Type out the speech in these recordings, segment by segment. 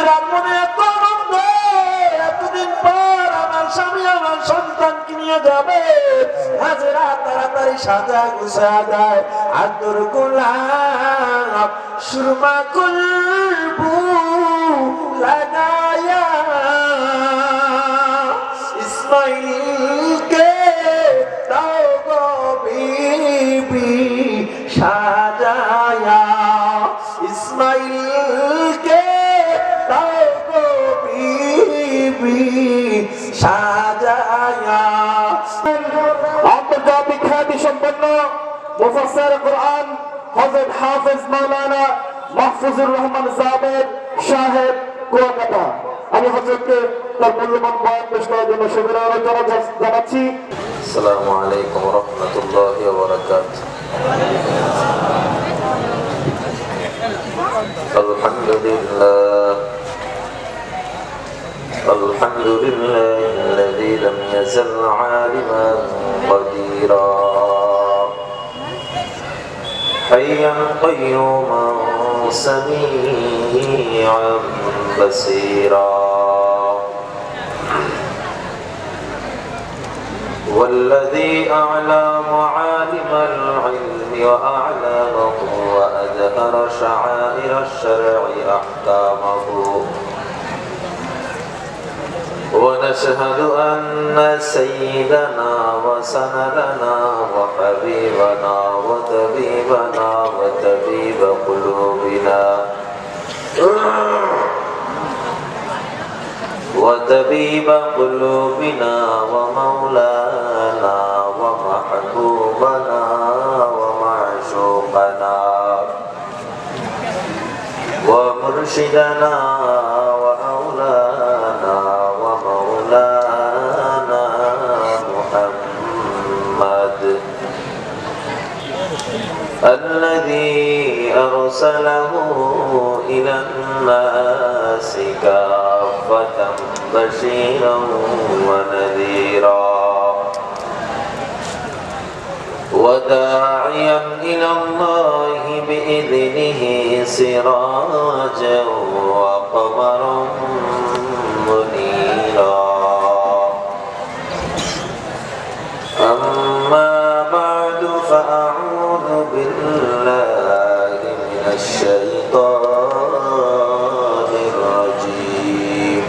নিজের মনে এত আনন্দ, এতদিন পর আমার স্বামী আমার সন্তানকে নিয়ে যাবে। হাজেরা তাড়াতাড়ি সাজা গুছা দেয়, আদর গোলাপ সুরমা কুলবু লাগায়া ইসমাইলকে দাও গো বিবি সাজায়া, ইসমাইলকে দাও গো বিবি সাজায়া। আন্তর্জাতিক খ্যাতি সম্পন্ন মুফাসসির কুরআন হযরত হাফেজ মাওলানা মাহফুজুর রহমান সাহেব সাহেব কুয়াকাটা, আমি হযরতকে তার মূল্যবান বয়ান পেশ করার জন্য শুকরিয়া জানাচ্ছি। আসসালামু আলাইকুম ওয়া রাহমাতুল্লাহি ওয়া বারাকাতুহু। আলহামদুলিল্লাহিল্লাযী লাম ইয়াজাল আলিমান কাদিরা হাইয়ান কাইয়ুমান সামিআন বাসীরা والذي أعلى معالم العلم وأعلامه وأظهر شعائر الشرع أحكامه، ونشهد أن سيدنا وسندنا وحبيبنا وطبيب قلوبنا ومولانا ومحبوبنا ومعشوقنا ومرشدنا وأولانا ومولانا محمد الذي أرسله إلى الناس كافة بشيرا ونذيرا وداعيا إلى الله بإذنه سراجا وقمرا منيرا. أما بعد فأعوذ بالله من الشيطان الرجيم.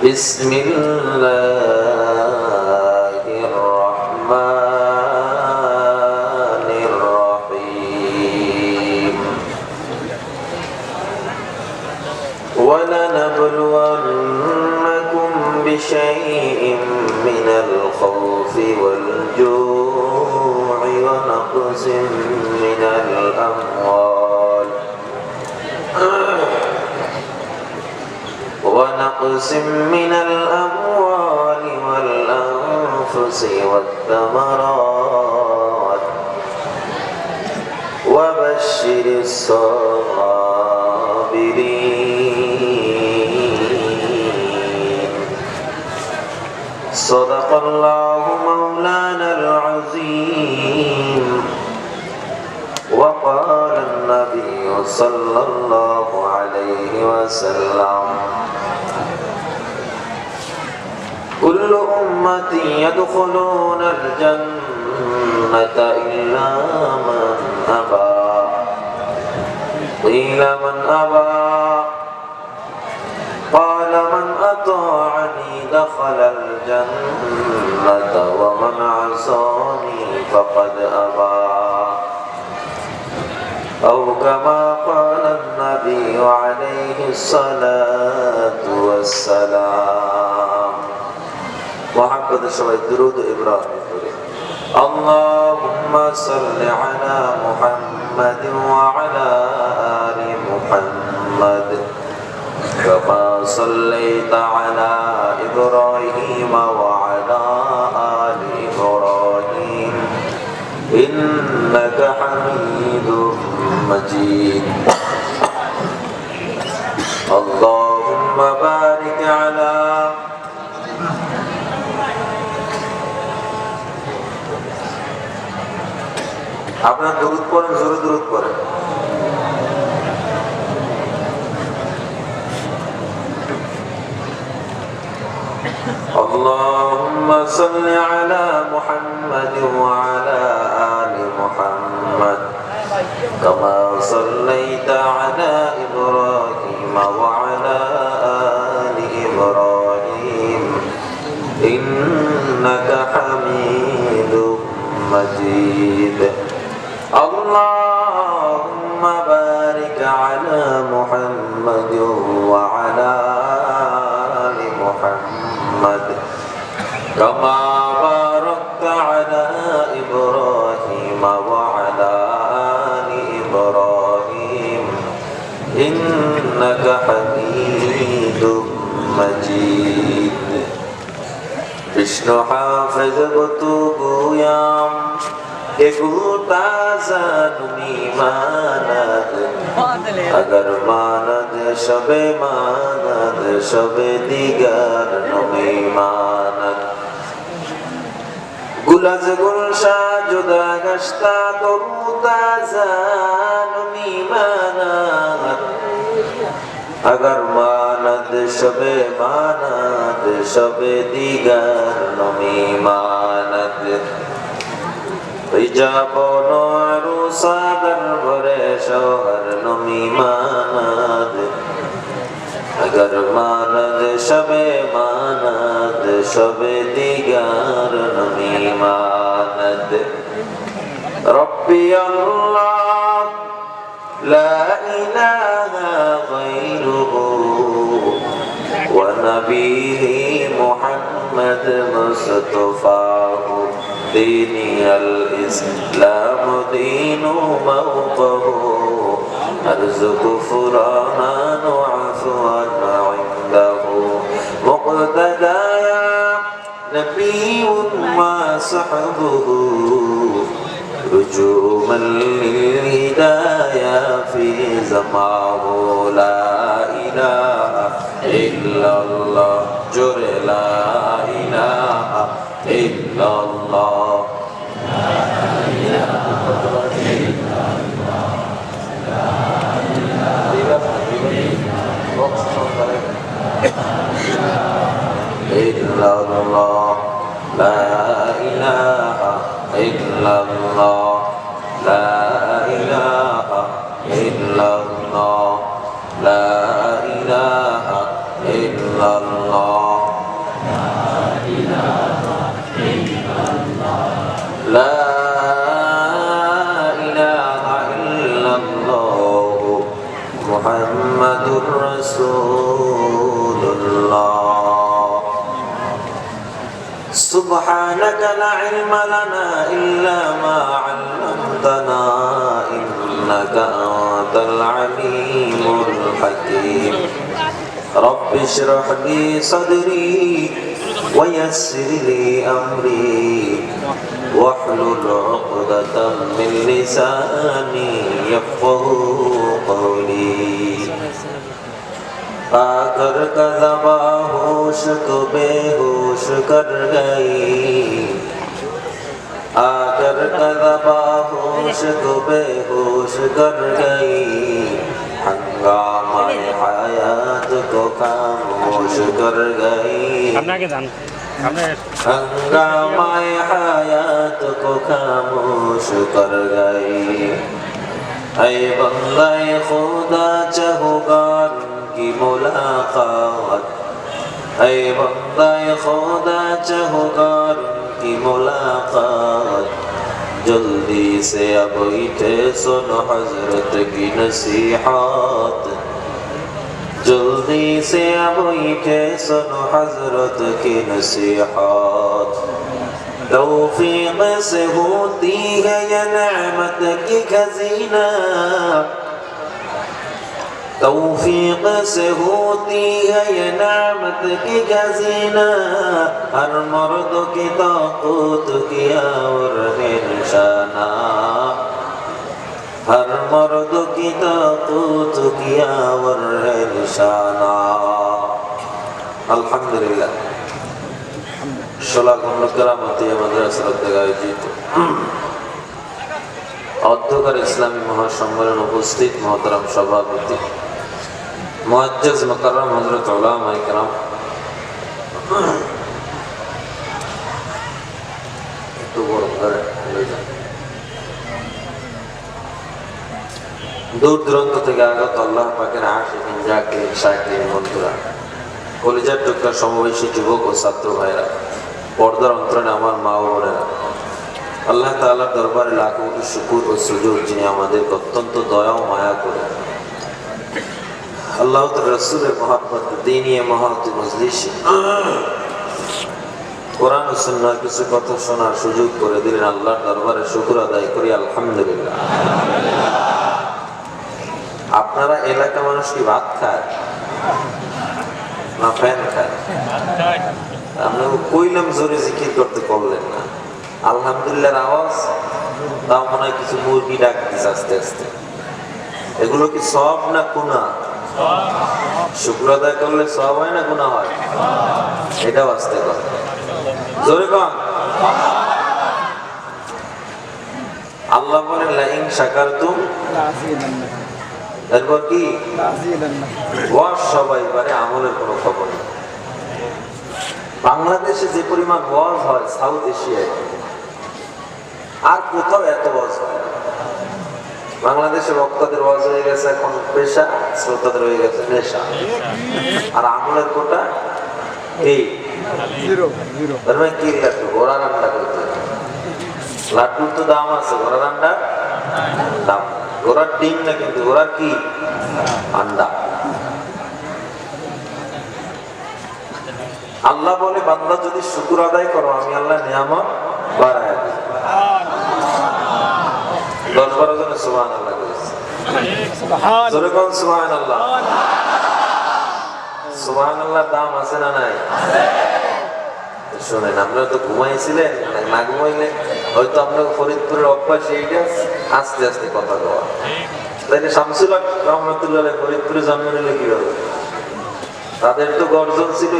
بسم الله الرحمن الرحيم. ولنبلونكم بشيء من الخوف والجوع ونقص من الأموال والأنفس والثمرات وبشر الصابرين. صدق الله مولانا العظيم. وقال النبي صلى الله عليه وسلم: كل أمتي يدخلون الجنة إلا من أبى. قيل من أبى؟ قال من أطاعني دخل الجنة ومن عصاني فقد أبى. أو كما قال النبي عليه الصلاة والسلام. محمد شوي درود إبراهيم. اللهم صل على محمد وعلى آل محمد كما صليت على إبراهيم وعلى آل إبراهيم إنك حميد مجيد. اللهم بارك على আপনারা দরুদ পড়েন, জোরে দরুদ পড়েন। صل على محمد وعلى آل محمد كما صليت على إبراهيم وعلى آل إبراهيم إنك حميد مجيد اللهم بارك على محمد وعلى آل محمد كما باركت على إبراهيم وعلى آل إبراهيم إنك حميد مجيد বিষ্ণু হাফেজ বতুগুয়াম এগুতা জানুনি মানাদ अगर मानद शबे दिगर नमे मानद गुलज गुलशा जुदा गश्ता तरुता जानुनी मानद अगर मानद शबे दिगर नमी मानद रिजाबन अरुसा दरबारे शोहर नमी मानद अगर मानद शबे दिगर नमी मानद रब्बी अल्लाह لا إله غيره ونبيه محمد مصطفاه ديني الإسلام دين موقه أرزق فرانا وعفوا عنده مقتدايا نبي وصحبه رجوما للهدايا في زماه لا إله إلا الله جر لا إله إلا الله إلا الله لا إله إلا الله لا إله إلا الله لا إله إلا الله لا إله إلا الله محمد رسول الله سبحانك لا علم لنا إلا ما علمتنا إنك أنت العليم الحكيم رب اشرح لي صدري ويسر لي أمري واحلل عقدة من لساني يفقه قولي आकर कज़बा होश को बेहोश कर गई आकर कज़बा होश को बेहोश कर गई हंगामा हयात को खामोश कर गई हंगामा हयात को खामोश कर गई ऐ बंदा खुदा चाहूगार की मुलाकात ऐ बंदा खुदा चाहूगार की मुलाकात जल्दी से अब इठे सुन हजरत की नसीहत जल्दी से अब इठे सुन हजरत की नसीहत तौफीक से होती है ये नेमत की खजीना तौफीक से होती है ये नेमत की खजीना हर मर्द की ताकत किया और है निशाना हर मर्द की ताकत किया और है निशाना अल्हम्दुलिल्लाह কেরামতিয়া মাদ্রাসার উদ্যোগে আয়োজিত অধ্যকার ইসলামী মহাসম্মেলন উপস্থিত মহতারাম সভাপতি মুআজ্জাজ মুকাররম হযরত উলামায়ে কেরাম দূর দূরান্ত থেকে আগত আল্লাহ পাকের আশিকিন জাকির শাকির বন্ধুরা, কলিজার টুকরা সমবয়সী যুবক ও ছাত্র ভাইরা, পর্দার অন্তরানে আমার মা ও বোনেরা, আল্লাহ তাআলার দরবারে লাখো কোটি শুকর ও সুজুদ, যিনি আমাদেরকে অত্যন্ত দয়া ও মায়া করে আল্লাহ তাআলা রাসূলের মহব্বত দ্বীনি মহব্বত মজলিস কোরআন ও সুন্নাহর কিছু কথা শোনার সুযোগ করে দিলেন। আল্লাহর দরবারে শুকর আদায় করি, আলহামদুলিল্লাহ। আপনারা এলাকা মানুষ কি ভাত খায় না ফ্যান খায়? আমরা কইলাম জোরে জিকির করতে করলেন না। আলহামদুলিল্লাহর আওয়াজ তাও মনে হয় কিছু মুরগি ডাক দিচ্ছে আস্তে আস্তে। এগুলো কি সব না গুনাহ? শুকর আদায় করলে সব হয় না গুনাহ হয়? এটাও আস্তে কথা জোরে কন। আল্লাহ বলেন লাইন শাকারতুম, এরপর কি ওয়াজ সবাই পারে, আমলের কোনো খবর নেই। বাংলাদেশে যে পরিমাণ ওয়াজ হয় সাউথ এশিয়ায় আর কোথাও এত ওয়াজ হয় না। বাংলাদেশে বক্তাদের ওয়াজ হয়ে গেছে এখন পেশা, শ্রোতাদের হয়ে গেছে নেশা, আর আমলের কোটা এই কি লাড্ডু ঘোড়া রান্না করতে, লাড্ডুর তো দাম আছে, ঘোড়া রান্নার দাম। ঘোড়ার ডিম না, কিন্তু ঘোড়ার কি আন্ডা। আল্লাহ বলে বান্দা যদি শুকর আদায় করো আমি আল্লাহ নিয়ামত বাড়ায় দিই। 10-12 জনে সুবহানাল্লাহ করেছে। জোরে কোন সুবহানাল্লাহ। সুবহানাল্লাহ দাম আছে না নাই? শোনেন, আপনারা তো ঘুমাইছিলেন, না ঘুমাইলে হয়তো আপনার ফরিদপুরের অভ্যাস এইটা আস্তে আস্তে কথা বলা। তাইলে শামসুল হক রহমাতুল্লাহ ফরিদপুরে জন্ম নিলে কি হবে? তাদের তো গর্জন ছিল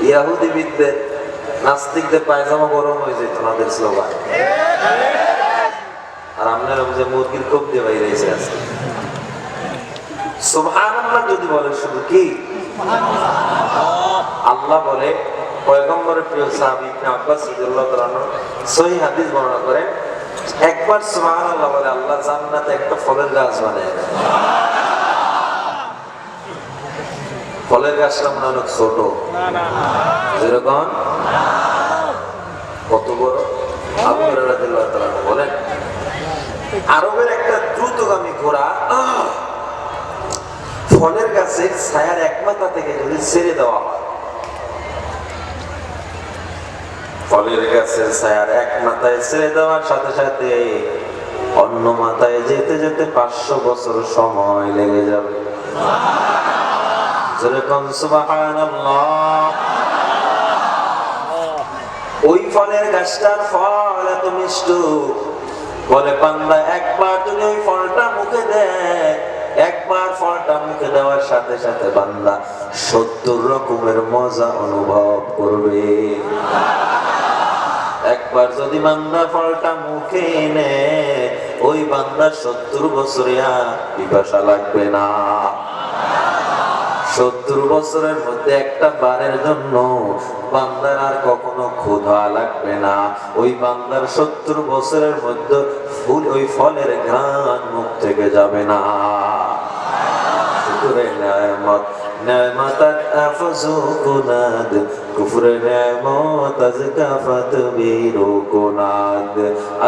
ইয়াহুদিবিদদের, নাস্তিকদের পায়জামা গরম হয়ে যেত তাদের স্লোগান। আর আপনারা যে মুরগির কোপ দিয়ে বাইরে এসে আছে। সুবহানাল্লাহ যদি বলে শুধু কি আল্লাহ বলে, পয়গম্বরের প্রিয় সাহাবী ইবনে আব্বাস রাদিয়াল্লাহু তাআলা সহিহ হাদিস বর্ণনা করেন, একবার সুবহানাল্লাহ বলে আল্লাহ জান্নাতে একটা ফলের গাছ বানায় দেয়। ফলের গাছটা মনে অনেক ছোট, যেরকম কত বড়? আবু হুরায়রা রাদিয়াল্লাহু তাআলা বলেন, আরবের একটা দ্রুতগামী ঘোড়া ফলের গাছের ছায়ার এক মাথা থেকে যদি ছেড়ে দেওয়া হয়, ফলের গাছের ছায়ার এক মাথায় ছেড়ে দেওয়ার সাথে সাথে অন্য মাথায় যেতে যেতে 500 বছর সময় লেগে যাবে। যেরকম সুবহানাল্লাহ। ওই ফলের গাছটার ফল এত মিষ্টি, বলে বান্দা একবার যদি ওই ফলটা মুখে দেয়, একবার ফলটা মুখে দেওয়ার সাথে সাথে বান্দা 70 রকমের মজা অনুভব করবে। একবার যদি বান্দা ফলটা মুখে নেয়, ওই বান্দা 70 বছরে আর পিপাসা লাগবে না। 70 বছরের মধ্যে একটা বারের জন্য বান্দার আর কখনো ক্ষুধা লাগবে না। ওই বান্দার 70 বছরের মধ্যে ফুল ওই ফলের ঘ্রাণ মুখ থেকে যাবে না। শুকরে নিয়ামত নিয়ামতাত আফজু কুনাদ, কুফরে নিয়ামত আজকা ফাতবিরু কুনাদ।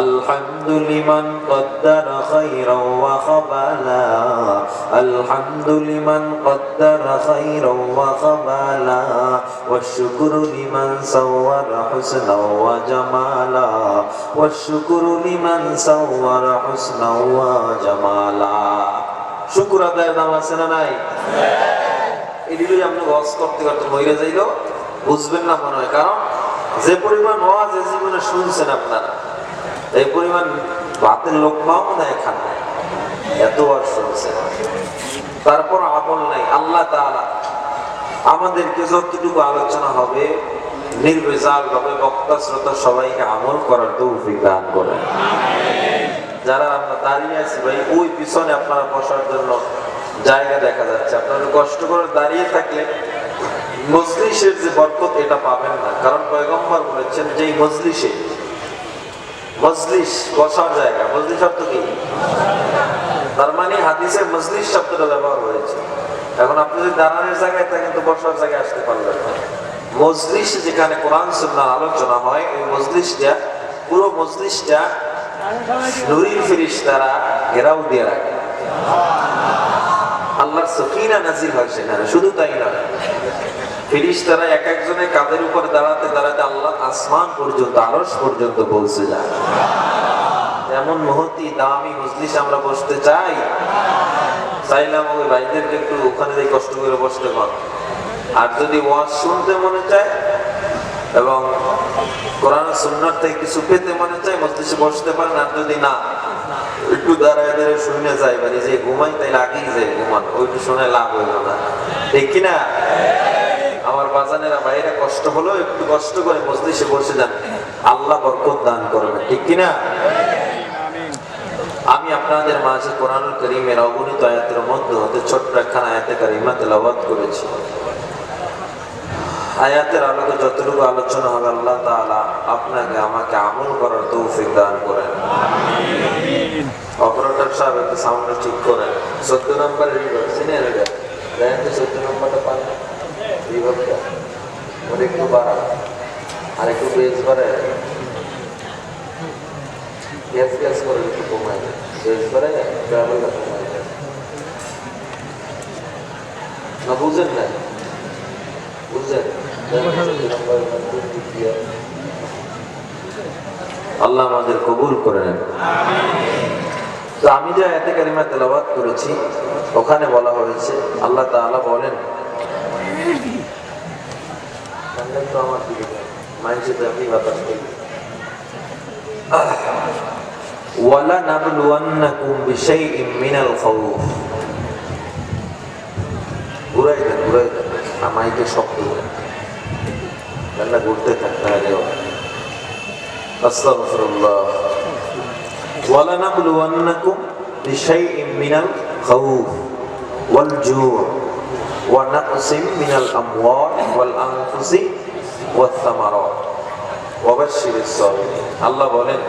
আলহামদুলিমান কদ্দারা খায়রান ওয়া খাবালা, আলহামদুলিমান কদ্দারা খায়রান ওয়া খাবালা, ওয়াশ-শুকরু লিমান সাওয়ারা হুসনান ওয়া জামালা, ওয়াশ-শুকরু লিমান সাওয়ারা হুসনান ওয়া জামালা। শুকর আদায়ের নাম আছে না নাই? এগুলোই আপনি ওয়াজ করতে করতে মরে যাইলো, বুঝবেন না মনে হয়। কারণ যে পরিমাণ ওয়াজ এই জীবনে শুনছেন আপনারা, এই পরিমাণ ভাতের লোকমাও মনে হয় খান নাই, এত ওয়াজ শুনছেন, তারপর আমল নাই। আল্লাহ তাআলা আমাদেরকে যতটুকু আলোচনা হবে নির্ভেজাল ভাবে বক্তা শ্রোতা সবাইকে আমল করার তৌফিক দান করেন। যারা আমরা দাঁড়িয়ে আছি ভাই, ওই পিছনে আপনারা বসার জন্য জায়গা দেখা যাচ্ছে। আপনারা কষ্ট করে দাঁড়িয়ে থাকলে মজলিসের যে বরকত এটা পাবেন না। কারণ পয়গম্বর বলেছেন যে মজলিসে মজলিস বসার জায়গা, মজলিস অর্থ কি? তার মানে হাদিসে মজলিস শব্দটা ব্যবহার হয়েছে। এখন আপনি যদি দাঁড়ানোর জায়গায় থাকেন তো বসার জায়গায় আসতে পারবেন না। মজলিস যেখানে কোরআন সুন্নাহর আলোচনা হয়, ওই মজলিসটা, পুরো মজলিসটা নূরের ফেরেশতারা ঘেরাও দিয়ে রাখে। আল্লাহর সাকিনা নাজিল হয় সেখানে। শুধু তাই নয়, ফেরেশতারা এক একজনের কাঁধের উপর দাঁড়াতে দাঁড়াতে আল্লাহ আসমান পর্যন্ত, আরশ পর্যন্ত পৌঁছে যায়। এমন মহতি দামি মজলিসে আমরা বসতে চাই। চাইলাম ওই ভাইদেরকে একটু ওখানে দিয়ে কষ্ট করে বসতে পার। আর যদি ওয়াজ শুনতে মনে চায় এবং কোরআন সুন্নাত থেকে কিছু পেতে মনে চায়, মজলিসে বসতে পারেন। আর যদি না, একটু দাঁড়ায় দাঁড়ায় শুনে যায়, মানে যে ঘুমাই তাই আগেই যায় ঘুমান, ওইটু শুনে লাভ হইল না, ঠিক কিনা? আমার বাজানেরা বাইরে কষ্ট হলো, একটু কষ্ট করে মজলিসে বসে যান, আল্লাহ বরকত দান করবে, ঠিক কিনা? আমি আপনাদের মাঝে কোরআনুল কারীমের অগণিত আয়াতের মধ্যে হতে ছোট্ট একখানা আয়াতে কারিমা তেলাওয়াত করেছি। আয়াতের আলোকে যতটুকু আলোচনা হবে আল্লাহ তাআলা আপনাকে আমাকে আমল করার তৌফিক দান করেন। অপারেটর সাহেব একটু সাউন্ড ঠিক করেন। 14 নম্বর রিভার সিনে রেখে দেন তো, 14 নম্বরটা পান রিভারটা ওটা একটু বাড়া, আর একটু বেস বাড়ে, গ্যাস গ্যাস করে একটু কমায় দেয়, বেস বাড়ে ট্রাভেলটা কমায় দেয় না, বুঝেন না? বুঝলেন? আল্লাহ আমাদের কবুল করে নেন। তো আমি যে আয়াতে কারিমা তেলাওয়াত করেছি ওখানে বলা হয়েছে, আল্লাহ তাআলা বলেন, আমার দিকে মাইন্ডসেট আপনি বাতাস করি, ওয়ালা নাবলুয়ান্নাকুম বিশাইইম মিনাল খাউফ। ঘুরাই দেন, ঘুরাই দেন, আমাইকে শক্ত করে রান্না ঘুরতে থাকতে হবে। আস্তাগফিরুল্লাহ। ওয়ালা নাবলুয়ান্নাকুম বিশাইইম মিনাল খাউফ ওয়াল জু' ওয়া নাকসিম মিনাল আমওয়াল ওয়াল আনফুসি ওয়াত থামারাত ওয়া বাশশিরিস সাবিরিন। আল্লাহ বলেন,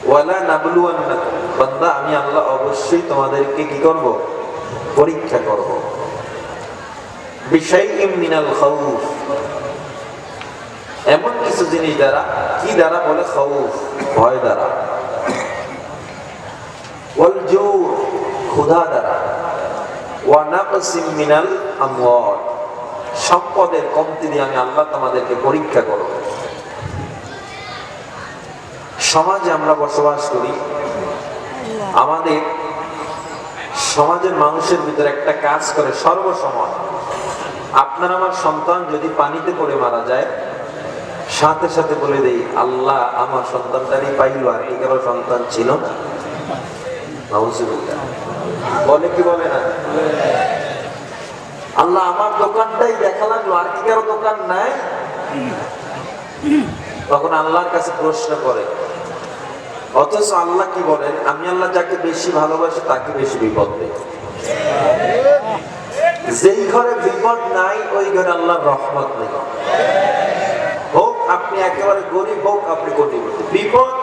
ওয়ালা নাবলুয়ান্নাকুম, বান্দা আমি আল্লাহ অবশ্যই তোমাদেরকে কি করব? পরীক্ষা করব। বিশাইইম মিনাল খাউফ, এমন কিছু জিনিস দ্বারা, কি দ্বারা বলে? খাউফ, ভয় দ্বারা। ওয়াল জু', ক্ষুধা দ্বারা। ওয়া নাকসিম মিনাল আমওয়াল, সম্পদের কমতি দিয়ে আমি আল্লাহ তোমাদেরকে পরীক্ষা করব। সমাজে আমরা বসবাস করি, আমাদের সমাজের মানুষের ভিতরে একটা কাজ করে সর্বসময়, আপনার আমার সন্তান যদি পানিতে পড়ে মারা যায়, সাথে সাথে বলে দেই, আল্লাহ আমার সন্তানটারই পাইল, আর কি কারো সন্তান ছিল না। বলে কি বলে না? আল্লাহ আমার দোকানটাই দেখা লাগলো, আর কি কারো দোকান নাই। তখন আল্লাহর কাছে প্রশ্ন করে, অথচ আল্লাহ কি বলেন? আমি আল্লাহ যাকে বেশি ভালোবাসি তাকে বেশি বিপদ দেই। যেই ঘরে বিপদ নাই ওই ঘরে আল্লাহর রহমত নেই। হোক আপনি একেবারে গরিব, হোক আপনি কোটিপতি, বিপদ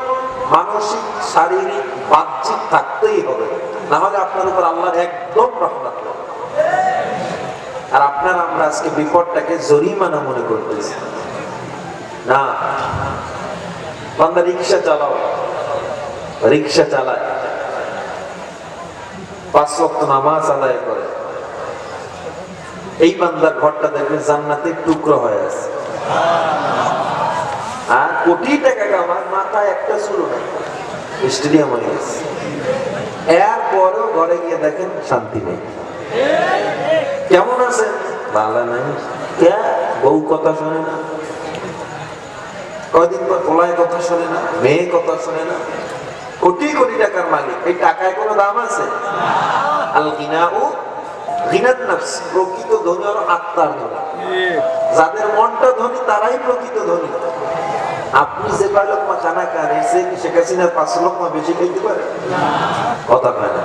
মানসিক, শারীরিক, বাহ্যিক থাকতেই হবে, না হলে আপনার উপর আল্লাহর একদম রহমত নেই। আর আপনার আমরা আজকে বিপদটাকে জরিমানা মনে করতেছি না। বান্দা রিক্সা চালাও, রিক্সা চালায়, 5 ওয়াক্ত নামাজ আদায় করে, এই বান্দার ঘরটা দেখবেন জান্নাতের টুকরো হয়ে আছে। আর কোটি টাকা কামার, মাথায় একটা চুল নেই, স্টেডিয়াম হয়ে গেছে। এরপরেও ঘরে গিয়ে দেখেন শান্তি নেই। কেমন আছে? ভালো নাই। কে? বউ কথা শোনে না, কয়দিন পর পোলায় কথা শোনে না, মেয়ে কথা শোনে না। কোটি কোটি টাকার মালিক, এই টাকায় কোনো দাম আছে? আল গিনাউ গিনাত নাফস, প্রকৃত ধনী হলো আত্মার ধনী। যাদের মনটা ধনী তারাই প্রকৃত ধনী। আপনি যে 5 লোকমা খানা খান, এর চেয়ে কি শেখ হাসিনার 5 লোকমা বেশি খাইতে পারে? কথা কয় না।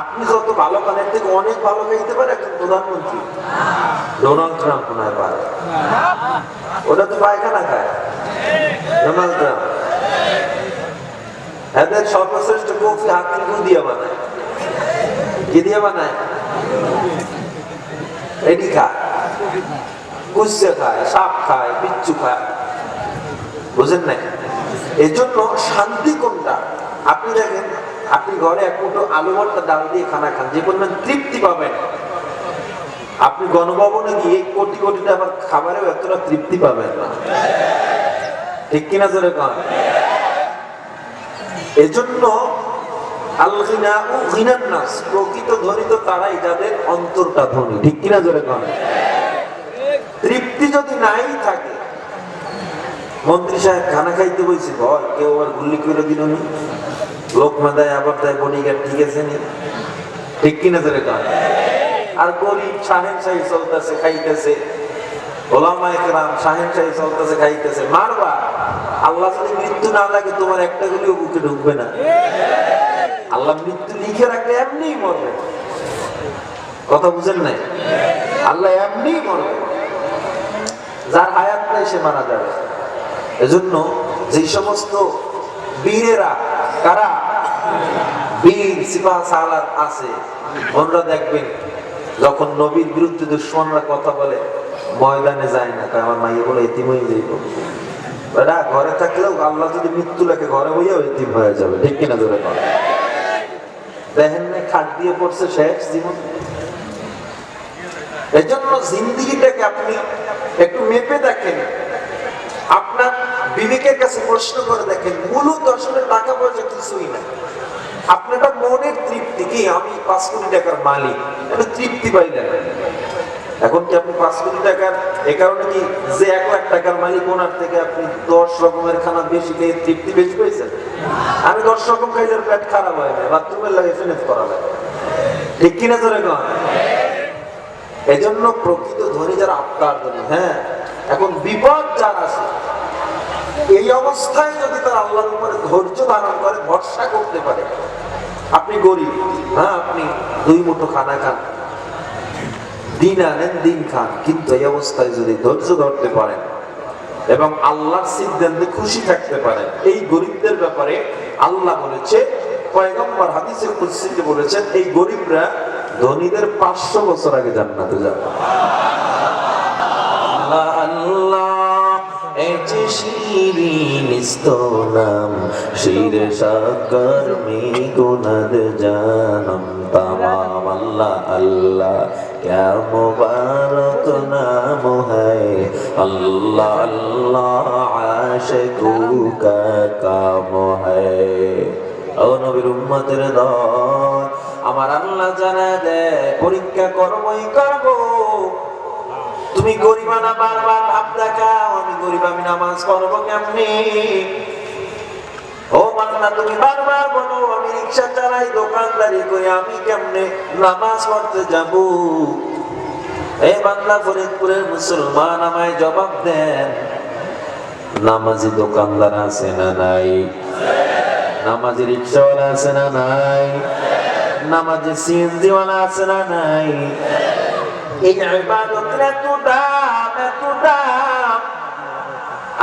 আপনি যত ভালো খান, এর থেকে অনেক ভালো খাইতে পারে একজন প্রধানমন্ত্রী। ডোনাল্ড ট্রাম্প নয় পারে, ওটা তো পায়খানা খায়। Donald Trump. এদের সর্বশ্রেষ্ঠ কফি হাকিম দিয়ে বানায়, কি দিয়ে বানায়? এডি খায়, কুসে খায়, সাপ খায়, বিচ্ছু খায়, বুঝেন নাই? এই জন্য শান্তি কোনটা? আপনি দেখেন, আপনি ঘরে এক মুঠো আলু ভর্তা ডাল দিয়ে খানা খান, যে পরিমাণ তৃপ্তি পাবেন, আপনি গণভবনে গিয়ে কোটি কোটি টাকার খাবারেও এতটা তৃপ্তি পাবেন না, ঠিক কিনা জোরে কন? এজন্য আল গিনা ও গিনান নাস, প্রকৃত ধনী তো তারাই যাদের অন্তরটা ধনী, ঠিক কিনা জোরে কন? তৃপ্তি যদি নাই থাকে, মন্ত্রী সাহেব খানা খাইতে বলছে, বল কেউ আর গুল্লি করে দিল নি, লোকমা দেয় আবার দেয় বডিগার্ড, ঠিক আছে নি, ঠিক কিনা জোরে কন? আর গরিব শাহেনশাহী চলতেছে, খাইতেছে, ওলামায়ে কেরাম শাহেনশাহী চলতেছে, খাইতেছে, মারবা। আল্লাহ যদি মৃত্যু না লাগে তোমার একটা গুলিও বুকে ঢুকবে না। আল্লাহ মৃত্যু লিখে রাখলে এমনিই মরবে, কথা বুঝেন নাই? আল্লাহ এমনিই মরবে, যার হায়াত নাই সে মারা যাবে। এজন্য যে সমস্ত বীরেরা, কারা বীর সিপাহ সালার আছে, ওনারা দেখবেন যখন নবীর বিরুদ্ধে দুশমনরা কথা বলে ময়দানে যায় না, তাই আমার মাইয়ে বলে এতিম হয়ে যাইব। এরা ঘরে থাকলেও আল্লাহ যদি মৃত্যু লাগে ঘরে বইয়াও এতিম হয়ে যাবে, ঠিক কিনা ধরে করে? দেখেন না খাট দিয়ে পড়ছে শেষ জীবন। এই জন্য জিন্দিগিটাকে আপনি একটু মেপে দেখেন, আপনার বিবেকের কাছে প্রশ্ন করে দেখেন, মূলত আসলে টাকা পয়সা কিছুই না। আপনার মনের তৃপ্তি কি? আমি 5 কোটি টাকার মালিক, এটা তৃপ্তি পাইলেন। এখন কি আপনি 5 কোটি টাকার, এ কারণে কি যে 1 লাখ টাকার মালিক ওনার থেকে আপনি 10 রকমের খানা বেশি খেয়ে তৃপ্তি বেশি পেয়েছেন? আমি 10 রকম খাইলে পেট খারাপ হয় না, বাথরুমের লাগে ফিনিশ করা লাগে, ঠিক কিনা জোরে কন? এই জন্য প্রকৃত ধনী যারা আপনার ধনী, হ্যাঁ, এখন বিপদ যার আছে, এই অবস্থায় যদি তার আল্লাহর উপরে ধৈর্য ধারণ করে, ভরসা করতে পারে। আপনি গরিব, হ্যাঁ, আপনি 2 মুঠো খানা খান, দিন আনেন দিন খান, কিন্তু এই অবস্থায় যদি ধৈর্য ধরতে পারেন এবং আল্লাহর সিদ্ধান্তে খুশি থাকতে পারেন, এই গরিবদের ব্যাপারে আল্লাহ বলেছে, পয়গম্বর হাদিসে কুদসিতে বলেছেন, এই গরিবরা ধনীদের 500 বছর আগে জান্নাতে যাবে। আল্লাহ আল্লাহ এতে শিরিন ইস্তনাম, শিরে সাকার মে গুনাদ জানম তামাম। আল্লাহ আল্লাহ क्या मुबारक नाम है, अल्लाह अल्लाह आशिकों का काम है। ও নবীর উম্মতের দল, আমার আল্লাহ জানা দেয় পরীক্ষা করবই করব। তুমি গরিব না, বারবার ভাব দেখাও আমি গরিব, আমি নামাজ পড়বো কেমনে? ও বান্দা, তুমি বারবার বলো আমি রিকশা চালাই, দোকানদারি করি, আমি কেমনে নামাজ পড়তে যাব? এই বান্দা, ফরিদপুরের মুসলমান, আমায় জবাব দেন, নামাজি দোকানদার আছে না নাই? নামাজি রিকশাওয়ালা আছে না নাই? নামাজি সিএনজিওয়ালা আছে না নাই? এই ইবাদতের এত দাম, এত দাম।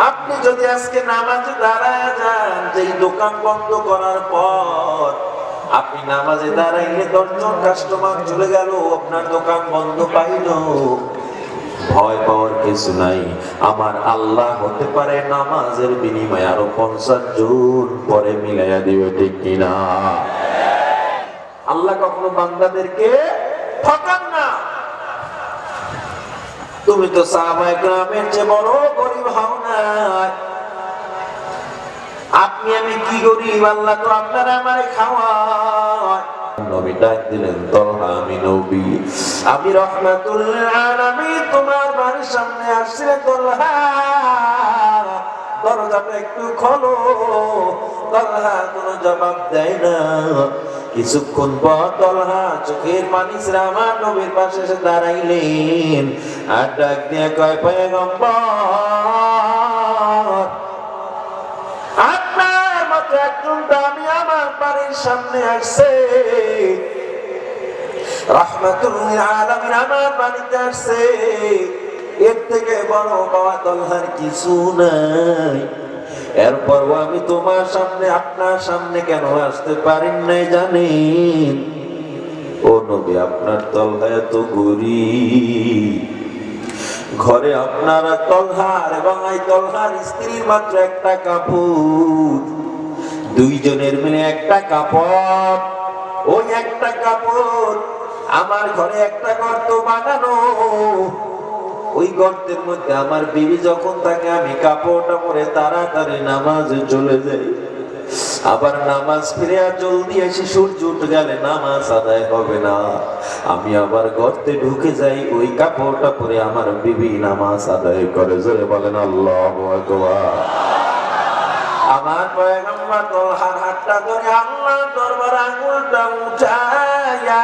আপনি যদি আজকে নামাজে দাঁড়ায় যান, যেই দোকান বন্ধ করার পর আপনি নামাজে দাঁড়াইলে 10 জন কাস্টমার চলে গেল, আপনার দোকান বন্ধ পাইল, ভয় পাওয়ার কিছু নাই। আমার আল্লাহ হতে পারে নামাজের বিনিময়ে আরো 50 জন পরে মিলাইয়া দিবে, ঠিক কিনা? আল্লাহ কখনো বান্দাদেরকে ঠকান না। তুমি তো সাহাবায়ে কেরামের চেয়ে বড় গরিব হও না। আপনি আমি কি গরিব, আল্লাহ তো আপনারা আমারে খাওয়ায়। নবী ডাক দিলেন, তলহা আমি নবী, আমি রাহমাতুল লিল আলামিন, তোমার বাড়ির সামনে আসছে। তলহা দরজাটা একটু খোলো। তলহা কোনো জবাব দেয় না। কিছুক্ষণ পর তলহা চোখের পানি ছেড়ে আমার নবীর পাশে এসে দাঁড়াইলেন, আর ডাক দিয়ে কয়, পয়গম্বর, আপনার মতো একজন দামি আমার বাড়ির সামনে আসছে, রাহমাতুল লিল আলামিন আমার বাড়িতে আসছে। এর থেকে বড় বাবা তলহার কিছু নাই। এরপরও আমি তোমার সামনে, আপনার সামনে কেন আসতে পারেন নাই জানেন? ও নবী, আপনার তলহা এত গরীব, ঘরে আপনারা তলহার এবং এই তলহার স্ত্রীর মাত্র একটা কাপড়, দুইজনের মিলে একটা কাপড়। ওই একটা কাপড়, আমার ঘরে একটা গর্ত বানানো, ওই গর্তের মধ্যে আমার বিবি যখন থাকে আমি কাপড়টা পরে তাড়াতাড়ি নামাজে চলে যাই। আবার নামাজ ফিরে জলদি এসে সূর্য উঠে গেলে নামাজ আদায় হবে না, আমি আবার গর্তে ঢুকে যাই, ওই কাপড়টা পরে আমার বিবি নামাজ আদায় করে। জোরে বলেন আল্লাহু আকবার। আমার পয়গম্বর তলহার হাতটা ধরে আল্লাহর দরবারে আঙুলটা উঠায়া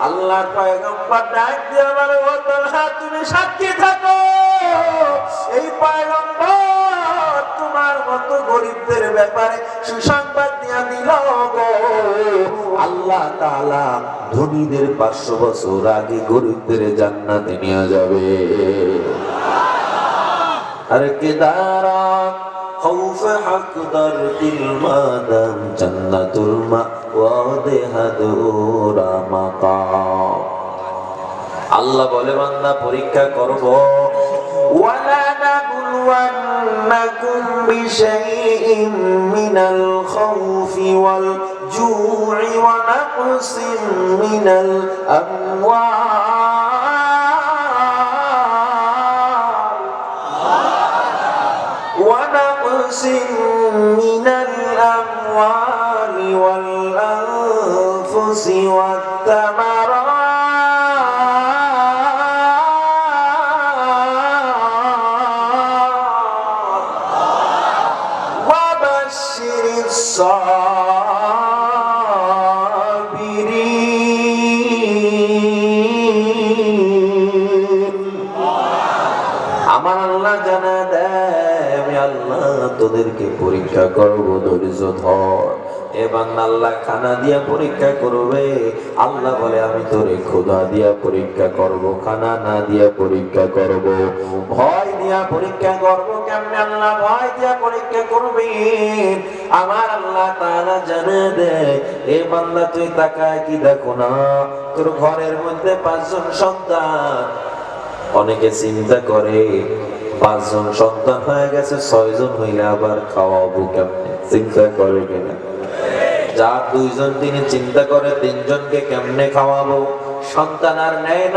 আল্লাহর পয়গম্বর ডাক দিয়ে বলে, ও তলহা, তুমি সাক্ষী থাকো, এই পয়গম্বর তোমার মতো গরিবদের ব্যাপারে সুসংবাদ দিয়া দিল গো। আল্লাহ তাআলা ধনীদের 500 বছর আগে গরিবদের জান্নাতে নিয়ে যাবে। আরে কেদারা خوف حق در دل مادم جنت المأواد هدورا مقام। আল্লাহ বলে, বান্দা পরীক্ষা করব, ওয়ালা নাবলুওয়ান্নাকুম বিশাইইম মিনাল খাউফি ওয়াল জু'i ওয়া নাকসিম মিনাল আমওয়াল ওয়া নাকসিম মিনাল আমওয়ালি ওয়াল আনফুসি ওয়াত তামারাত আমার আল্লাহ জানা দেয়, আমি আল্লাহ তোদেরকে পরীক্ষা করবো, ধৈর্য ধর। এবার আল্লাহ খানা দিয়া পরীক্ষা করবে। আল্লাহ বলে, আমি তোরে ক্ষুধা দিয়া পরীক্ষা করব, খানা না দিয়া পরীক্ষা করব, ভয় দিয়া পরীক্ষা করব। কেমনে আল্লাহ ভয় দিয়া পরীক্ষা করবে? আমার আল্লাহ তাআলা জানে দেয়, এ বান্দা তুই তাকায় কি দেখো না, তোর ঘরের মধ্যে 5 জন সন্তান। অনেকে চিন্তা করে 5 জন সন্তান হয়ে গেছে, 6 জন হইলে আবার খাওয়াবো কেমনে, চিন্তা করে কিনা? যার 2 জন তিনি চিন্তা করে 3 জনকে কেমনে খাওয়াবো, সন্তান আর নেয়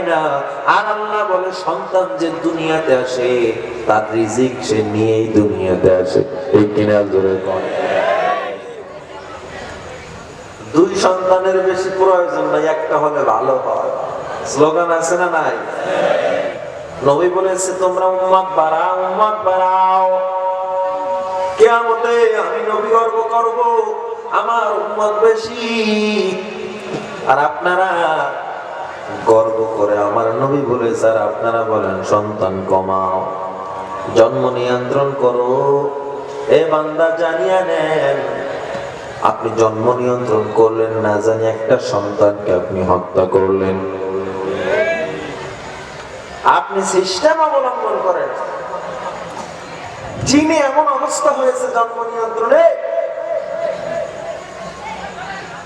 না। আর আল্লাহ বলে, সন্তান যে দুনিয়াতে আসে তার রিজিক সে নিয়েই দুনিয়াতে আসে। এই কিনা জোরে কর। 2 সন্তানের বেশি প্রয়োজন নাই, একটা হলে ভালো হয়। স্লোগান আছে না নাই? নবী বলেছে, তোমরা উম্মত বাড়াও, উম্মত বাড়াও। কিয়ামতে আমি নবী গর্ব করব, আমার উম্মত বেশি। আর আপনারা গর্ব করে আমার নবী বলেছে, আর আপনারা বলেন সন্তান কমাও, জন্ম নিয়ন্ত্রণ করো। এ বান্দা জানিয়া নেন, আপনি জন্ম নিয়ন্ত্রণ করলেন না জানি একটা সন্তানকে আপনি হত্যা করলেন। আপনি সিস্টেম অবলম্বন করেন। চীনে এমন অবস্থা হয়েছে জন্ম নিয়ন্ত্রণে,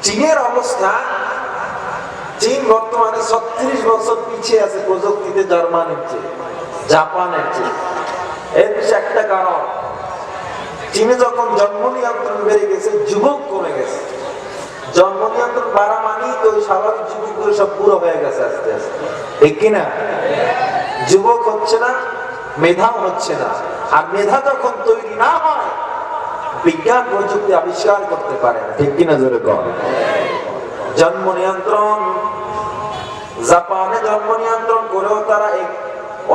চীনের অবস্থা, চীন বর্তমানে 36 বছর পিছিয়ে আছে প্রযুক্তিতে জার্মানির চেয়ে, জাপানের চেয়ে। এর পিছনে একটা কারণ, চীনে যখন জন্ম নিয়ন্ত্রণ বেড়ে গেছে, যুবক কমে গেছে। জন্ম নিয়ন্ত্রণ বাড়া মানেই তো স্বাভাবিক যুবকগুলো সব বুড়ো হয়ে গেছে আস্তে আস্তে, ঠিক কিনা? যুবক হচ্ছে না, মেধাও হচ্ছে না। আর মেধা যখন তৈরি না হয়, বিজ্ঞান প্রযুক্তি আবিষ্কার করতে পারে না, ঠিক কিনা জোরে কর। জন্ম নিয়ন্ত্রণ, জাপানে জন্ম নিয়ন্ত্রণ করেও তারা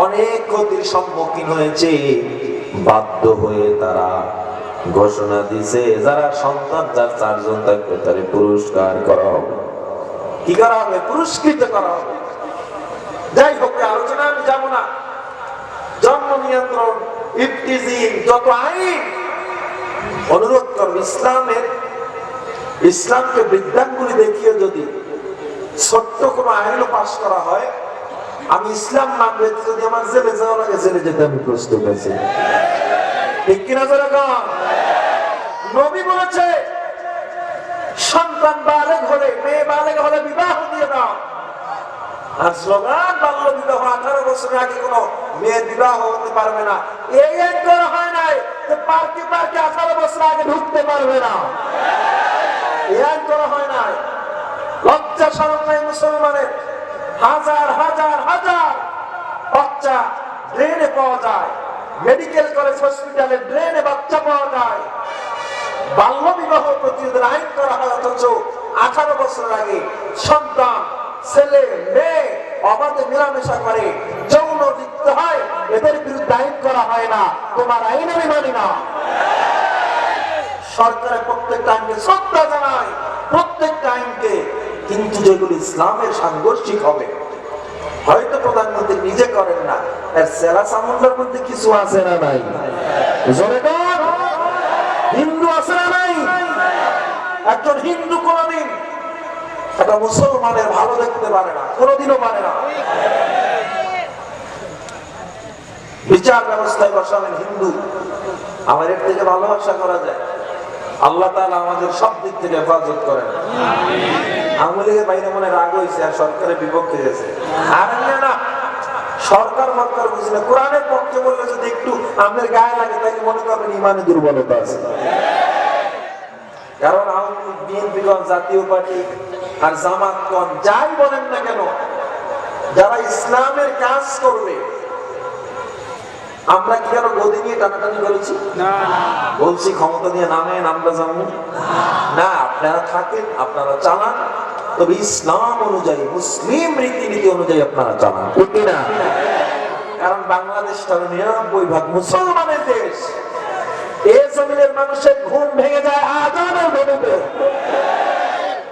অনেক ক্ষতির সম্মুখীন হয়েছে। বাধ্য হয়ে তারা ঘোষণা দিছে, যারা সন্তান যার 4 জন থাকবে তারে পুরস্কার করা হবে। কি করা হবে? পুরস্কৃত করা হবে। যাই হোক, আলোচনা আমি যাব না। জন্ম নিয়ন্ত্রণ, ইফতিজিং, যত আইন, অনুরোধ করব, ইসলামকে বৃদ্ধাঙ্গুলি দেখিয়ে যদি ছোট্ট কোনো আইনও পাশ করা হয়, আমি ইসলাম মানবে যদি আমার জেলে যাওয়া লাগে জেলে যেতে আমি প্রস্তুত আছি। ঠিক কিনা জোরে কন? নবী বলেছে সন্তান বালেগ হলে, মেয়ে বালেগ হলে বিবাহ দিয়ে দাও। আর স্লোগান বাল্য বিবাহ, 18 বছরের আগে কোনো মেয়ের বিবাহ হতে পারবে না। এই এক করা হয় নাই যে পার্কে পার্কে 18 বছর আগে ঢুকতে পারবে না, এই এক করা হয় নাই। লজ্জা শরম নাই মুসলমানের। হাজার হাজার হাজার বাচ্চা ড্রেনে পাওয়া যায়, মেডিকেল কলেজ হসপিটালে ড্রেনে বাচ্চা পাওয়া যায়। বাল্য বিবাহ প্রতিরোধের আইন করা হয়, অথচ 18 বছর আগে সন্তান ছেলে মেয়ে অবাধে মেলামেশা করে, যৌন লিপ্ত হয়, এদের বিরুদ্ধে আইন করা হয় না। তোমার আইন আমি মানি না। সরকারের প্রত্যেকটা আইনকে শ্রদ্ধা জানায়, প্রত্যেকটা আইনকে, কিন্তু যেগুলো ইসলামের সাংঘর্ষিক হবে, হয়তো প্রধানমন্ত্রী নিজে করেন না, এর সেরা সামুন্ডার মধ্যে কিছু আছে না নাই? হিন্দু আছে না নাই? একজন হিন্দু কোনদিন একটা মুসলমানের ভালো দেখতে পারে না, কোনদিনও পারে না। বিচার ব্যবস্থায় বসাবেন হিন্দু, আমার এর থেকে ভালোবাসা করা যায়? আল্লাহ তাআলা আমাদের সব দিক থেকে হেফাজত করেন। আওয়ামী লীগের বাইরে মনে রাগ হয়েছে আর সরকারের বিপক্ষে গেছে। আর না, সরকার মরকার বুঝি না, কোরআনের পক্ষে বললে যদি একটু আমাদের গায়ে লাগে তাই মনে করবেন ইমানে দুর্বলতা আছে। কারণ আওয়ামী লীগ, বিএনপিগণ, জাতীয় পার্টি আর জামাতগণ যাই বলেন না কেন, যারা ইসলামের কাজ করবে, আমরা কি কেন গদি নিয়ে টানাটানি করেছি? বলছি ক্ষমতা দিয়ে নামেন, আমরা জানবো না। আপনারা থাকেন, আপনারা চালান, তবে ইসলাম অনুযায়ী, মুসলিম রীতিনীতি অনুযায়ী আপনারা চালান, ঠিক না? কারণ বাংলাদেশটা 99% মুসলমানের দেশ। এই জমিনের মানুষের ঘুম ভেঙে যায় আযানের ধ্বনিতে।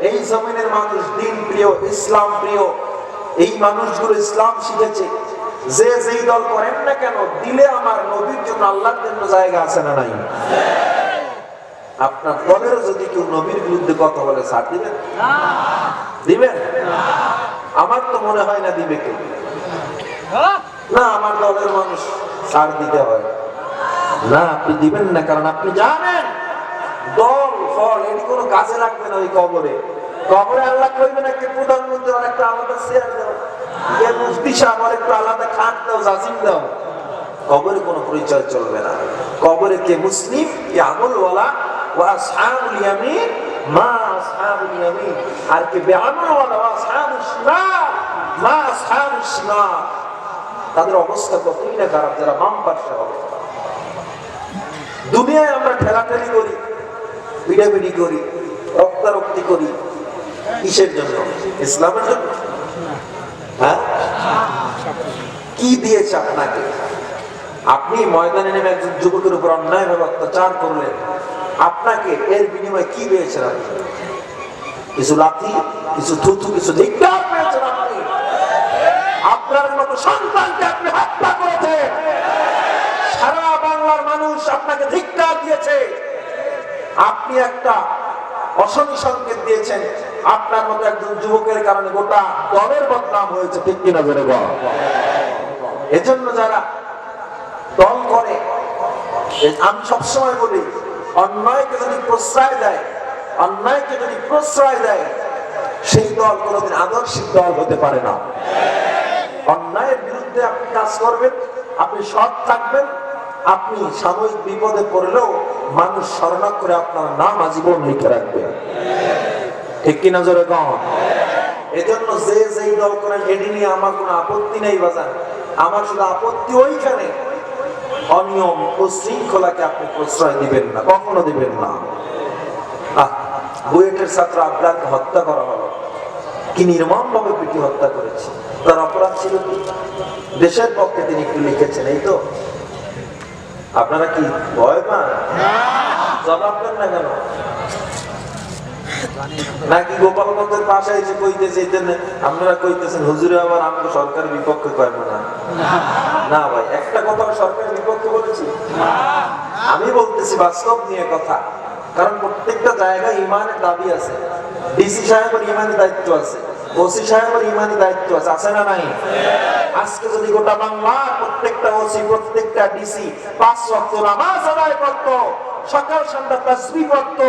এই জমিনের মানুষ দিন প্রিয়, ইসলাম প্রিয়। এই মানুষগুলো ইসলাম শিখেছে। যে যেই দল করেন না কেন, দিলে আমার নবীর জন্য, আল্লাহর জন্য জায়গা আছে না নাই? আপনার দলের যদি কেউ নবীর বিরুদ্ধে কথা বলে ছাড় দিবেন? দিবেন? আমার তো মনে হয় না দিবে কেউ। না, আমার দলের মানুষ ছাড় দিতে হয় না। আপনি দিবেন না, কারণ আপনি জানেন দল ফল এটি কোনো কাজে লাগবে না। ওই কবরে আল্লাহ কইবে না কে প্রধানমন্ত্রী আর একটা আলাদা চেয়ার দাও, কে মুফতি সাহেব আর একটু আলাদা খাট দাও, জাজিম দাও। কবরে কোনো পরিচয় চলবে না। কবরে কে মুসলিম, কে আমলওয়ালা, ওয়া আসহাবুল ইয়ামিন মা আসহাবুল ইয়ামিন, আর কে বেআমলওয়ালা, ওয়া আসহাবুশ শিমাল মা আসহাবুশ শিমাল। তাদের অবস্থা কতই না খারাপ যারা বাম পাশে হবে। দুনিয়ায় আমরা ঠেলাঠেলি করি, পিড়াপিড়ি করি, রক্তারক্তি করি, কিসের জন্য? ইসলামের জন্য। হ্যাঁ, কি দিয়েছে আপনাকে? আপনি ময়দানে নেমে একজন যুবকের উপর অন্যায়ভাবে অত্যাচার করলেন, আপনাকে এর বিনিময়ে কি পেয়েছেন? আপনি কিছু লাথি, কিছু থুথু, কিছু ধিক্কার পেয়েছেন। আপনি আপনার মতো সন্তানকে আপনি হত্যা করেছেন। সারা বাংলার মানুষ আপনাকে ধিক্কার দিয়েছে। আপনি একটা অশনি সংকেত দিয়েছেন। আপনার মতো একজন যুবকের কারণে গোটা দলের বদনাম হয়েছে, ঠিক কিনা জোরে বল? এজন্য যারা দল করে, আমি সবসময় বলি, অন্যায়কে যদি প্রশ্রয় দেয়, অন্যায়কে যদি প্রশ্রয় দেয়, সেই দল কোনোদিন আদর্শিক দল হতে পারে না। অন্যায়ের বিরুদ্ধে আপনি কাজ করবেন, আপনি সৎ থাকবেন, আপনি সাময়িক বিপদে পড়লেও মানুষ স্মরণ করে আপনার নাম আজীবন লিখে রাখবে, ঠিক কিনা জোরে কন? এজন্য যে যেই দল করেন এটি নিয়ে আমার কোনো আপত্তি নেই বাজার। আমার শুধু আপত্তি ওইখানে অনিয়ম ও শৃঙ্খলাকে আপনি প্রশ্রয় দিবেন না, কখনো দিবেন না। বুয়েটের ছাত্র আবরারকে হত্যা করা হলো, কি নির্মম ভাবে পিটি হত্যা করেছে। তার অপরাধ ছিল কি? দেশের পক্ষে তিনি একটু লিখেছেন, এই তো। আপনারা কি ভয় পান? জবাব দেন না কেন? নাকি গোপালগঞ্জের পাশে এসে কইতেছে, আপনারা কইতেছেন হুজুরে আবার আমরা সরকারের বিপক্ষে কয় না? না ভাই, একটা কথা সরকারের বিপক্ষে বলেছি? আমি বলতেছি বাস্তব নিয়ে কথা। কারণ প্রত্যেকটা জায়গায় ইমানের দাবি আছে, ডিসি সাহেবের ইমানের দায়িত্ব আছে, ওসি সাহেবের ইমানি দায়িত্ব আছে, আছে না নাই? আজকে যদি গোটা বাংলা প্রত্যেকটা ওসি প্রত্যেকটা ডিসি 5 ওয়াক্ত নামাজ আদায় করত, সকাল সন্ধ্যা তাসবিহ করত,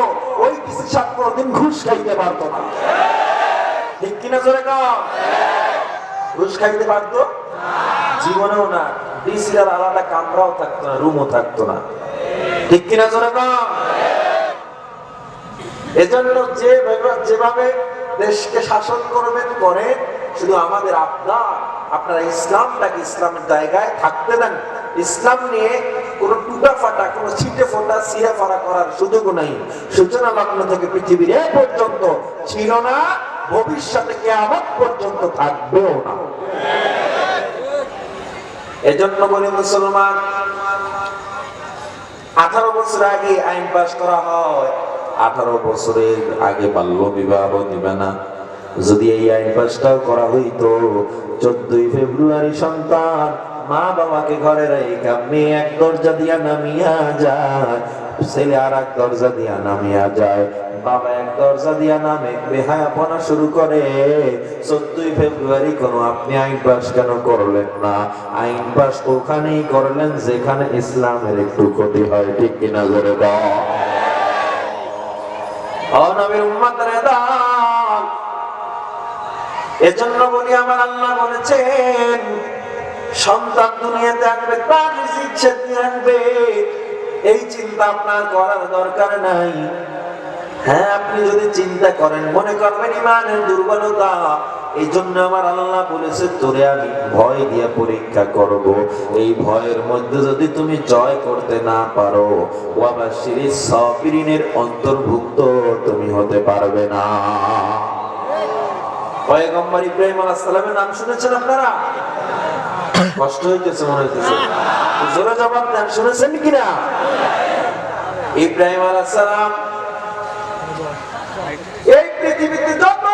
ওই ডিসি সাহেব কোনদিন ঘুষ খাইতে পারতো না। ঠিক কিনা জোরে কও? ঘুষ খাইতে পারতো জীবনেও না। ডিসির আলাদা কামরাও থাকতো না, রুমও থাকতো না। ঠিক কিনা জোরে কও? এজন্য যেভাবে দেশকে শাসন করবেন করেন, শুধু আমাদের আপনারা ইসলামটাকে ইসলামের জায়গায় থাকতে দেন। ইসলাম নিয়ে কোনো টুটা ফাটা, কোনো ছিটে ফোটা সিরা ফাড়া করার সুযোগ নাই। সূচনা লগ্ন থেকে পৃথিবীর এ পর্যন্ত ছিল না, ভবিষ্যতে কিয়ামত পর্যন্ত থাকবেও না। এজন্য বলি মুসলমান, 18 বছর আগে আইন পাস করা হয়, 18 বছরের আগে বাল্য বিবাহ দিবে না। যদি এই আইন পাসটাও করা হইতো, 14ই ফেব্রুয়ারি সন্তান মা বাবাকে ঘরে রেখে মেয়ে এক দরজা দিয়া নামিয়া যায়, ছেলে আর এক দরজা দিয়া নামিয়া যায়, বাবা এক দরজা দিয়া নামে, বেহায়াপনা শুরু করে। 14ই ফেব্রুয়ারি কোনো আপনি আইন পাস কেন করলেন না? আইন পাস ওখানেই করলেন যেখানে ইসলামের একটু ক্ষতি হয়। ঠিক কিনা জোরে দাও? নবীর উম্মতরে দাও। এজন্য বলি, আমার আল্লাহ বলেছেন সন্তান দুনিয়াতে আনবে, তার রিজিক সে দিয়ে আনবে, এই চিন্তা আপনার করার দরকার নাই। হ্যাঁ, আপনি যদি চিন্তা করেন, মনে করবেন ইমানের দুর্বলতা, এই জন্য আমার আল্লাহ বলেছে তোরে আমি ভয় দিয়ে পরীক্ষা করব। এই ভয়ের মধ্যে যদি তুমি জয় করতে না পারো, ওয়াবাশিরিস সাবিরিনের অন্তর্ভুক্ত তুমি হতে পারবে না। পয়গম্বর ইব্রাহিম আলাইহিস সালামের নাম শুনেছেন আপনারা? কষ্ট হইতেছে মনে হইতেছে, জোরে জবাব দেন, শুনেছেন কিনা? ইব্রাহিম আলাইহিস সালাম এই পৃথিবীতে যত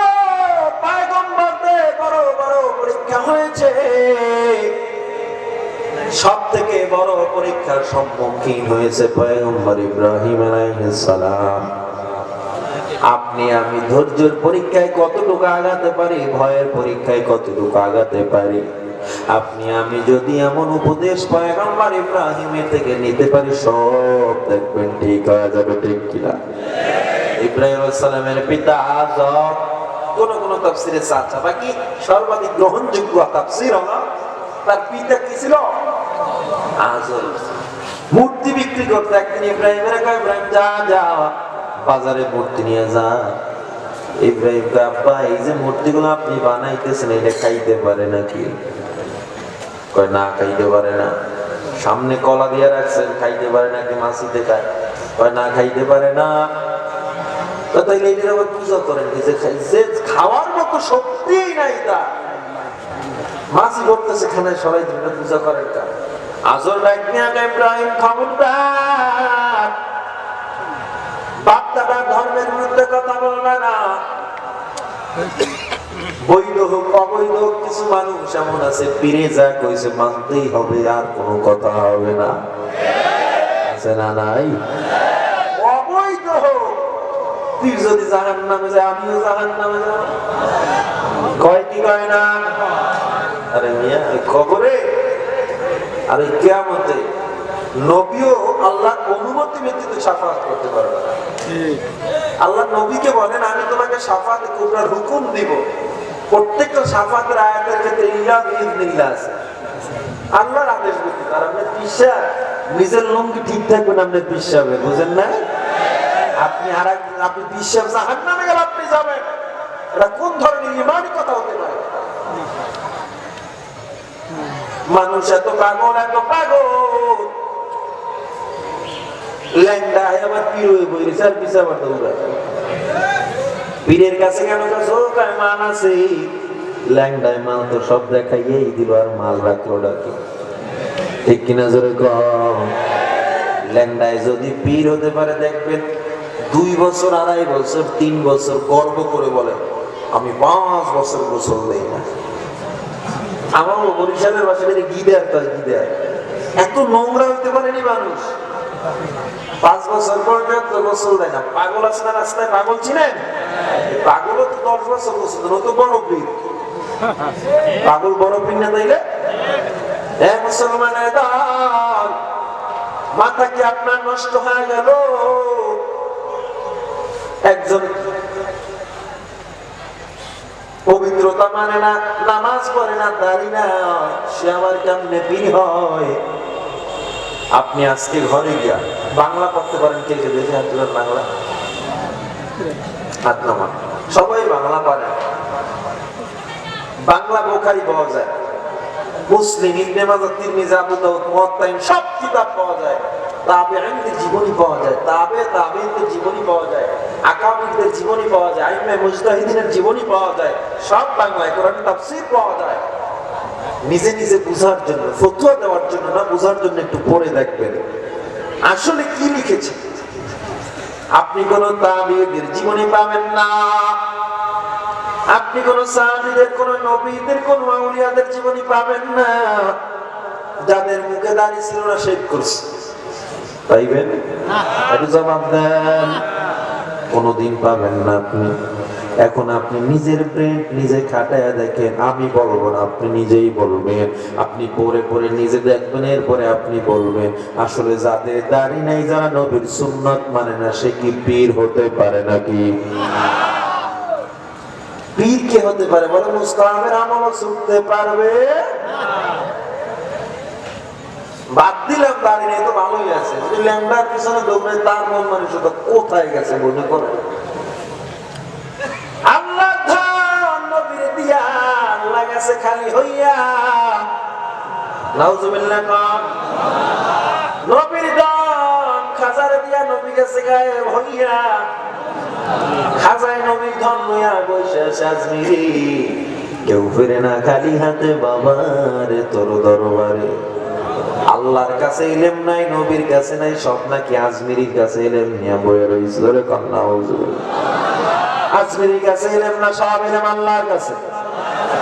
পয়গম্বরদের বড় বড় পরীক্ষা হয়েছে, সব থেকে বড় পরীক্ষার সম্মুখীন হয়েছে পয়গম্বর ইব্রাহিম আলাইহিস সালাম। আপনি আমি ধৈর্যের পরীক্ষায় কতটুকু আগাতে পারি, ভয়ের পরীক্ষায় কতটুকু আগাতে পারি। আপনি আমি যদি এমন উপদেশ পয়গম্বর ইব্রাহিমের থেকে নিতে পারি, সব দেখবেন ঠিক হয়ে যাবে। ঠিক কিনা? ইব্রাহিম আলাইহিস সালামের পিতা আযর, কোন কোন তাফসীরে চাচা, বাকি সর্বাধিক গ্রহণযোগ্য তাফসীর হলো তার পিতা কি ছিল? আযর। মূর্তি বিক্রি করতে একদিন ইব্রাহিমের কয়, ইব্রাহিম যা যা বাজারে মূর্তি নিয়ে যা। ইব্রাহিম কয়, আব্বা এই যে মূর্তিগুলো আপনি বানাইতেছেন, এটা খাইতে পারে নাকি? কয় না, খাইতে পারে না। সামনে কলা দিয়ে রাখছেন, খাইতে পারে নাকি? মাছিতে খায়। কয় না, খাইতে পারে না। তাইলে এটার আবার পূজা করেন, যে খাওয়ার মতো শক্তি নাই তার, মাছি করতেছে খানায়, সবাই পূজা করেন কার? আযর ডাক নিয়ে কয়, ইব্রাহিম খবরদার, বাপ দাদার ধর্মের বিরুদ্ধে কথা বলবে না। বৈধ হোক অবৈধ হোক, কিছু মানুষ এমন আছে পীরে যা কইছে মানতেই হবে, আর কোনো কথা হবে না। আছে না নাই? অবৈধ হোক, পীর যদি জাহান্নামে যায়, আমিও জাহান্নামে যাব। কয় কি কয় না? আরে মিয়া, খবরে আরে কিয়ামতে নবীও আল্লাহর অনুমতি ব্যতীত শাফাআত করতে পারবে না। আল্লাহ নবীকে বলেন, আমি তোমাকে শাফাআত কুবরার হুকুম দিব। প্রত্যেকটা শাফাআতের আয়াতের ক্ষেত্রে ইল্লা বিইذনিল্লাহ আছে, আল্লাহর আদেশ ব্যতীত। আর আপনি পিশা নিজের লঙ্গি ঠিক থাকবে না, আপনি পিশাবে, বুঝেন না? আপনি পিশাব জাহান্নামে গেলে আপনি যাবেন, এটা কোন ধরনের ঈমানি কথা হতে পারে? মানুষ এত পাগল, এত পাগল, ল্যাংড়া আবার পীর হয়ে বইছে, আর পিছা আবার দৌড়ায়। পীরের কাছে কেন গেছো? মান আছে। ল্যাংড়ায় মাল তো সব দেখাইয়েই দিল, আর মাল রাখলো ডাকি। ঠিক কিনা জোরে কম? ল্যাংড়ায় যদি পীর হতে পারে, দেখবেন 2 বছর, 2.5 বছর, 3 বছর গর্ব করে বলে, আমি 5 বছর গোসল দেই না। আমার বরিশালের বাসায় গিদার, তার গিদার এত নোংরা হইতে পারেনি মানুষ, 5 বছর পর্যন্ত গোসল দেয় না। পাগল আছে না রাস্তায়? পাগল ছিলেন? পাগলও তো 10 বছর বসে ও তো বড় পীর। পাগল বড় পীর না তাইলে? মুসলমানের দল, মাথা কি আপনার নষ্ট হয়ে গেল? একজন পবিত্রতা মানে না, নামাজ পড়ে না, দাড়ি না, সে আমার কেমনে পীর হয়? আপনি আজকে ঘরে গিয়া বাংলা পড়তে পারেন? কে কে দেখে হাত তুলেন বাংলা? হাত নামান। সবাই বাংলা পারে। বাংলা বুখারী পাওয়া যায়, মুসলিম, ইবনে মাজাহ, তিরমিজি, আবু দাউদ, মুওয়াত্তা, সব কিতাব পাওয়া যায়। তাবেঈনদের জীবনী পাওয়া যায়, তাবেঈনদের জীবনী পাওয়া যায়, আকাবিরদের জীবনী পাওয়া যায়, আইম্মে মুজতাহিদিনের জীবনী পাওয়া যায়, সব বাংলায়। কোরআন তাফসীর পাওয়া যায়। নিজে নিজে বুঝার জন্য, ফতোয়া দেওয়ার জন্য না, বুঝার জন্য একটু পড়ে দেখবেন আসলে কি লিখেছে। আপনি কোন তাবেঈদের জীবনী পাবেন না, আপনি কোন সাহাবীদের, কোন নবীদের, কোন আউলিয়াদের জীবনী পাবেন না যাদের মুখে দাড়ি ছিল না, শেভ করছে। পাইবেন? একটু জবাব দেন। কোনদিন পাবেন না আপনি। এখন আপনি নিজের ব্রেন নিজে খাটায়া দেখেন, আমি বলবো না, আপনি নিজেই বলবেন। আপনি পড়ে পড়ে নিজে দেখবেন, এরপরে আপনি বলবেন আসলে যাদের দাড়ি নাই, যারা নবীর সুন্নাত মানে না, সে কি পীর হতে পারে নাকি? পীর কে হতে পারে? বলে মুস্তাহাবের আমল ছুটতে পারবে। বাদ দিলাম দাড়ি নেই তো ভালোই আছে, যদি ল্যাংড়ার পিছনে দৌড়ে তার মন মানসিকতা কোথায় গেছে মনে করে? আল্লাহ ধান নবীর দিয়া আল্লাহ গেছে খালি হইয়া। নাউজুবিল্লাহ কম। নবীর দান খাজার দিয়া নবী গেছে গায়েব হইয়া। খাজায় নবীর ধন লইয়া বসে আছে আজমিরি। কেউ ফিরে না খালি হাতে বাবার তোর দরবারে। আল্লাহর কাছে ইলম নাই, নবীর কাছে নাই, সব নাকি আজমিরির কাছে ইলম নিয়ে বয়ে রইছে। ধরে কন্যা হুজুর, আজমিরির কাছে ইলম না, সব ইলম আল্লাহর কাছে।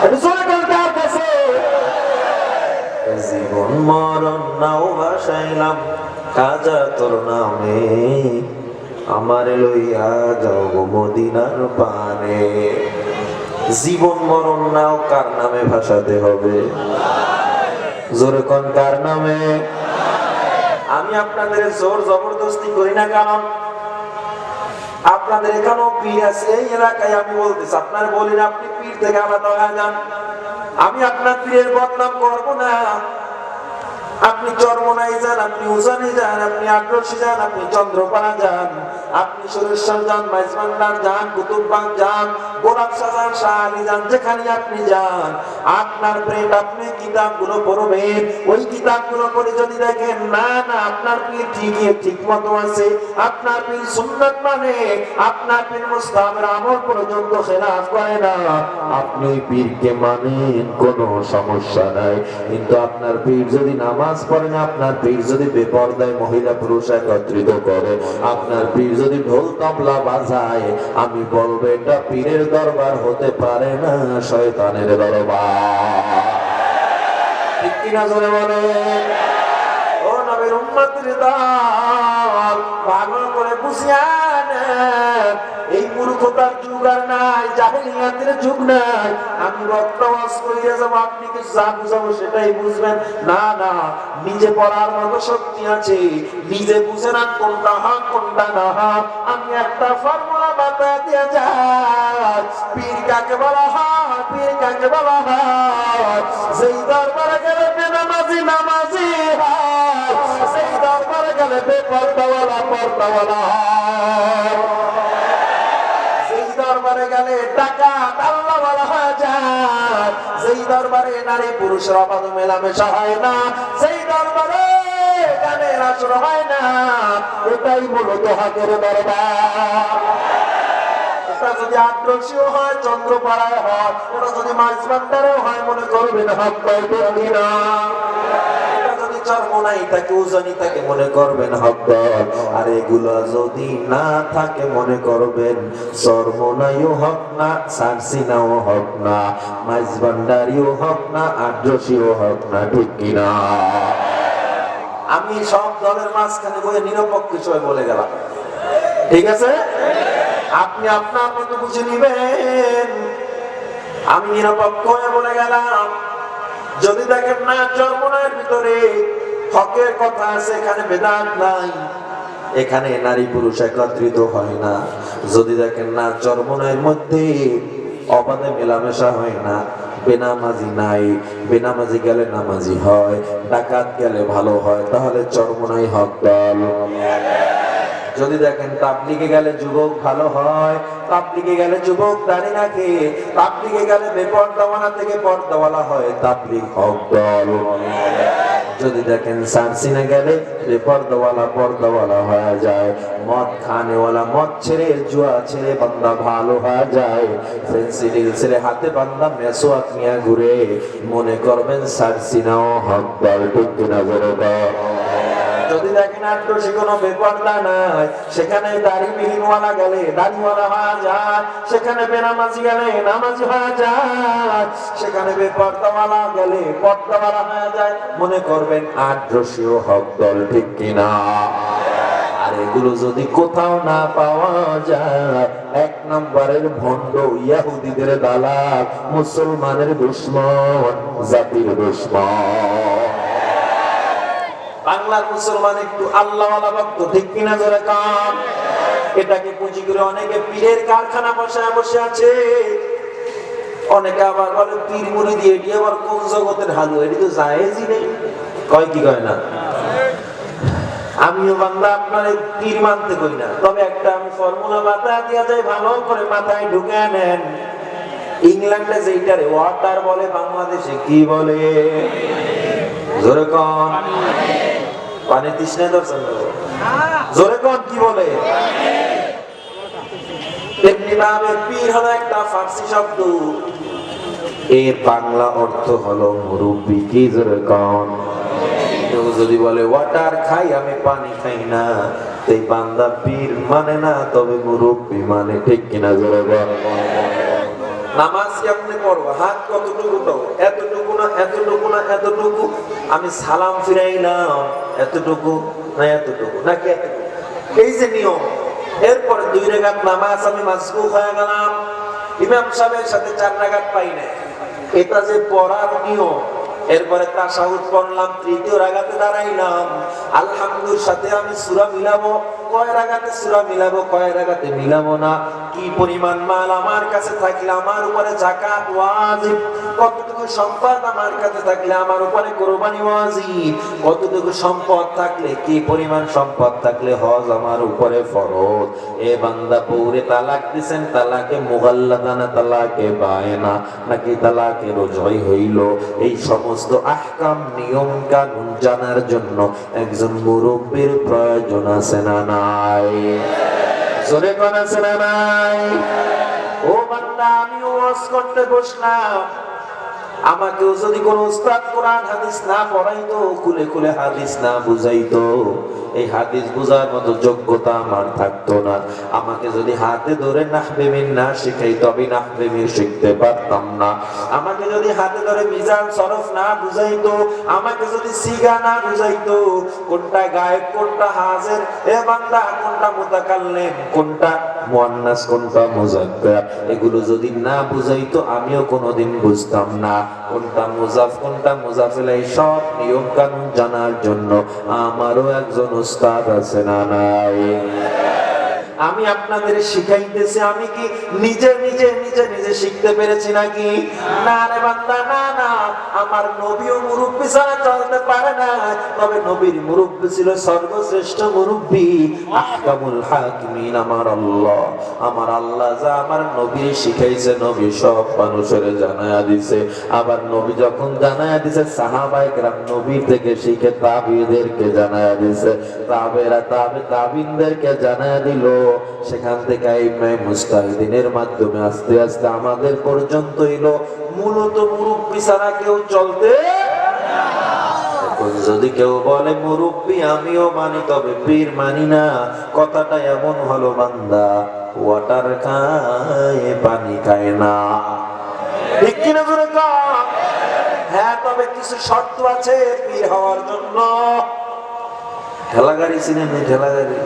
এটা জোরে কোন কার কাছে? জীবন মরণ নাও ভাসাইলাম খাজা তোর নামে, আমারে লইয়া যাও গো মদিনার পানে। জীবন মরণ নাও কার নামে ভাসাতে হবে? জোরে কোন কার নামে? আমি আপনাদের জোর জবরদস্তি করি না, কারণ আপনাদের এখানেও পীর আছে এই এলাকায়। আমি বলতেছি, আপনার বলি না আপনি পীর থেকে আলাদা হয়ে যান। আমি আপনার পীরের বদনাম করবো না। আপনি চরমনাই যান, আপনি উজানি যান, আপনি আগ্রসী যান, আপনি চন্দ্রপাড়া যান, আপনি সুরেশ্বর যান, মাইজবান্ডার যান, কুতুববাগ যান, গোলাপশাহ যান, শাহ আলী যান, যেখানে আপনি যান, আপনার প্রেম, আপনি কিতাবগুলো পড়বেন। ওই কিতাবগুলো পড়ে যদি দেখেন না না আপনার পীর ঠিকই ঠিক মতো আছে, আপনার পীর সুন্নাত মানে, আপনার পীর মুস্তাহাবের আমল পর্যন্ত খেলাফ করে না, আপনি ওই পীরকে মানেন, কোনো সমস্যা নাই। কিন্তু আপনার পীর যদি নামাজ পড়ে না, আপনার পীর যদি বেপরদায় মহিলা পুরুষ একত্রিত করে, আপনার পীর যদি ঢোল তবলা বাজায়, আমি বলবো এটা পীরের দরবার হতে পারে না, শয়তানের দরবার। ঠিক কিনা জোরে বলে? ও নবীর উম্মতের দল, ভালো করে বুঝিয়া নেন, এই মূর্খতার যুগ আর নাই, জাহেলিয়াতের যুগ নাই। আমি বক্তব্য করিয়া যাবো, আপনি কিছু যা বুঝাবো সেটাই বুঝবেন না। না, নিজে পড়ার মতো শক্তি আছে, নিজে বুঝে না কোনটা হক কোনটা না হক। আমি একটা ফর্মুলা বাতায় দিয়ে যাই, পীর কাকে বলা হয়, পীর কাকে বলা হয়। যেই দরবারে গেলে বেনামাজি নামাজি হয়, সেই দরবারে গেলে বেপরদাওয়ালা পর্দাওয়ালা হয়, সেই দরবারে গেলে ডাকাত আল্লাহওয়ালা হয়ে যায়, সেই দরবারে নারী পুরুষের অবাধ মেলামেশা হয় না, সেই দরবারে গানের আসর হয় না। এটাই মূলত হকের দরবার। এটা যদি আগ্রসীও হয়, চন্দ্রপাড়ায় হয়, এটা যদি মাইজবান্ডারেও হয়, মনে করবেন হক পাইবেন কিনা। এটা যদি চরমনাই থাকে, উজানি থাকে, মনে করবেন হক দল। আর এগুলা যদি না থাকে, মনে করবেন চরমনাইও হক না, সারসিনাও হক না, মাইজবান্ডারিও হক না, আগ্রসীও হক না। ঠিক কিনা? আমি সব দলের মাঝখানে বলে নিরপেক্ষ বিষয় বলে গেলাম। ঠিক আছে? আপনি আপনার মতো বুঝে নিবেন। আমি নিরপেক্ষ হয়ে বলে গেলাম, যদি দেখেন না চরমনের ভিতরে হকের কথা আছে, এখানে বেদাত নাই, এখানে নারী পুরুষ একত্রিত হয় না, যদি দেখেন না চরমনের মধ্যে অবাধে মেলামেশা হয় না, বেনামাজি নাই, বেনামাজি গেলে নামাজি হয়, ডাকাত গেলে ভালো হয়, তাহলে চরমনাই হক দল। যদি দেখেন তাবলিগে গেলে যুবক ভালো হয়, তাবলিগে গেলে যুবক দাড়ি রাখে, তাবলিগে গেলে বেপরদাওয়ালা থেকে পর্দাওয়ালা হয়, তাবলিগ হক দল। যদি দেখেন সারসিনে গেলে বেপরদাওয়ালা পর্দাওয়ালা হয়ে যায়, মদ খানেওয়ালা মদ ছেড়ে জুয়া ছেড়ে বান্দা ভালো হয়ে যায়, ফেন্সিডিল ছেড়ে হাতে বান্দা মেসোয়াক নিয়ে ঘুরে, মনে করবেন সারসিনাও হক দল। ঠিক কিনা বলে দাও। যদি দেখেন আট্রসি কোনো বেপরদা নাই, সেখানে দাড়িবিহীনওয়ালা গেলে দাড়িওয়ালা হয়ে যায়, সেখানে বেনামাজি গেলে নামাজি হয়ে যায়, সেখানে বেপরদাওয়ালা গেলে পর্দাওয়ালা হয়ে যায়, মনে করবেন আট্রসিও হক দল। ঠিক কিনা? আর এগুলো যদি কোথাও না পাওয়া যায়, এক নম্বরের ভণ্ড, ইহুদিদের দালাল, মুসলমানের দুশমন, জাতির দুশমন। বাংলার মুসলমান একটু আল্লাহওয়ালা ভক্ত, ঠিক কিনা জোরে কান। এটাকে পুঁজি করে অনেকে পীরের কারখানা বসায় বসে আছে, অনেকে আবার বলে পীর মুরিদি, এটি আবার কোন জগতের হালু, এটি তো জায়েজই নেই। কয় কি কয় না? আমিও বাংলা আপনার পীর মানতে করি না, তবে একটা আমি ফর্মুলা মাথায় দিয়া যায়, ভালো করে মাথায় ঢুকে নেন। ইংল্যান্ডে যেইটারে ওয়াটার বলে, বাংলাদেশে কি বলে? জোরে কন। পানি তৃষ্ণায় ধরছেন? জোরে কন, কি বলে? তেমনি ভাবে পীর হলো একটা ফার্সি শব্দ, এর বাংলা অর্থ হলো মুরব্বি। কি জোরে কন? কেউ যদি বলে ওয়াটার খাই, আমি পানি খাই না, এই বান্দা পীর মানে না, তবে মুরব্বি মানে। ঠিক কিনা জোরে বল। নামাজ কেমনে পড়বো? হাত কতটুকু দাও? এতটুকু না, এতটুকু না, এতটুকু। আমি সালাম ফিরাইলাম, এতটুকু না, এতটুকু নাকি এতটুকু, এই যে নিয়ম। এরপরে 2 রাকাত নামাজ আমি মাসবুক হয়ে গেলাম, ইমাম সাহেবের সাথে 4 রাকাত পাই না, এটা যে পড়ার নিয়ম। এরপরে তাশাহুদ পড়লাম, 3য় রাকাতে দাঁড়াইলাম, আলহামদুর সাথে আমি সূরা মিলাবো, কয় রাকাতে সূরা মিলাবো, কয় রাকাতে মিলাবো না, কি পরিমাণ মাল আমার কাছে থাকলে আমার উপরে যাকাত ওয়াজিব, কতটুকু সম্পদ আমার কাছে থাকলে আমার উপরে কুরবানি ওয়াজিব, কতটুকু সম্পদ থাকলে, কি পরিমাণ সম্পদ থাকলে হজ আমার উপরে ফরজ। এ বান্দা পৌরে তালাক দিবেন, তালাকে মুগাল্লাদা না তালাকে বায়না, নাকি তালাকে রজই হইল, এই সমস্ত আহকাম নিয়ম কানুন জানার জন্য একজন মুরব্বির প্রয়োজন আছে না নাই? জোরে কোন আছে না নাই? ও বান্দা, আমি ওয়াজ করতে বসলাম, আমাকেও যদি কোন উস্তাদ কোরআন হাদিস না পড়াইতো, খুলে খুলে হাদিস না বুঝাইতো, এই হাদিস বুঝার মতো যোগ্যতা আমার থাকতো না। আমাকে যদি হাতে ধরে নাহবে মিন না শিখাইতো, আমি নাহবে মিন শিখতে পারতাম না। আমাকে যদি হাতে ধরে মিজান সরফ না বুঝাইতো, আমাকে যদি সিগা না বুঝাইতো, কোনটা গায়েব কোনটা হাজির, এ বান্দা কোনটা মুতাকাল্লিম কোনটা মুআন্নাস কোনটা মুযাক্কার, এগুলো যদি না বুঝাইতো, আমিও কোনোদিন বুঝতাম না। কোনটা মুজাফ কোনটা মুজাফিল, এই সব নিয়ম কানুন জানার জন্য আমারও একজন উস্তাদ আছে না নাই? আমি আপনাদের শিখাইতেছি, আমি কি নিজে নিজে নিজে নিজে শিখতে পেরেছি নাকি? না রে বান্দা, না না। আমার নবীও মুরব্বি ছাড়া চলতে পারে না, তবে নবীর মুরব্বি ছিল সর্বশ্রেষ্ঠ মুরব্বি, আহকামুল হাকিমিন আমার আল্লাহ। আমার আল্লাহ যা আমার নবী শিখাইছে, নবী সব মানুষের জানায়া দিছে। আবার নবী যখন জানায়া দিছে, সাহাবায়ে কেরাম নবী থেকে শিখে তাবিঈদেরকে জানায়া দিছে, তাবেরা তাবিনদেরকে জানায়া দিল, সেখান থেকে ইমাম মুজতাহিদিনের মাধ্যমে আস্তে আস্তে আমাদের পর্যন্ত এলো। মূলত মুরব্বি ছাড়া কেউ চলতে না। এখন যদি কেউ বলে মুরব্বি আমিও মানি, তবে পীর মানি না, কথাটা এমন হলো বান্দা ওয়াটার খায় পানি খায় না। ঠিক কিনা জোরে কও? হ্যাঁ, তবে কিছু শর্ত আছে পীর হওয়ার জন্য। ঠেলা গাড়ি চিনেন? ঠেলা গাড়ি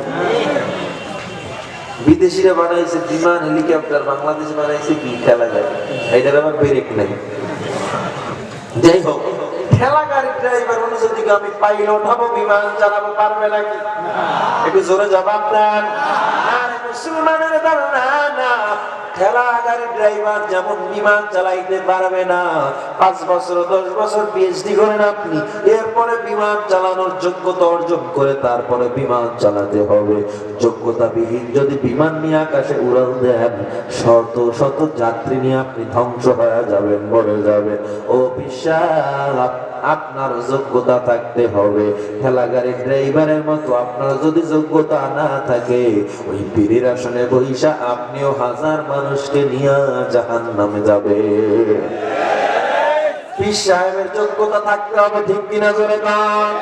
বিদেশিরা বানাইছে বিমান হেলিকপ্টার, বাংলাদেশে বানাইছে কি ঠেলা গাড়ি, এটার আবার ব্রেক নেই। যাই হোক, ঠেলা গাড়ির ড্রাইভার অনুযায়ী আমি পাইলট হবো, বিমান চালাবো, পারবে নাকি? একটু জোরে জবাব দেন। আর মুসলমানের ধারণা না, ঠেলা গাড়ির ড্রাইভার যেমন বিমান চালাইতে পারবে না, 5 বছর 10 বছর পিএইচডি করেন আপনি, এরপরে বিমান চালানোর যোগ্যতা অর্জন করে তারপরে বিমান চালাতে হবে। যোগ্যতাবিহীন যদি বিমান নিয়ে আকাশে উড়াল দেন, শত শত যাত্রী নিয়ে আপনি ধ্বংস হয়ে যাবেন, মরে যাবেন। ও বিশ্বাস, আপনার যোগ্যতা থাকতে হবে। ঠেলা গাড়ির ড্রাইভারের মতো আপনার যদি যোগ্যতা না থাকে, ওই পীরের আসনে বৈশা আপনিও হাজার মানুষকে নিয়ে জাহান্নামে যাবে। পীর সাহেবের যোগ্যতা থাকতে হবে, ঠিক কিনা জোরে বলেন?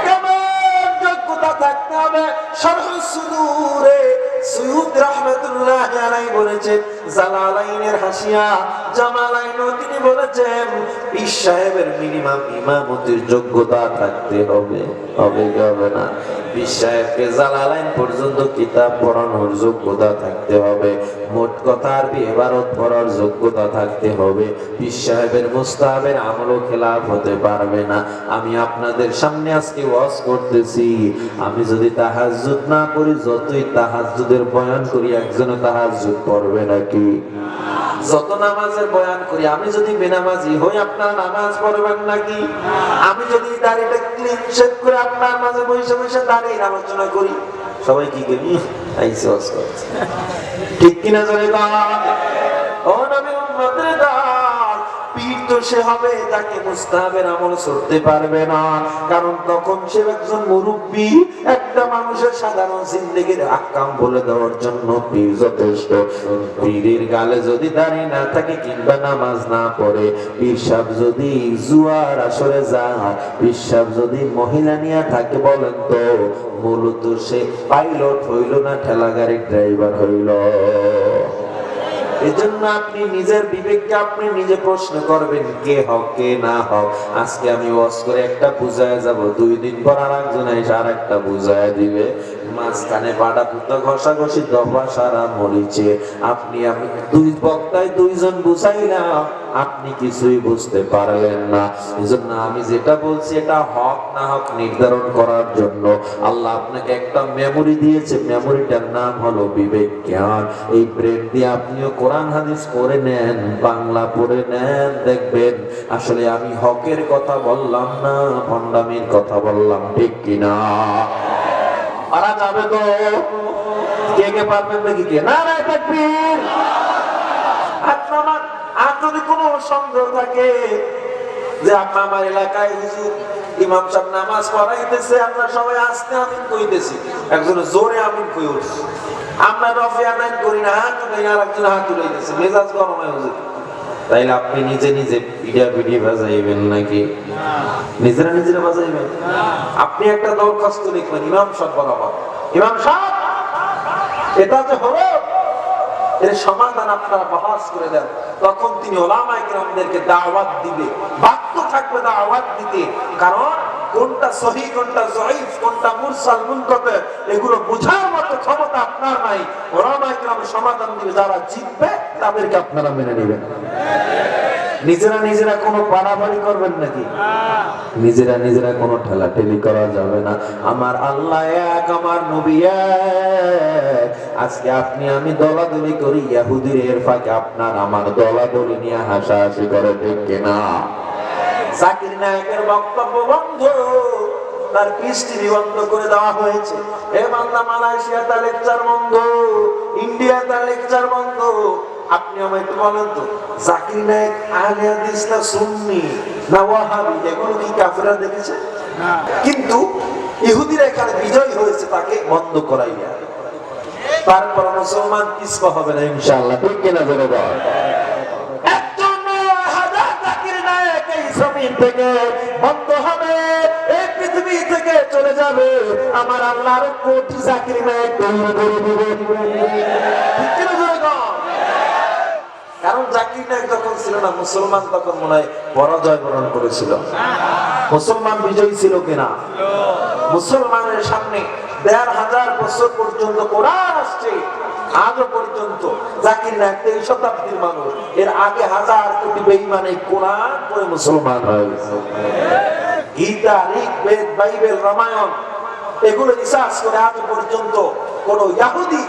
কেমন যোগ্যতা থাকতে হবে? শরহ সুদূরে সৈয়দ রাহমাতুল্লাহ আলাইহি বলেছেন, জালালাইনের হাসিয়া জামালাইনও তিনি বলেছেন, পীর সাহেবের মিনিমাম ইমামতির যোগ্যতা থাকতে হবে। হবে কি হবে না? পীর সাহেবকে জালালাইন পর্যন্ত কিতাব পড়ানোর যোগ্যতা থাকতে হবে। মোট কথা আরবি ইবারত পড়ার যোগ্যতা থাকতে হবে। পীর সাহেবের মুস্তাহাবের আমলও খেলাফ হতে পারবে না। আমি আপনাদের সামনে আজকে ওয়াজ করতেছি, আমি যদি তাহাজ্জুদ না করি, যতই তাহাজ্জুদের বয়ান করি, একজনও তাহাজ্জুদ পড়বে নাকি? যত নামাজের বয়ান করি, আমি যদি বেনামাজি হই, আপনারা নামাজ পড়বেন নাকি? আমি যদি দাড়িটা ক্লিন শেভ করে আপনার মাঝে বসে বসে দাঁড়িয়ে আলোচনা করি, সবাই কি করি? আইসে ওয়াজ করছে, ঠিক কিনা জোরে বলেন? ও নবীর উম্মতের দল, পীর তো সে হবে যাকে মুস্তাহাবের আমল করতে পারবে না, কারণ তখন সে একজন মুরব্বী। একটা মানুষের সাধারণ জিন্দেগির আহকাম বলে দেওয়ার জন্য পীর যথেষ্ট। পীরের গালে যদি দাঁড়িয়ে না থাকে কিংবা নামাজ না পড়ে, পীর সাহেব যদি জুয়ার আসরে যায়, পীর সাহেব যদি মহিলা নিয়ে থাকে, বলেন তো মূলত সে পাইলট হইল না ঠেলা গাড়ির ড্রাইভার হইল? এজন্য আপনি নিজের বিবেককে আপনি নিজে প্রশ্ন করবেন, কে হক কে না হক। আজকে আমি ওয়াজ করে একটা বুঝায় যাব, 2 দিন পর আরেকজন এসে আরেকটা বুঝায় দিবে। মাঝখানে বাড়া পুতা ঘষাঘষি দফা সারা মরিচে, আপনি আমি 2 বক্তায় 2 জন বুঝাইলাম, আপনি কিছুই বুঝতে পারলেন না। এজন্য আমি যেটা বলছি এটা হক না হক নির্ধারণ করার জন্য আল্লাহ আপনাকে একটা মেমোরি দিয়েছে, মেমোরিটার নাম হলো বিবেক জ্ঞান। এই ব্রেন দিয়ে আপনিও কোরআন হাদিস পড়ে নেন, বাংলা পড়ে নেন, দেখবেন আসলে আমি হকের কথা বললাম না, ভণ্ডামির কথা বললাম, ঠিক কিনা? পারা যাবে তো? কে কে পারবেন নাকি? কে না না তাকবীর। আর যদি কোনো সন্দেহ থাকে যে আমার এলাকায় হুজুর ইমাম সাহেব নামাজ পড়াইতেছে, আমরা সবাই আস্তে আমিন কইতেছি, একজন জোরে আমিন কই উঠছে, আমরা রফে আদান করি না, হাত তুলে আর একজন হাত তুলাইতেছে, মেজাজ গরম হয় হুজুর। তাইলে আপনি নিজে নিজে পিড়া পিড়ি বাজাইবেন নাকি? নিজেরা নিজেরা বাজাইবেন? আপনি একটা দরখাস্ত লিখবেন ইমাম সাহেব বরাবর, ইমাম সাহেব এটা যে হলো, এর সমাধান আপনারা বহাস করে দেন। তখন তিনি উলামায়ে কেরামদেরকে দাওয়াত দিবে, বাধ্য থাকবে দাওয়াত দিতে, কারণ কোনটা সহিহ কোনটা যঈফ কোনটা মুরসাল মুনকাতে এগুলো বোঝার মতো ক্ষমতা আপনার নাই। উলামায়ে কেরাম সমাধান দিবে, যারা জিতবে তাদেরকে আপনারা মেনে নেবেন। নিজেরা নিজেরা কোনো বাড়াবাড়ি করবেন নাকি? নিজেরা নিজেরা কোনো ঠেলাঠেলি করা যাবে না। আমার আল্লাহ এক, আমার নবী এক। আজকে আপনি আমি দলাদলি করি, ইহুদির এর ফাঁকে আপনার আমার দলাদলি নিয়ে হাসাহাসি করে, ঠিক কিনা? জাকির নায়েকের বক্তব্য বন্ধ, তার পৃষ্ঠটি বন্ধ করে দেওয়া হয়েছে। এ বাংলা মালয়েশিয়া তার লেকচার বন্ধ, ইন্ডিয়া তার লেকচার বন্ধ। আপনি আমায় একটু বলেন তো, জাকির নায়েক আহলে হাদিস না সুন্নি না ওয়াহাবি, এগুলো কি কাফেররা দেখেছে? না। কিন্তু ইহুদিরা এখানে বিজয় হয়েছে তাকে বন্ধ করাইয়া, তারপর মুসলমান পিছপা হবে না ইনশাআল্লাহ, ঠিক কিনা বলে বল? থেকে বন্ধ হবে, এই পৃথিবী থেকে চলে যাবে, আমার আল্লাহর কোটি জাকির নায়েক তৈরি করে দিবে। কারণ জাকির নায়েক যখন ছিল না, মুসলমান তখন মনে হয় পরাজয় বরণ করেছিল। মুসলমান বিজয়ী ছিল কিনা? মুসলমানের সামনে 1500 বছর পর্যন্ত কোরআন আসছে, আজও পর্যন্ত জাকির নায়ক 23 শতাব্দীর মানুষ, এর আগে হাজার কোটি বেঈমান এই কোরআন পড়ে মুসলমান হয়ে গেছে। গীতা, ঋগ্বেদ, বাইবেল, রামায়ণ এগুলো রিসার্চ করে আজ পর্যন্ত কোন ইহুদি,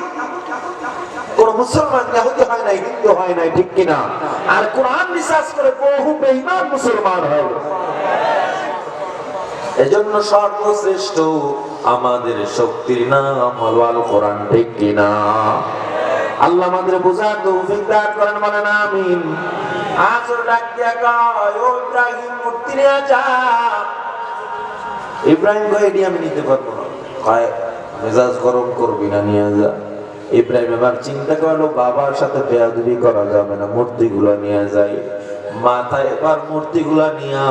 কোন মুসলমান ইহুদি হয় নাই, হিন্দু হয় নাই, ঠিক কিনা? আর কোরআন রিসার্চ করে বহু বেঈমান মুসলমান হয়। এজন্য সর্বশ্রেষ্ঠ আমাদের শক্তির নাম হলো আল কোরআন, ঠিক কিনা? আল্লাহ আমাদের বোঝার তৌফিক দান করেন, বলেন আমিন। আজর ডাক দিয়া কয়, ও ইব্রাহিম মূর্তি নিয়ে যা। ইব্রাহিম কয়, এটি আমি নিতে পারবো না। কয়, মেজাজ গরম করবি না, নিয়ে যা। ইব্রাহিম এবার চিন্তা করলো, বাবার সাথে বেয়াদবি করা যাবে না, মূর্তিগুলো নিয়ে যায়। মাথায় এবার মূর্তিগুলা নিয়া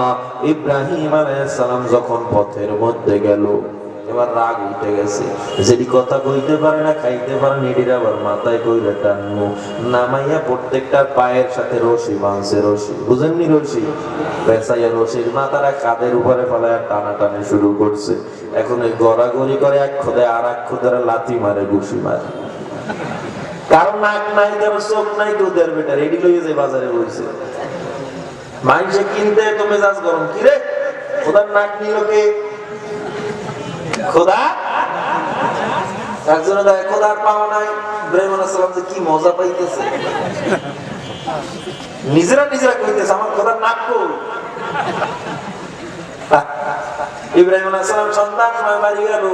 ইব্রাহিম আলাইহিস সালাম যখন পথের মধ্যে গেল, এবার রাগ উঠে গেছে। যেটি কথা কইতে পারে না, খাইতে পারে না, এটির আবার মাথায় কইলে টানমু নামাইয়া প্রত্যেকটা পায়ের সাথে রশি বাঁধছে। রশি বুঝেননি? রশি পেঁচাইয়া রশির মাথাটা কাঁধের উপরে ফেলায় টানাটানি শুরু করছে। এখন ওই গড়াগড়ি করে এক খোদায় আর এক খোদারে লাথি মারে, ঘুষি মারে। কারণ নাক নাই, কারো চোখ নাই, দুধের বেটা রেডি লইয়ে যায় বাজারে বসে। মানুষে কিনতে তো মেজাজ গরম, কি রে খোদার নাক নিল কে? খোদা একজনে দেয় খোদার পাওয়া নাই। ইব্রাহিম আলাইহিস সালাম যে কি মজা পাইতেছে, নিজেরা নিজেরা কইতেছে আমার খোদার নাক কই? ইব্রাহিম আলাইহিস সালাম সন্তান সময় বাড়ি গেল।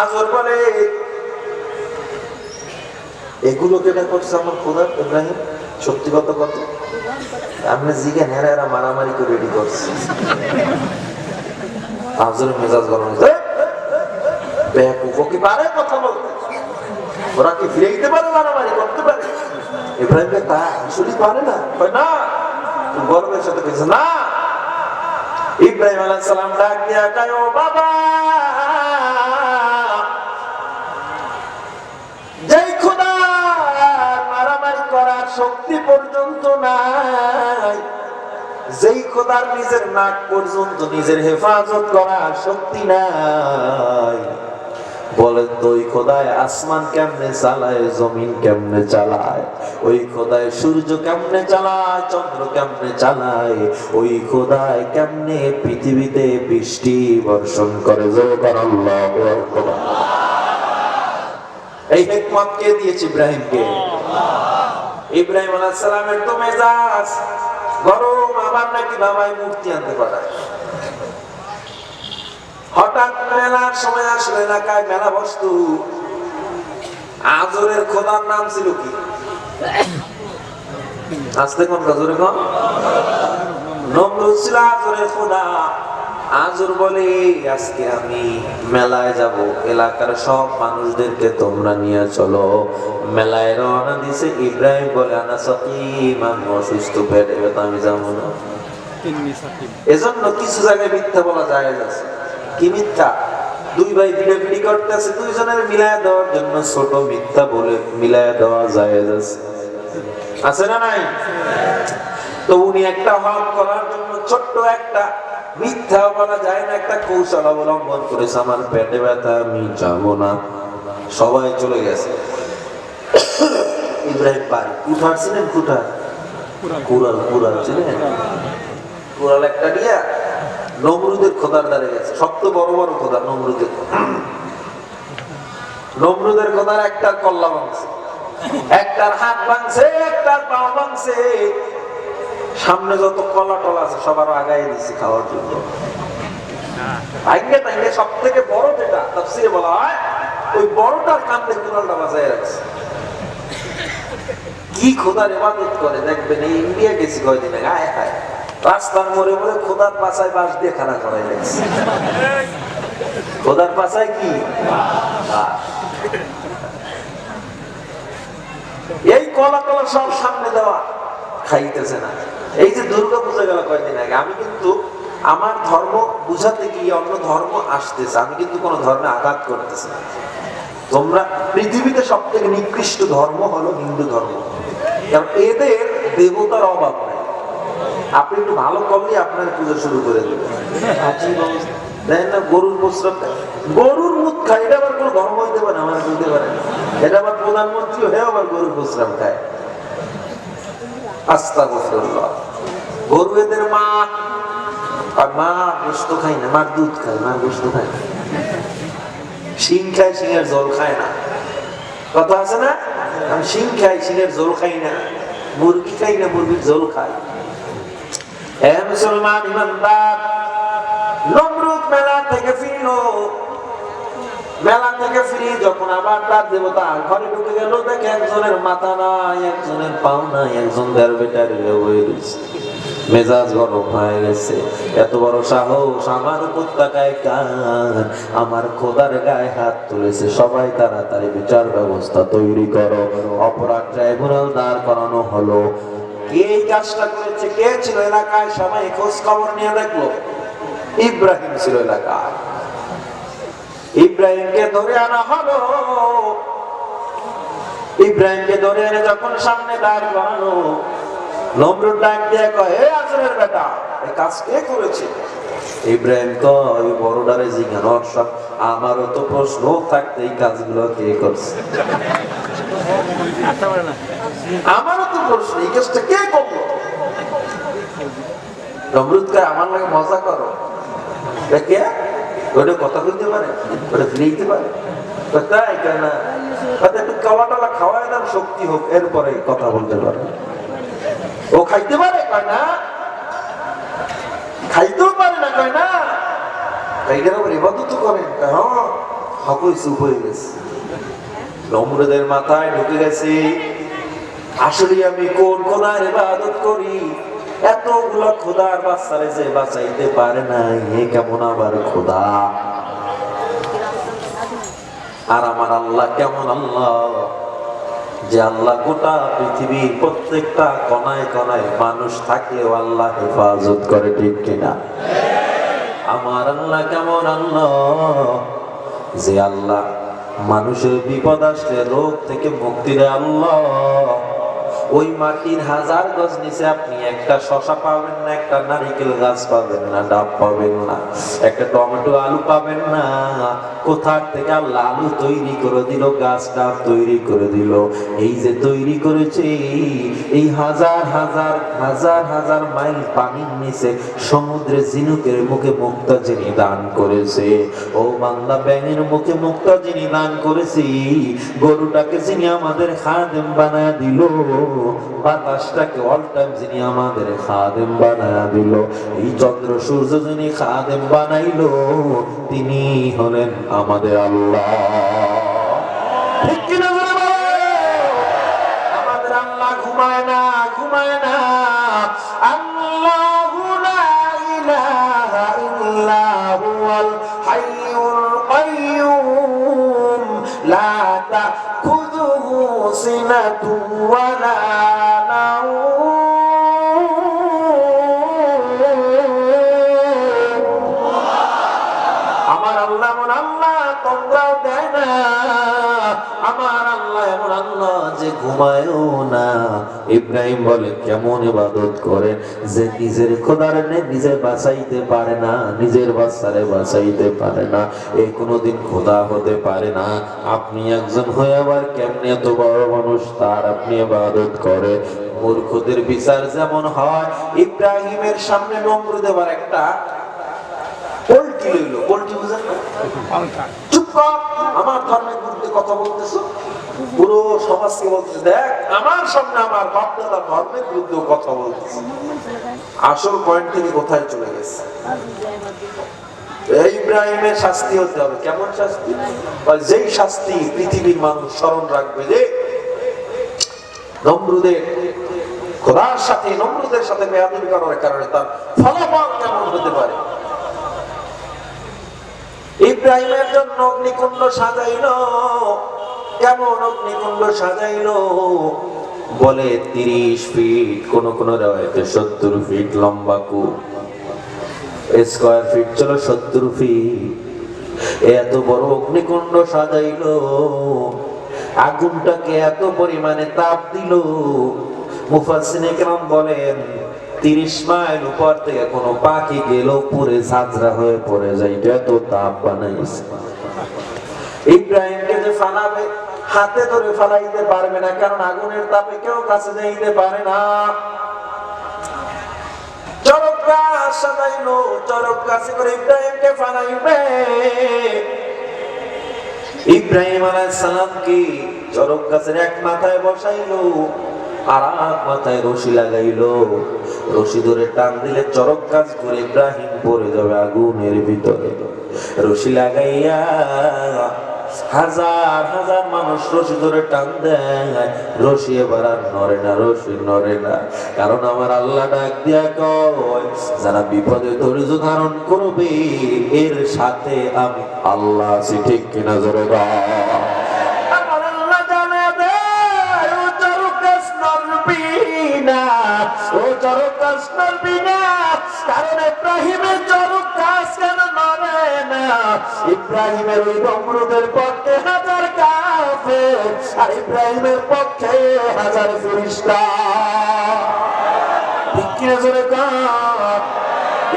আজর বলে, এগুলো কেটে করছে আমার খোদার? ইব্রাহিম সত্যি কথা কত? আপনি জিজ্ঞেস হেরা হেরা মারামারি করে রেডি করছে। আজর মেজাজ গরম হয়েছে, কি পারে কথা বলতে? ওরা কি ফিরে দিতে পারে, মারামারি করতে পারে? ইব্রাহিমকে তা আসলে পারে না। না, গর্বের সাথে কইছে না। ইব্রাহিম আলাইহিস সালাম ডাক দিয়া কয়, ও বাবা, যেই খোদা মারামারি করার শক্তি পর্যন্ত নাই, যেই খোদার নিজের নাক পর্যন্ত নিজের হেফাজত করার শক্তি নাই, বলেন তো ওই খোদায় আসমান কেমনে চালায়, জমিন কেমনে চালায়? ওই খোদায় সূর্য কেমনে চালায়, চন্দ্র কেমনে চালায়? ওই খোদায় কেমনে পৃথিবীতে বৃষ্টি বর্ষণ করে? আল্লাহু আকবার। এই হিকমত কে দিয়েছে? ইব্রাহিমকে। ইব্রাহিম আলাইহিস সালামের তো মেজাজ গরম, আবার নাকি বাবাই মূর্তি আনতে পাঠায়। হঠাৎ মেলার সময় আসলে এলাকায় মেলা বস্তু। আজরের খোদার নাম ছিল কি? আসতে কোন গাজরে কোন নমরুদ ছিল আজরের খোদা। আজর বলে, আজকে আমি মেলায় যাব, এলাকার সব মানুষদেরকে তোমরা নিয়ে চলো। মেলায় রওনা দিছে। ইব্রাহিম বলে, আনা সাকিম, আমি অসুস্থ, পেটে ব্যথা, আমি যাবো না। এজন্য কিছু জায়গায় মিথ্যা বলা যায় আছে। কি মিথ্যা? দুই ভাই ভিড়াভিড়ি করতেছে, দুইজনের মিলায় দেওয়ার জন্য ছোট মিথ্যা বলে মিলায় দেওয়া যায় আছে না নাই? তো উনি একটা হক করার জন্য ছোট্ট একটা মিথ্যা বলা যায় না, একটা কৌশল অবলম্বন করেছে। আমার পেটে ব্যথা, আমি যাবো না। সবাই চলে গেছে। ইব্রাহিম পারে কুঠার ছিলেন, কুঠার কুড়াল, কুড়াল ছিলেন, কুড়াল একটা দিয়া নমরুদের খোদার দ্বারে গেছে। সবচেয়ে বড় বড় খোদা নমরুদের। নমরুদের খোদার একটার কল্লা ভাঙছে, একটার হাত ভাঙছে, একটার পা ভাঙছে। সামনে যত কলা টলা আছে সবার আগায় দিচ্ছে খাওয়ার জন্য। ভাঙ্গে টাঙ্গে সব থেকে বড় যেটা তাফসীরে বলা হয়, ওই বড়টার কান্দে কুড়ালটা বাজায় রাখছে। কি খোদার ইবাদত করে দেখবেন। এই ইন্ডিয়া গেছি কয়দিন আগে, আয় হায়, রাস্তার মোড়ে মোড়ে খোদার পাশায় বাঁশ দিয়ে খানা করাই লাগছে। খোদার পাশায় কি? এই কলা কলা সব সামনে দেওয়া, খাইতেছে না। এই যে দুর্গা পূজা গেল কয়েকদিন আগে, আমি কিন্তু আমার ধর্ম বুঝাতে গিয়ে অন্য ধর্ম আসতেছে, আমি কিন্তু কোন ধর্মে আঘাত করতেছি না। তোমরা পৃথিবীতে সব থেকে নিকৃষ্ট ধর্ম হলো হিন্দু ধর্ম, কারণ এদের দেবতার অভাব নাই। আপনি একটু ভালো করলে আপনার পুজো শুরু করে দেবেন। দেখেন না গরুর প্রস্রাব খায়, গরুর মুখ খায়, এটা আবার কোনো ধর্ম হইতে পারে আমার বলতে পারে না। এটা আবার প্রধানমন্ত্রী হয়ে আবার গরুর প্রস্রাব খায়। আস্তাগফিরুল্লাহ। গরু এদের মা, আর মা গোশত খায় না, মার দুধ খায়, মা গোশত খায় না। শিং খায়, শিঙের জল খায় না। কথা আছে না, আমি শিং খাই, শিঙের জল খাই না। মুরগি খাই না, মুরগির জল খাই। হে মুসলমান ইমানদার, নমরুদ মেলা থেকে ফিরলো, মেলা থেকে ফিরে যখন আবার তার দেবতা ঘরে ঢুকে গেল, দেখে একজনের মাথা নাই, একজনের পাও নাই, একজন দেড় বেটার হয়ে রয়েছে। মেজাজ গরম হয়ে গেছে। এত বড় সাহস আমার উপত্যকায় কার, আমার খোদার গায়ে হাত তুলেছে। সবাই তাড়াতাড়ি বিচার ব্যবস্থা তৈরি করো। অপরাধ ট্রাইব্যুনাল দাঁড় করানো হলো। কে এই কাজটা করেছে, কে ছিল এলাকায়, সবাই খোঁজ খবর নিয়ে দেখলো। ইব্রাহিম ছিল এলাকায়। ইব্রাহিমকে ধরে আনা হলো। ইব্রাহিমকে ধরে এনে যখন সামনে দাঁড় করানো, নমরুদ ডাক দিয়ে কয়, হে আজরের বেটা, এই কাজ কে করেছে? ইব্রাহিম কয়, বড়ডারে জিজ্ঞানো সব, আমারও তো প্রশ্ন থাকতে এই কাজগুলো কে করছে? আমারও তো প্রশ্ন, এই কাজটা কে করলো? নমরুদ কয়, আমার লাগে মজা করো। কে? ওটা কথা বলতে পারে, ওটা ফিরে পারে? তাই কেন না, একটু কাওয়া টালা খাওয়ায় না, শক্তি হোক, এরপরে কথা বলতে পারে। ও খাইতে পারে, কয় না, খাইতেও পারে না, কয় না, এইটার উপর ইবাদত করেন। হ্যাঁ, হকই চুপ হয়ে গেছে। নমরুদের মাথায় ঢুকে গেছে, আসলে আমি কোন খোদার ইবাদত করি? এতগুলো খোদার বাচ্চারে যে বাঁচাইতে পারে নাই, এ কেমন আবার খোদা? আর আমার আল্লাহ কেমন আল্লাহ, যে আল্লাহ গোটা পৃথিবীর প্রত্যেকটা কণায় কণায় মানুষ থাকলেও আল্লাহ হেফাজত করে, ঠিক কিনা? আমার আল্লাহ কেমন আল্লাহ, যে আল্লাহ মানুষের বিপদ আসলে রোগ থেকে মুক্তি দেয় আল্লাহ। ওই মাটির হাজার গজ নিচে আপনি একটা শশা পাবেন না, একটা নারিকেল গাছ পাবেন না, ডাব পাবেন না, একটা টমেটো আলু পাবেন না। কোথার থেকে আল্লাহ আলু তৈরি করে দিল, গাছ ডাব তৈরি করে দিল। এই যে তৈরি করেছে, এই হাজার হাজার হাজার হাজার মাইল পানির নিচে সমুদ্রে ঝিনুকের মুখে মুক্তা যিনি দান করেছে, ও বাংলা ব্যাঙের মুখে মুক্তা যিনি দান করেছে, গরুটাকে যিনি আমাদের খাদেম বানায় দিল, বাতাসটাকে অল টাইম যিনি আমাদের খাদেম বানায় দিল, এই চন্দ্র সূর্য যিনি খাদেম বানাইলো, তিনি হলেন আমাদের আল্লাহ। ঠিক কিনা? আমাদের আল্লাহ ঘুমায় না, ঘুমায় না। আল্লাহু লা ইলাহা ইল্লা হুয়াল হাইয়ুল কাইয়্যুম লা তাখুযুহু সিনাতুন ওয়া লা নাওম। আমার আল্লাহ এমন আল্লাহ, তোমরাও দেয় না। আমার আল্লাহ এমন আল্লাহ যে ঘুমায়ও না। ইব্রাহিম বলে, কেমন ইবাদত করে যে নিজের খোদারে নিজে বাঁচাইতে পারে না, নিজের বাচ্চারে বাঁচাইতে পারে না, এ কোনোদিন খোদা হতে পারে না। আপনি একজন হয়ে আবার কেমনে এত বড় মানুষ, তার আপনি ইবাদত করে? মূর্খদের বিচার যেমন হয়, ইব্রাহিমের সামনে নমরুদ এবার একটা পোল্ট্রি লইল। পোল্ট্রি বুঝেন না? চুপ কর, আমার ধর্মের বিরুদ্ধে কথা বলতেছো। পুরো সমাজকে বলতেছে, দেখ আমার সামনে আমার বাপ দাদা ধর্মের বিরুদ্ধে কথা বলতেছে। আসল পয়েন্ট থেকে কোথায় চলে গেছে? ইব্রাহিমের শাস্তি হতে হবে। কেমন শাস্তি? যেই শাস্তি পৃথিবীর মানুষ স্মরণ রাখবে, যে নমরুদের খোদার সাথে, নমরুদের সাথে বেয়াদবি করার কারণে তার ফলাফল কেমন হতে পারে। ইব্রাহিমের জন্য অগ্নিকুণ্ড সাজাইলো। কেমন অগ্নিকুণ্ড সাজাইলো? বলে 30 ফিট, কোন কোন রেওয়ায়েতে 70 ফিট লম্বা কূপ, স্কয়ার ফিট ছিল 70 ফিট। এত বড় অগ্নিকুণ্ড সাজাইলো, আগুনটাকে এত পরিমাণে তাপ দিল। মুফাসসিরিনে কেরাম বলেন, 30 মাইল উপর থেকে কোনো পাখি গেল পুরে ঝাঁঝরা হয়ে পড়ে যায়, এত তাপ বানাইছে। ইব্রাহিমকে যে ফালাবে হাতে ধরে ফালাইতে পারবে না, কারণ আগুনের তাপে কেউ কাছে যাইতে পারে না। চরক গাছ সাজাইলো, চরক গাছে করে ইব্রাহিমকে ফালাইবে। ইব্রাহিম আলাইহিস সালামকে চরক গাছের এক মাথায় বসাইলো, আর এক মাথায় রশি লাগাইলো। রশি ধরে টান দিলে চরক গাছ ঘুরে ইব্রাহিম পড়ে যাবে আগুনের ভিতরে। রশি লাগাইয়া হাজার হাজার মানুষ রশি ধরে টান দেয়, রশি এবার আর নড়ে না, রশি নড়ে না। কারণ আমার আল্লাহ ডাক দিয়া কয়, যারা বিপদে ধৈর্য ধারণ করবে এর সাথে আমি আল্লাহ আছি। ঠিক কিনা জোরে বল। আমার আল্লাহ জানে দে ও চরক গাছ নড়বি না, ও চরক গাছ নড়বি না। কারণ ইব্রাহিমের চরক গাছ কেন নড়ে না? ইব্রাহিমের ওই নমরুদের পক্ষে হাজার কাফের, আর ইব্রাহিমের পক্ষে হাজার ফেরেশতা। ঠিক কিনা জোরে কর।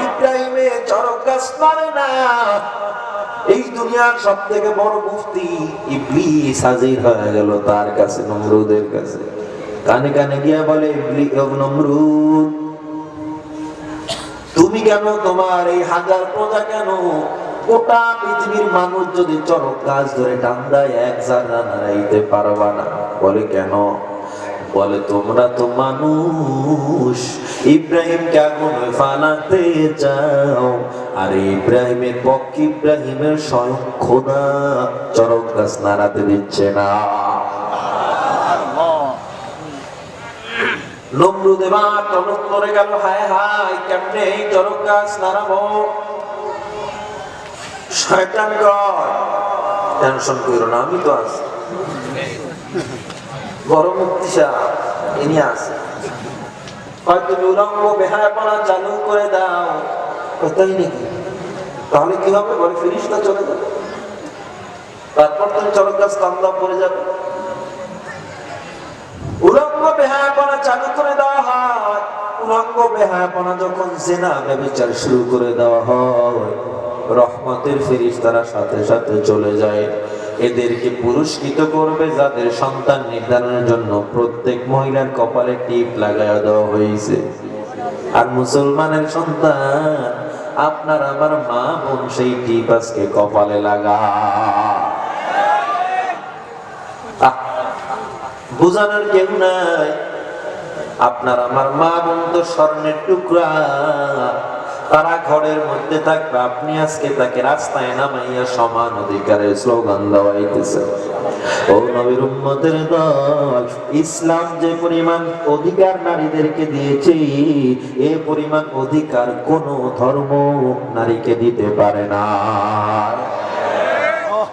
ইব্রাহিমের চরক গাছ নড়ে না। এই দুনিয়ার সব থেকে বড় মুফতি ইবলিস হাজির হয়ে গেল তার কাছে, নমরুদের কাছে। কানে কানে গিয়া বলে, নমরুদ তুমি কেন, তোমার এই হাজার প্রজা কেন, গোটা পৃথিবীর মানুষ যদি চরক গাছ ধরে টান দেয় এক জায়গা নাড়াইতে পারবা না। বলে কেন? বলে তোমরা তো মানুষ, ইব্রাহিমকে আগুনে ফালাতে চাও, আর ইব্রাহিমের পক্ষে ইব্রাহিমের স্বয়ং খোদা চরক গাছ নাড়াতে দিচ্ছে না। নমরুদ এবার টনক করে গেল, হায় হায় কেমনে এই চরক গাছ নাড়াবো। শয়তান কয়, টেনশন করো না, আমি তো আছি, বড় মুক্তি সাহেব ইনি আছে। হয়তো উলঙ্গ বেহায়াপনা চালু করে দাও। তাই নাকি? তাহলে কি হবে? বলে ফেরেশতা চলে যাবে, তারপর তুমি চরক গাছ কান্দা পড়ে যাবে। উলঙ্গ বেহায়াপনা চালু করে দেওয়া হয়। উলঙ্গ বেহায়াপনা যখন জিনা ব্যভিচার শুরু করে দেওয়া হয়, রহমতের ফেরেশতারা সাথে সাথে চলে যায়। এদেরকে পুরস্কৃত করবে যাদের সন্তান নির্ধারণের জন্য প্রত্যেক মহিলার কপালে টিপ লাগায়া দেওয়া হয়েছে। আর মুসলমানের সন্তান আপনার আমার মা বোন সেই টিপ আজকে কপালে লাগা। বুঝানোর কেউ নাই। আপনার আমার মা বোন তো স্বর্ণের টুকরা, তারা ঘরের মধ্যে থাকবে, আপনি আজকে তাকে রাস্তায় নামাইয়া সমান অধিকারের স্লোগান দেওয়াইতেছে। ও নবীর উম্মতের দল, ইসলাম যে পরিমাণ অধিকার নারীদেরকে দিয়েছে, এ পরিমাণ অধিকার কোন ধর্ম নারীকে দিতে পারে না।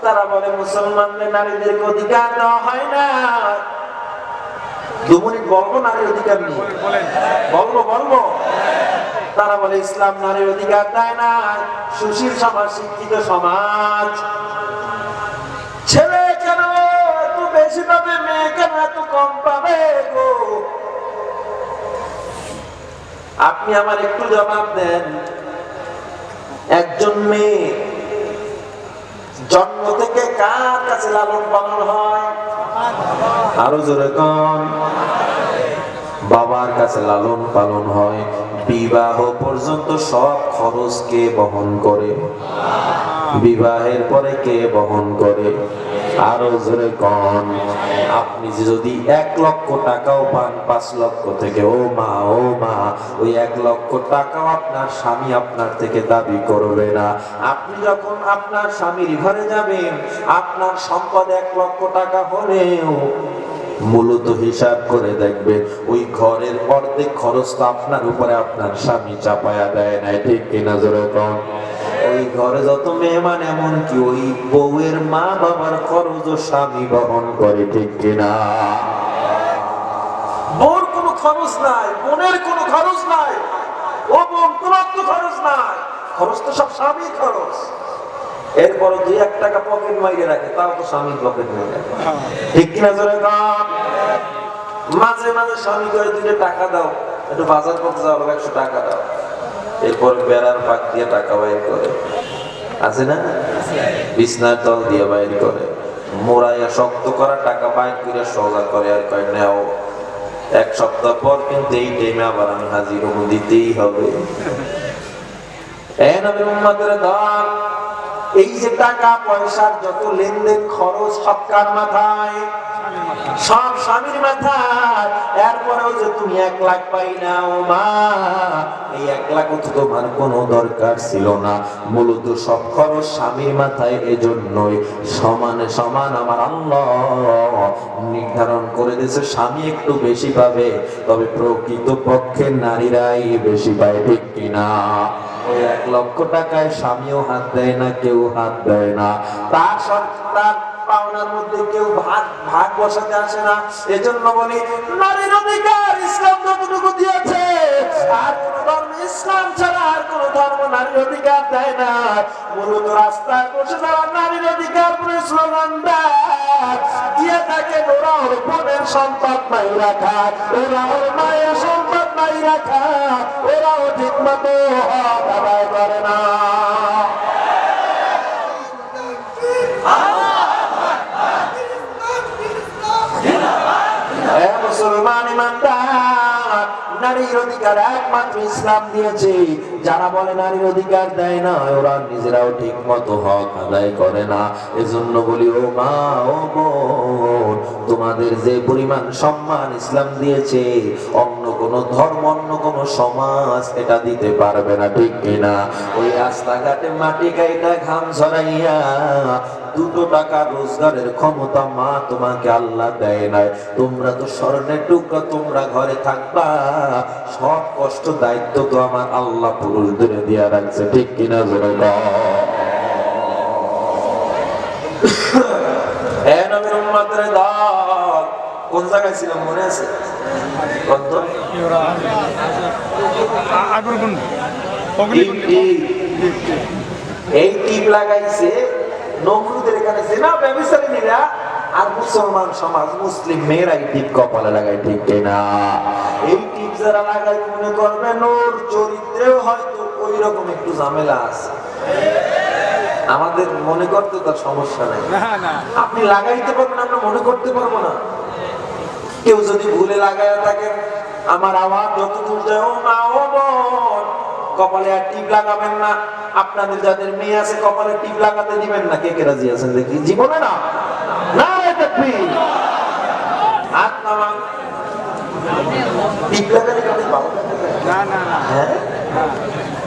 তারা বলে মুসলমানদের নারীদেরকে অধিকার দেওয়া হয় না। 2 মিনিট বলবো নারীর অধিকার নিয়ে, বলবো। তারা বলে ইসলাম নারীর অধিকার দেয় না। সুশীল সমাজ, শিক্ষিত সমাজ, ছেলে কেন এত বেশি পাবে, মেয়ে কেন এত কম পাবে গো? আপনি আমার একটু জবাব দেন। একজন মেয়ে জন্ম থেকে কার কাছে লালন পালন হয়? আরো জোরে কন। বাবার কাছে লালন পালন হয়। বিবাহ পর্যন্ত সব খরচ কে বহন করে? বিবাহের পরে কে বহন করে? আরো জোরে কন। আপনি যদি 1 লক্ষ টাকাও পান 5 লক্ষ থেকে, ও মা ওই 1 লক্ষ টাকাও আপনার স্বামী আপনার থেকে দাবি করবে না। আপনি যখন আপনার স্বামীর ঘরে যাবেন, আপনার সম্পদ 1 লক্ষ টাকা হলেও মূলত হিসাব করে দেখবে ওই ঘরের অর্ধেক খরচ তো আপনার উপরে আপনার স্বামী চাপায়া দেয় নাই। ঠিক কিনা জোরে কন। ওই ঘরে যত মেহমান, এমনকি ওই বউয়ের মা বাবার খরচও স্বামী বহন করে। ঠিক কিনা? বোর কোনো খরচ নাই, বোনের কোনো খরচ নাই। ও বোন, তোমার তো খরচ নাই, খরচ তো সব স্বামীর খরচ। এরপর 2-1 টাকা পকেট মাইরে রাখে, তাও তো স্বামীর পকেট মাইরে রাখে। ঠিক কিনা জোরে কন। মাঝে মাঝে স্বামী করে 2 টাকা দাও, একটু বাজার করতে যাওয়া লোক 100 টাকা দাও, এরপর বেড়ার ফাঁক দিয়ে টাকা বাইর করে, আছে না, বিছনার তল দিয়ে বাইর করে, মোড়াইয়া শক্ত করা টাকা বাইর করে সোজা করে আর কয় নেও, 1 সপ্তাহ পর কিন্তু এই টাইমে আবার আমি হাজির হবো, দিতেই হবে। নবীর উম্মতের দল, এই যে টাকা পয়সার যত লেনদেন খরচ সব কার মাথায়? সব স্বামীর মাথায়। এরপরেও যে তুমি 1 লাখ পাই না ও মা, এই 1 লাখ তো তোমার কোনো দরকার ছিল না, মূলত সব খরচ স্বামীর মাথায়। এজন্যই সমানে সমান আমার আল্লাহ নির্ধারণ করে দিয়েছে, স্বামী একটু বেশি পাবে, তবে প্রকৃত পক্ষে নারীরাই বেশি পায়, ঠিক কিনা? ওই 1 লক্ষ টাকায় স্বামীও হাত দেয় না, কেউ হাত দেয় না, তার সরকার পাওনার মধ্যে কেউ ভাগ বসাতে আসে না। এজন্য বলি, নারীর অধিকার ইসলাম যতটুকু দিয়েছে, আর কোন ধর্ম ইসলাম ছাড়া আর কোন ধর্ম নারীর অধিকার দেয় না। মূলত রাস্তায় বসে যারা নারীর অধিকার করে স্লোগান দেয় দিয়ে থাকে, ওরা ওর বোনের সম্পদ নাই রাখা, ওরা ওর মায়ের সম্পদ নাই রাখা, ওরাও ঠিক মতো হক আদায় করে না। মুসলমান ইমানদার, নারীর অধিকার একমাত্র ইসলাম দিয়েছে। যারা বলে নারীর অধিকার দেয় না, ওরা নিজেরাও ঠিক মতো হক আদায় করে না। এজন্য বলি, ও মা, ও বোন, তোমাদের যে পরিমাণ সম্মান ইসলাম দিয়েছে, অন্য কোন ধর্ম, অন্য কোন সমাজ এটা দিতে পারবে না, ঠিক কিনা? ওই রাস্তাঘাটে মাটি গাইটা ঘাম ঝরাইয়া 2 টাকা রোজগারের ক্ষমতা মা তোমাকে আল্লাহ দেয় নাই। তোমরা তো স্বর্ণের টুকরা, তোমরা ঘরে থাকবা, সব কষ্ট দায়িত্ব তো আমার আল্লাহ পুরুষদের দিয়া রাখছে, ঠিক কিনা? জোরে বল। নবীর উম্মতের দল, কোন জায়গায় ছিলাম মনে আছে? এই টিপ লাগাইছে নমরুদের এখানে জেনা ব্যভিচারিণীরা, আর মুসলমান সমাজ মুসলিম মেয়েরাই টিপ কপালে লাগায়, ঠিক কিনা? এই টিপ যারা লাগায়, মনে করবেন ওর চরিত্রেও হয়তো ওই রকম একটু ঝামেলা আছে। আমাদের মনে করতে তার সমস্যা নাই, আপনি লাগাইতে পারবেন, আমরা মনে করতে পারবো না। কেউ যদি ভুলে লাগায় থাকে, আমার আওয়াজ যতদূর যায়, ও মা, ও বোন, কপালে আর টিপ লাগাবেন না। আপনাদের যাদের মেয়ে আছে, কপালে টিপ লাগাতে দিবেন না। কে কে রাজি আছেন দেখি? জীবনে না, না তাকবীর, হাত নামান। টিপ লাগালে কেমন ভালো না? না, হ্যাঁ,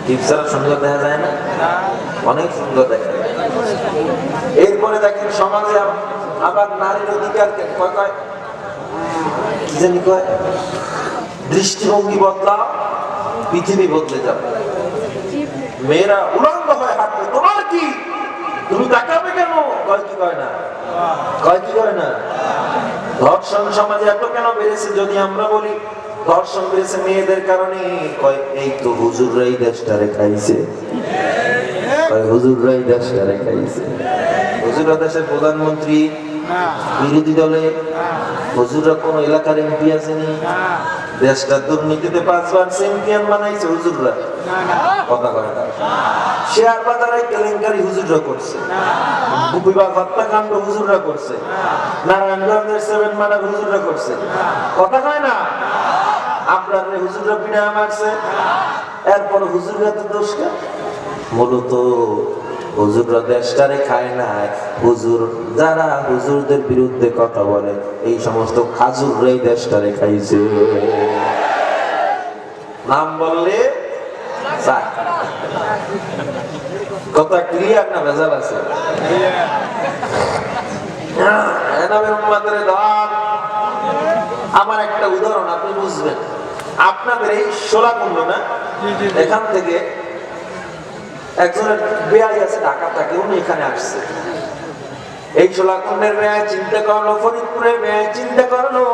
টিপ ছাড়া সুন্দর দেখা যায় না? অনেক সুন্দর দেখা যায়। এরপরে দেখেন সমাজে আবার নারীর অধিকার কয় কয় কি জানি কয়, দৃষ্টিভঙ্গি বদলাও, পৃথিবী বদলে যাবে। মেয়েরা উলঙ্গ হয়ে হাঁটবে, তোমার কি, তুমি তাকাবে কেন? কয় কি কয় না, কয় কি করে না? ধর্ষণ সমাজে এত কেন বেড়েছে? যদি আমরা বলি ধর্ষণ বেড়েছে মেয়েদের কারণে, কয় এই তো হুজুররাই দেশটারে খাইছে, কয় হুজুররাই দেশটারে খাইছে। হুজুররা দেশের প্রধানমন্ত্রী, বিরোধী দলে হুজুররা কোন এলাকার এমপি আসেনি, দেশটা দুর্নীতিতে 5 বার চ্যাম্পিয়ন বানাইছে হুজুররা, কথা কয় না। শেয়ার বাজারে কেলেঙ্কারি হুজুররা করছে, বিভাগ হত্যাকাণ্ড হুজুররা করছে, নারায়ণগঞ্জের 7 মার্ডার হুজুররা করছে, কথা কয় না। আপনার হুজুররা পিড়া মারছে, এরপর হুজুররা তো দোষ কেন? মূলত হুজুররা দেশটারে খায় না, হুজুর যারা হুজুরদের বিরুদ্ধে কথা বলে, এই সমস্ত খাজুররাই দেশটারে খাইছে। নাম বললে কথা ক্লিয়ার না ভেজাল আছে? আমার একটা উদাহরণ আপনি বুঝবেন। আপনাদের এই শোলাকুণ্ড না, এখান থেকে একজনের বেয়াই আছে, ঢাকা থাকে, উনি এখানে আসছে। এই শোলাকুণ্ডের বেয়াই চিন্তা করলো, ফরিদপুরের বেয়াই চিন্তা করলো,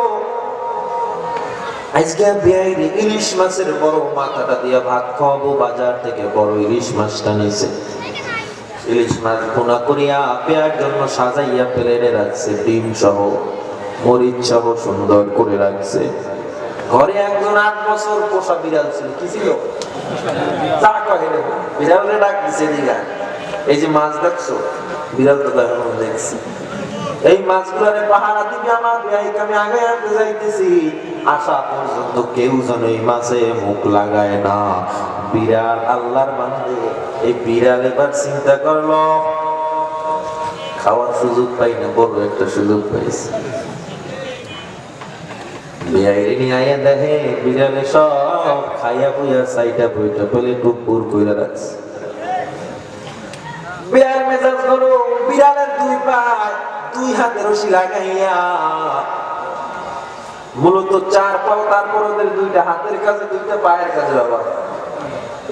আজকে বেয়াই ইলিশ মাছের বড় মাথাটা দিয়ে ভাত খাওয়াবো, বাজার থেকে বড় ইলিশ মাছটা নিছে। ইলিশ মাছ ভুনা করিয়া বেয়ার জন্য সাজাইয়া প্লেটে রাখছে, ডিম সহ মরিচ সহ সুন্দর করে রাখছে। ঘরে একজন 8 বছর পোষা বিড়াল ছিল, কি ছিল? চা কহে বিড়ালে ডাক দিছে দিঘা, এই যে মাছ দেখছো, বিড়াল তো এখনো দেখছি। এই মাছগুলারে পাহারা দিবি আমার ভাইকে, আমি আগে আগে যাইতেছি, আসা পর্যন্ত কেউ যেন এই মাছে মুখ লাগায় না। বিড়াল আল্লাহর বান্দে, এই বিড়াল এবার চিন্তা করলো খাওয়ার সুযোগ পাই না, বড় একটা সুযোগ পাইছে। দেখে বিড়ালে সব খাইয়া পুইয়া সাইটা বইটা বলে টুকুর কইরা রাখছে। বিড়াল মেজাজ করো, বিড়ালের 2 পায় 2 হাতে রশি লাগাইয়া, মূলত 4 পাও, তারপর ওদের 2টা হাতের কাছে 2টা পায়ের কাছে বাবা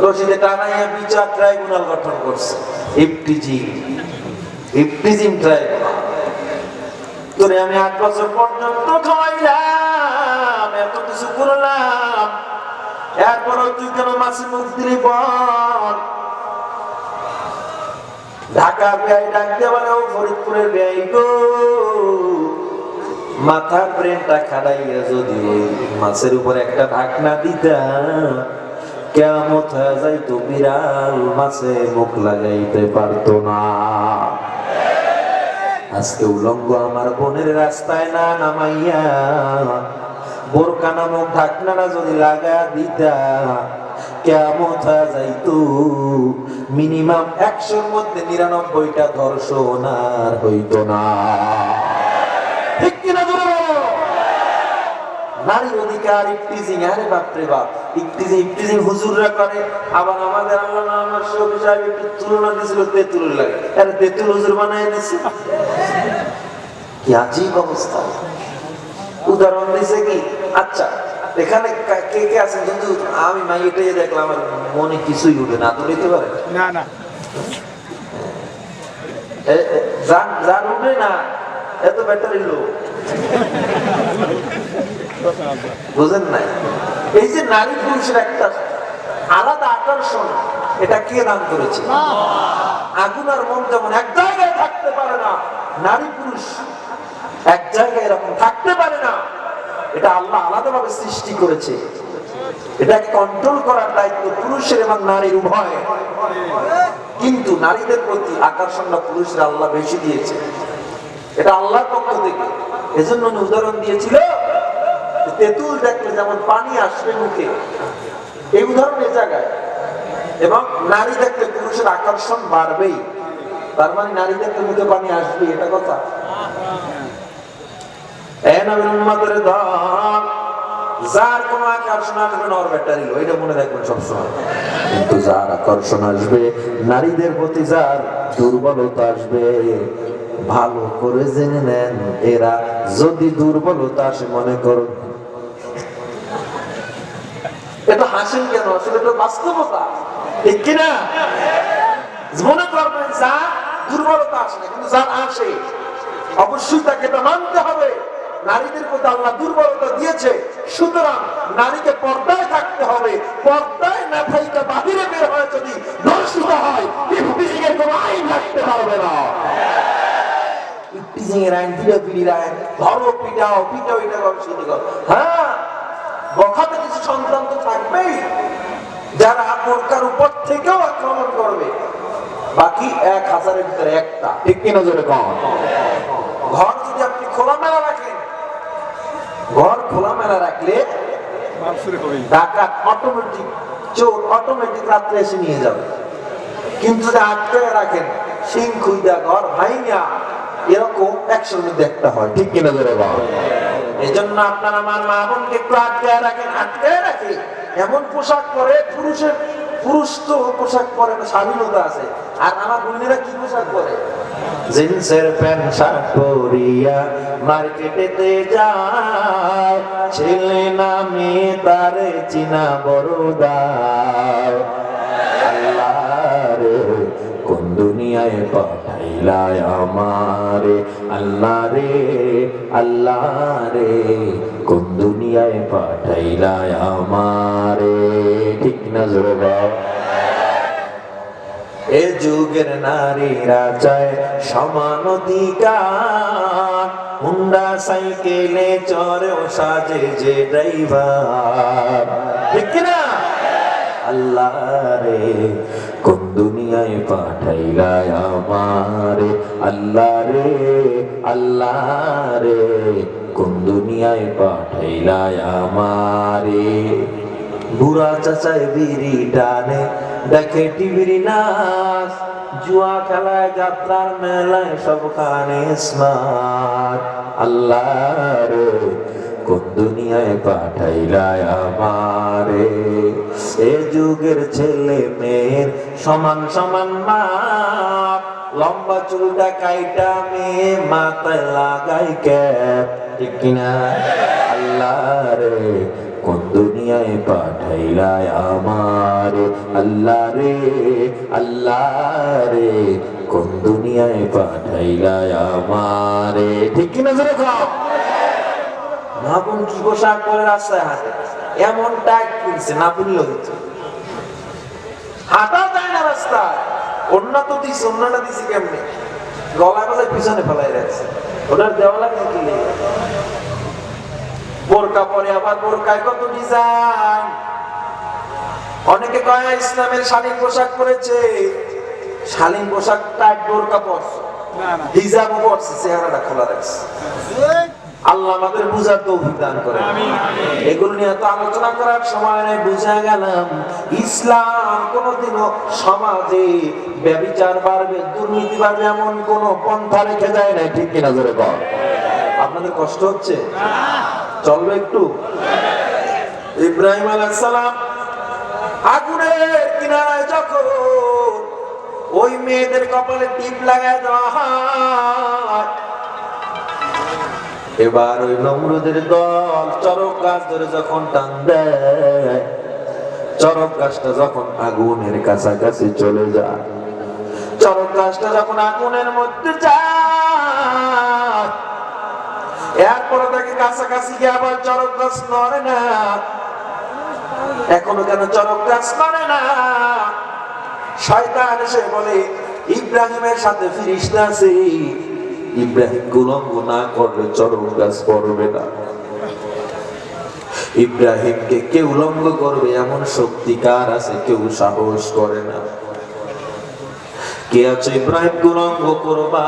রশিদে টানাইয়া বিচার ট্রাইব্যুনাল গঠন করছে। Eve teasing tribunal. তোরে আমি 8 বছর পর্যন্ত খাওয়াইলাম, এত কিছু করলাম, এরপরও তুই কেন মাসি মুখ দিলি বল? ঢাকা বেআই ডাকতে বলে, ও ফরিদপুরের বেআই গো, মাথার ব্রেনটা খাড়াইয়া যদি ওই মাছের উপর একটা ঢাকনা দিতা, কিয়ামত হয়ে যাইতো, বিড়াল মাছে মুখ লাগাইতে পারতো না। আজকে উলঙ্গ আমার বোনের রাস্তায় না নামাইয়া বোরকা নামক ঢাকনাটা যদি লাগা দিতা, কিয়ামত হয়ে যাইতো, মিনিমাম 100-র মধ্যে 99টা ধর্ষণ আর হইতো না। ঠিক কিনা বলো? নারী অধিকার, ইফটিজিং, আরে বাপরে বাপ, ইফটিজিং হুজুররা করে। আবার আমাদের আল্লামা আমার শফি সাহেব একটু তুলনা দিয়েছিল তেঁতুলের লাগে, আরে তেঁতুল হুজুর বানায় দিছে, কি আজীব অবস্থা। উদাহরণ দিছে কি, আচ্ছা এখানে কে কে আছেন? কিন্তু আমি মাইটাই দেখলাম, আমার মনে কিছুই উঠে না, তো নিতে পারে না, না যান উঠে না, এত ব্যাটারি লো, বুঝেন নাই? এই যে নারী পুরুষের একটা আলাদা আকর্ষণ, এটা কে দান করেছে? আগুন আর মন যেমন এক জায়গায় থাকতে পারে না, নারী পুরুষ এক জায়গায় এরকম থাকতে পারে না, এটা আল্লাহ আলাদাভাবে সৃষ্টি করেছে। এটাকে কন্ট্রোল করার দায়িত্ব পুরুষের এবং নারীর উভয়। কিন্তু নারীদের প্রতি আকর্ষণটা পুরুষের আল্লাহ বেশি দিয়েছে, এটা আল্লাহর পক্ষ থেকে। এজন্য উদাহরণ দিয়েছিল, তেঁতুল দেখলে যেমন পানি আসবে মুখে, এই উদাহরণ এই জায়গায়। এবং নারী দেখলে পুরুষের আকর্ষণ বাড়বেই, তার মানে নারী দেখলে মুখে পানি আসবে, এটা কথা। যার কোন আকর্ষণ আসবে না, ওর ব্যাটারি লো, এটা মনে রাখবেন সবসময়। কিন্তু যার আকর্ষণ আসবে নারীদের প্রতি, যার দুর্বলতা আসবে, ভালো করে জেনে নেন, এরা যদি দুর্বলতা আসে, মনে করুন, এটা হাসেন কেন, আসলে এটা বাস্তবতা, ঠিক কিনা? মনে করবেন যার দুর্বলতা আসে না, কিন্তু যার আসে অবশ্যই তাকে এটা মানতে হবে। নারীদের প্রতি আল্লাহ দুর্বলতা দিয়েছে, সুতরাং নারীকে পর্দায় থাকতে হবে। পর্দায় না থাইকা বাহিরে বের হয় যদি ধর্ষিত হয়, ইফতিজিং এর কোনো আইন রাখতে পারবে না। ইফতিজিং এর আইন, বিড়াপিড়ির আইন, ধরো পিটাও, পিটাও, এটা করো, সেটা করো। হ্যাঁ, বখাতে কিছু সন্তান তো থাকবেই যারা বোরকার উপর থেকেও আক্রমণ করবে, বাকি 1000-এর ভিতরে একটা, ঠিক কিনা জোরে কম। ঘর যদি আপনি খোলামেলা রাখেন, ঘর খোলামেলা রাখলে ডাকাত অটোমেটিক, চোর অটোমেটিক রাত্রে এসে নিয়ে যাবে। কিন্তু যদি আটকে রাখেন, সিং খুইদা ঘর ভাইয়া, এরকম 100-র মধ্যে একটা হয়, ঠিক কিনা জোরে কম। এই জন্য আপনার আমার মা বোনকে একটু আটকায় রাখেন, আটকায় রাখে, এমন পোশাক পরে, পুরুষ তো পোশাক পরে স্বাধীনতা আছে, আর আমার বোনেরা কি পোশাক পরে? জিন্সের প্যান্ট শার্ট পরিয়া মার্কেটেতে যায়, ছেলে না মেয়ে তারে চিনা বড় দাও। আল্লাহ রে, কোন দুনিয়ায় পাঠাইলা আমারে, আল্লাহ রে, আল্লাহ রে, কোন দুনিয়ায় পাঠাইলা আমারে, ঠিক না জোরে? এই যুগের নারীরা চায় সমান অধিকার, হুন্ডা সাইকেলে চড়েও সাজে যে ড্রাইভার, ঠিক কিনা? আল্লাহ রে কোন দুনিয়ায় পাঠাইলা আমারে, আল্লাহ রে আল্লাহ রে কোন দুনিয়ায় পাঠাইলা আমারে। বুড়া চাচায় বিড়ি টানে, দেখে টিভির নাচ, জুয়া খেলায় যাত্রার মেলায় সবখানে স্মার্ট, আল্লাহ রে কোন দুনিয়ায় পাঠাইলা আমারে। এ যুগের ছেলে মেয়ের সমান সমান মাপ, লম্বা চুলটা কাইটা মেয়ে মাথায় লাগাই ক্যাপ, ঠিক কিনা? আল্লাহ রে কোন দুনিয়ায় পাঠাইলা আমারে, আল্লাহ রে আল্লাহ রে কোন দুনিয়ায় পাঠাইলা আমারে, ঠিক কিনা? জোরে কও। মা বোন কি পোশাক পরে রাস্তায় হাঁটে, এমন ট্যাগ কিনছে না বললে হইতো, হাঁটা যায় না রাস্তায়। অন্য তো দিছে, অন্যটা দিছে কেমনে, গলা গলায় পিছনে ফেলাই রাখছে, ওনার দেওয়া লাগছে কি? বোরকা পরে আবার বোরকায় কত ডিজাইন। অনেকে কয় ইসলামের শালীন পোশাক পরেছে, শালীন পোশাক টাইট বোরকা পরছে, হিজাবও পরছে, চেহারাটা খোলা রাখছে। আল্লাহ আমাদের বুঝার তৌফিক দান করেন। এগুলো নিয়ে তো আলোচনা করার সময় নেই। বুঝা গেলাম ইসলাম কোনোদিনও সমাজে ব্যভিচার বাড়বে, দুর্নীতি বাড়বে এমন কোন পন্থা রেখে যায় না, ঠিক কিনা? জোরে বল। আপনাদের কষ্ট হচ্ছে? চলবে একটু। ইব্রাহিম আলাইহিস সালাম আগুনের কিনারায় যখন ওই মেয়েদের কপালে টিপ লাগায় দেওয়া হয়, এবার ওই নমরুদের দল চরক গাছ ধরে যখন টান দেয়, চরক গাছটা যখন আগুনের কাছাকাছি চলে যায়, চরক গাছটা যখন আগুনের মধ্যে যায়, এরপরে তাকে কাছাকাছি গিয়ে আবার চরক গাছ নড়ে না। এখনো কেন চরক গাছ নড়ে না? শয়তান এসে বলে ইব্রাহিমের সাথে ফেরেশতা আছে, ইব্রাহিম উলঙ্গ না করলে চরক গাছ পড়বে না। ইব্রাহিমকে কেউ উলঙ্গ করবে এমন শক্তি কার আছে? কেউ সাহস করে না। কে আছে ইব্রাহিম উলঙ্গ করবা?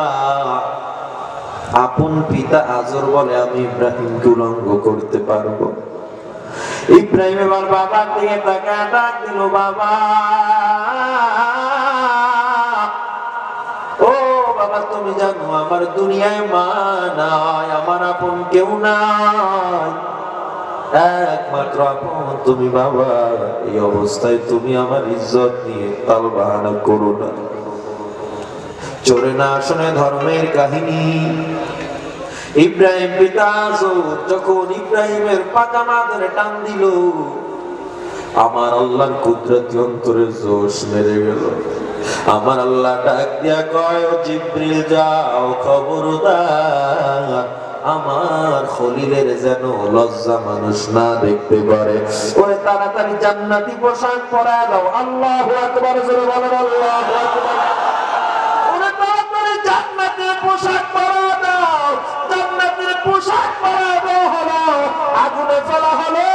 আপন পিতা আজর বলে আমি ইব্রাহিমকে উলঙ্গ করতে পারবো। ইব্রাহিম এবার বাবার দিকে তাকায় ডাক দিল, বাবা ও বাবা, তুমি জানো আমার দুনিয়ায় মা নাই, আমার আপন কেউ নাই, একমাত্র আপন তুমি বাবা। এই অবস্থায় তুমি আমার ইজ্জত নিয়ে তাল বাহানা করো না। চোরে না শুনে ধর্মের কাহিনী। ইব্রাহিম পিতা যখন ইব্রাহিমের পাজামা ধরে টান দিল, আমার আল্লাহর কুদরতি অন্তরে জোশ মেরে গেল। আমার আল্লাহ ডাক দিয়া কয়, ও জিবরিল যাও খবরদার আমার খলিলের যেন লজ্জা মানুষ না দেখতে পারে, ওরে তাড়াতাড়ি জান্নাতি পোশাক পরায় দাও। আল্লাহু আকবার, জোরে বলেন আল্লাহু আকবার। ওরে তাড়াতাড়ি জান্নাতের পোশাক পরায় দাও। জান্নাতের পোশাক পরায় দেওয়া হলো, আগুনে ফেলা হলো।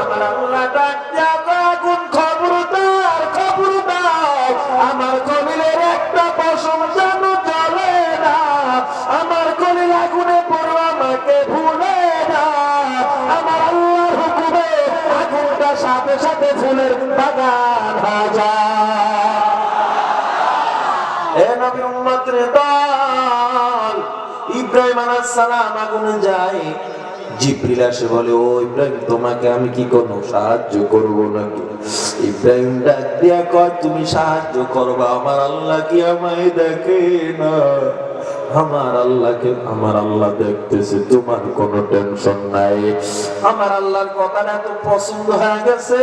আমার আল্লাহ ডাক দিয়া কয়, আগুন খবরদার খবরদার আমার খলিলের একটা পশম যেন জ্বলে না, আমার খলিল আগুনে পড়ো আমাকে ভুলে না। আমার আল্লাহর হুকুমে আগুনটা সাথে সাথে ফুলের বাগান হয়ে যায়। এ নবী উম্মতের দল, ইব্রাহিম আলাইহিস সালাম আগুনে যায়। জিবরিল এসে বলে, ও ইব্রাহিম তোমাকে আমি কি কোনো সাহায্য করব নাকি? ইব্রাহিম ডাক দিয়া কয়, তুমি সাহায্য করবা, আমার আল্লাহ কি আমায় দেখে না? আমার আল্লাহকে আমার আল্লাহ দেখতেছে, তোমার কোনো টেনশন নাই। আমার আল্লাহর কথাটা তো পছন্দ হয়ে গেছে।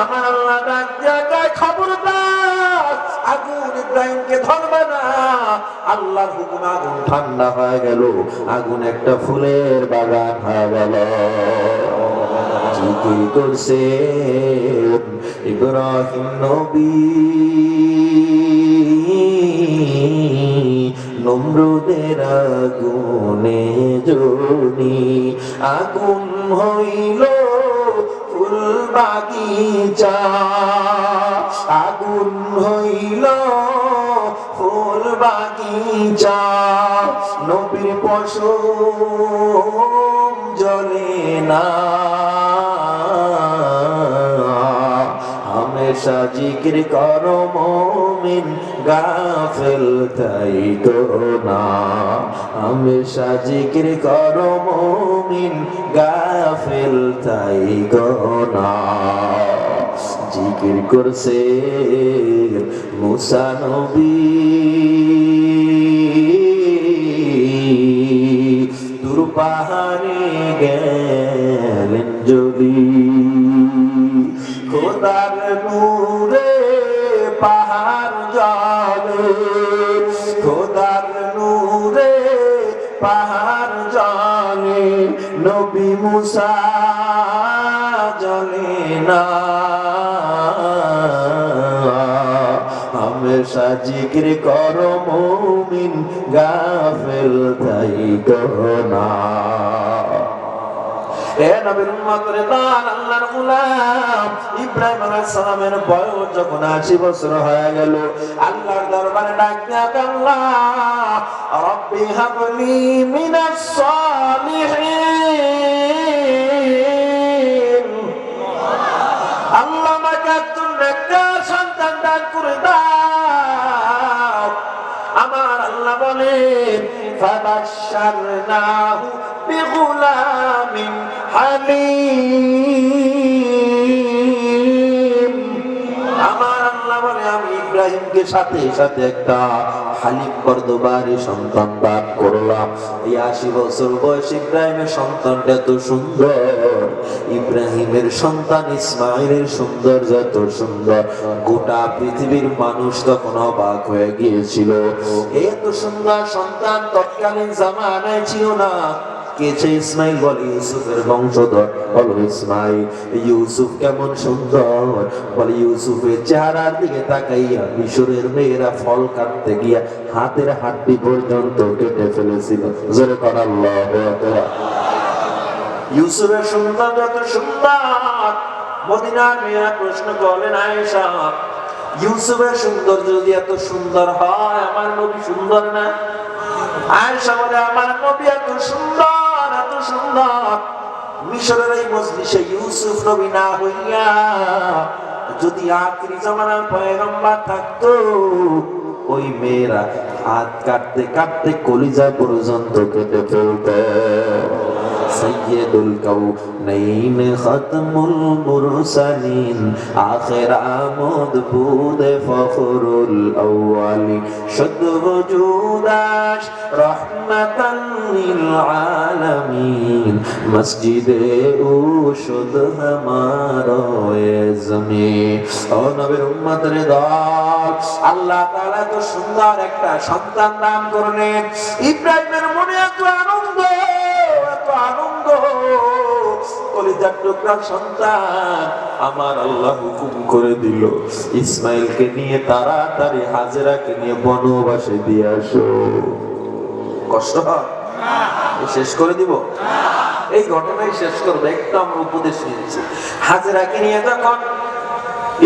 আমার আল্লাহ ডাক দিয়া কয়, খবরদার আগুন ইব্রাহিমকে ধরবে না। আল্লাহর হুকুম আগুন ঠান্ডা হয়ে গেল, আগুন একটা ফুলের বাগান হয়ে গেল। জিকির করছে ইব্রাহিম নবী নমরুদের আগুনে জ্বলি আগুন হইল ফুল বাগিচা আগুন হইল ফুল বাগিচা নবীর পশম জ্বলে না হামেশা জিকির করো মুমিন গাফিল থাইকো না হামেশা জিকির করো মুমিন গাফিল থাইকো না জিকির করছে মুসা নবী তুর পাহাড়ে গেলেন যদি খোদার নূরে পাহাড় জলে খোদার নূরে পাহাড় জলে নবী মুসা জলে না হামেশা জিকির করো মুমিন গাফিল থাইকো না এ নবীর উম্মতের দান আল্লাহর গোলাম ইব্রাহিম আলাইহিস সালামের বয়স যখন 80 বছর হয়ে গেল আল্লাহর দরবারে ডাক দিয়া আল্লাহ রব্বি হাবলি মিনাস সালিহিন আল্লাহ আমাকে একজন নেককার সন্তান দান করে দাও আমার আল্লাহ বলেন ফাবাশশারনাহু বিগুলামিন হালিম আমার আল্লাহ বলে আমি ইব্রাহিমকে সাথে সাথে একটা হালিম বর্দবারে সন্তান দান করলাম এই 80 বছর বয়স ইব্রাহিমের সন্তানটা এত সুন্দর ইব্রাহিমের সন্তান ইসমাইলের সুন্দর যত সুন্দর গোটা পৃথিবীর মানুষ তখন অবাক হয়ে গিয়েছিল এত সুন্দর সন্তান তৎকালীন জামানায় ছিল না কেছে ইসমাইল বলে ইউসুফের বংশধর বলো ইসমাইল ইউসুফ কেমন সুন্দর বলে ইউসুফের চেহারার দিকে তাকাইয়া মিশরের মেয়েরা ফল কাটতে গিয়া হাতের হাড্ডি পর্যন্ত কেটে ফেলেছিল জোরে কর আল্লাহু আকবার ইউসুফের সুন্দর যত সুন্দর মদিনার মেয়েরা প্রশ্ন করলেন আয়েশা ইউসুফের সুন্দর যদি এত সুন্দর হয় আমার নবী সুন্দর না আয়েশা বলে আমার নবী এত সুন্দর মিশরের এই মজলিসে ইউসুফ নবী না হইয়া যদি আখিরি জামানার পয়গম্বর থাকতো ওই মেয়েরা হাত কাটতে কাটতে কলিজা পর্যন্ত কেটে ফেলত সৈয়দুল কাউনাইন খাতমুল মুরসালিন আখির আমদ বুদ ফখরুল আউয়ালিন শুদ্ধ ওজুদাশ রহমাতান লিল আলামিন মসজিদে ও শুদ্ধ হামারো এ জমিন ও নবীর উম্মতের দল আল্লাহ তাআলা তো সুন্দর একটা সন্তান দান করলেন ইব্রাহিমের মনে এত আনন্দ কলিজার টুকরা সন্তান আমার আল্লাহ হুকুম করে দিল ইসমাইলকে নিয়ে তাড়াতাড়ি হাজেরাকে নিয়ে বনবাসে দিয়ে আসো কষ্ট হয় শেষ করে দিব এই ঘটনাই শেষ করবো একটু আমরা উপদেশ নিয়েছি হাজেরাকে নিয়ে যখন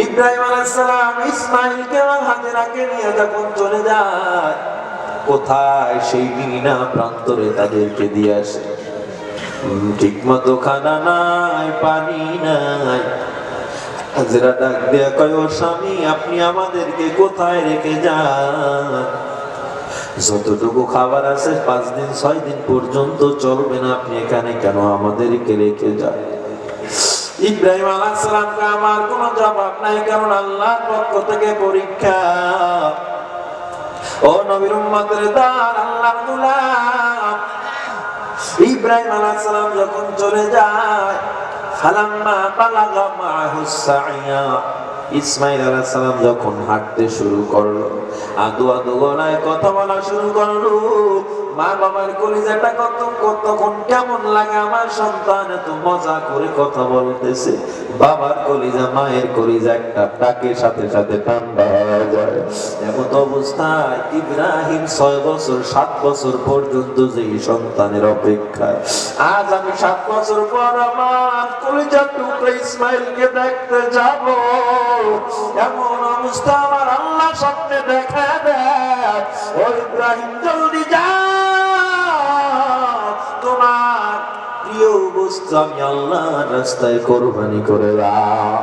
ইব্রাহিম আলাইহিস সালাম ইসমাইলকে এবং হাজেরাকে নিয়ে যখন চলে যায় কোথায় সেই মিনা প্রান্তরে তাদেরকে দিয়ে আসে ঠিক মতো খানা নাই পানি নাই হাজেরা ডাক দিয়া কয় ও স্বামী আপনি আমাদেরকে কোথায় রেখে যান যতটুকু খাবার আছে 5 দিন 6 দিন পর্যন্ত চলবে না আপনি এখানে কেন আমাদেরকে রেখে যান ইব্রাহিম আলাইহিস সালামকে আমার কোনো জবাব নাই কারণ আল্লাহর পক্ষ থেকে পরীক্ষা ও নবীর উম্মতের দান আল্লাহর গোলাম ইব্রাহিম আলাইহিস সালাম যখন চলে যায় ফালাম্মা বালাগা মাহুস সাইয়া ইসমাইল আলাইহিস সালাম যখন হাঁটতে শুরু করলো আদু আদু গলায় কথা বলা শুরু করলো। মা বাবার কলিজাটা কতক্ষণ কেমন লাগে, আমার সন্তান এত মজা করে কথা বলতেছে। বাবার কলিজা মায়ের কলিজা একটা ডাকের সাথে সাথে ঠান্ডা হয়ে যায়। এমন অবস্থায় ইব্রাহিম 6 বছর 7 বছর পর্যন্ত যেই সন্তানের অপেক্ষায়, আজ আমি 7 বছর পর আমার কলিজার টুকরা ইসমাইলকে দেখতে যাব। এমন অবস্থা আমার আল্লাহ স্বপ্নে দেখা দেয়, ও ইব্রাহিম জলদি যা, তোমার প্রিয় বস্তু আমি আল্লাহর রাস্তায় কোরবানি করে দাও।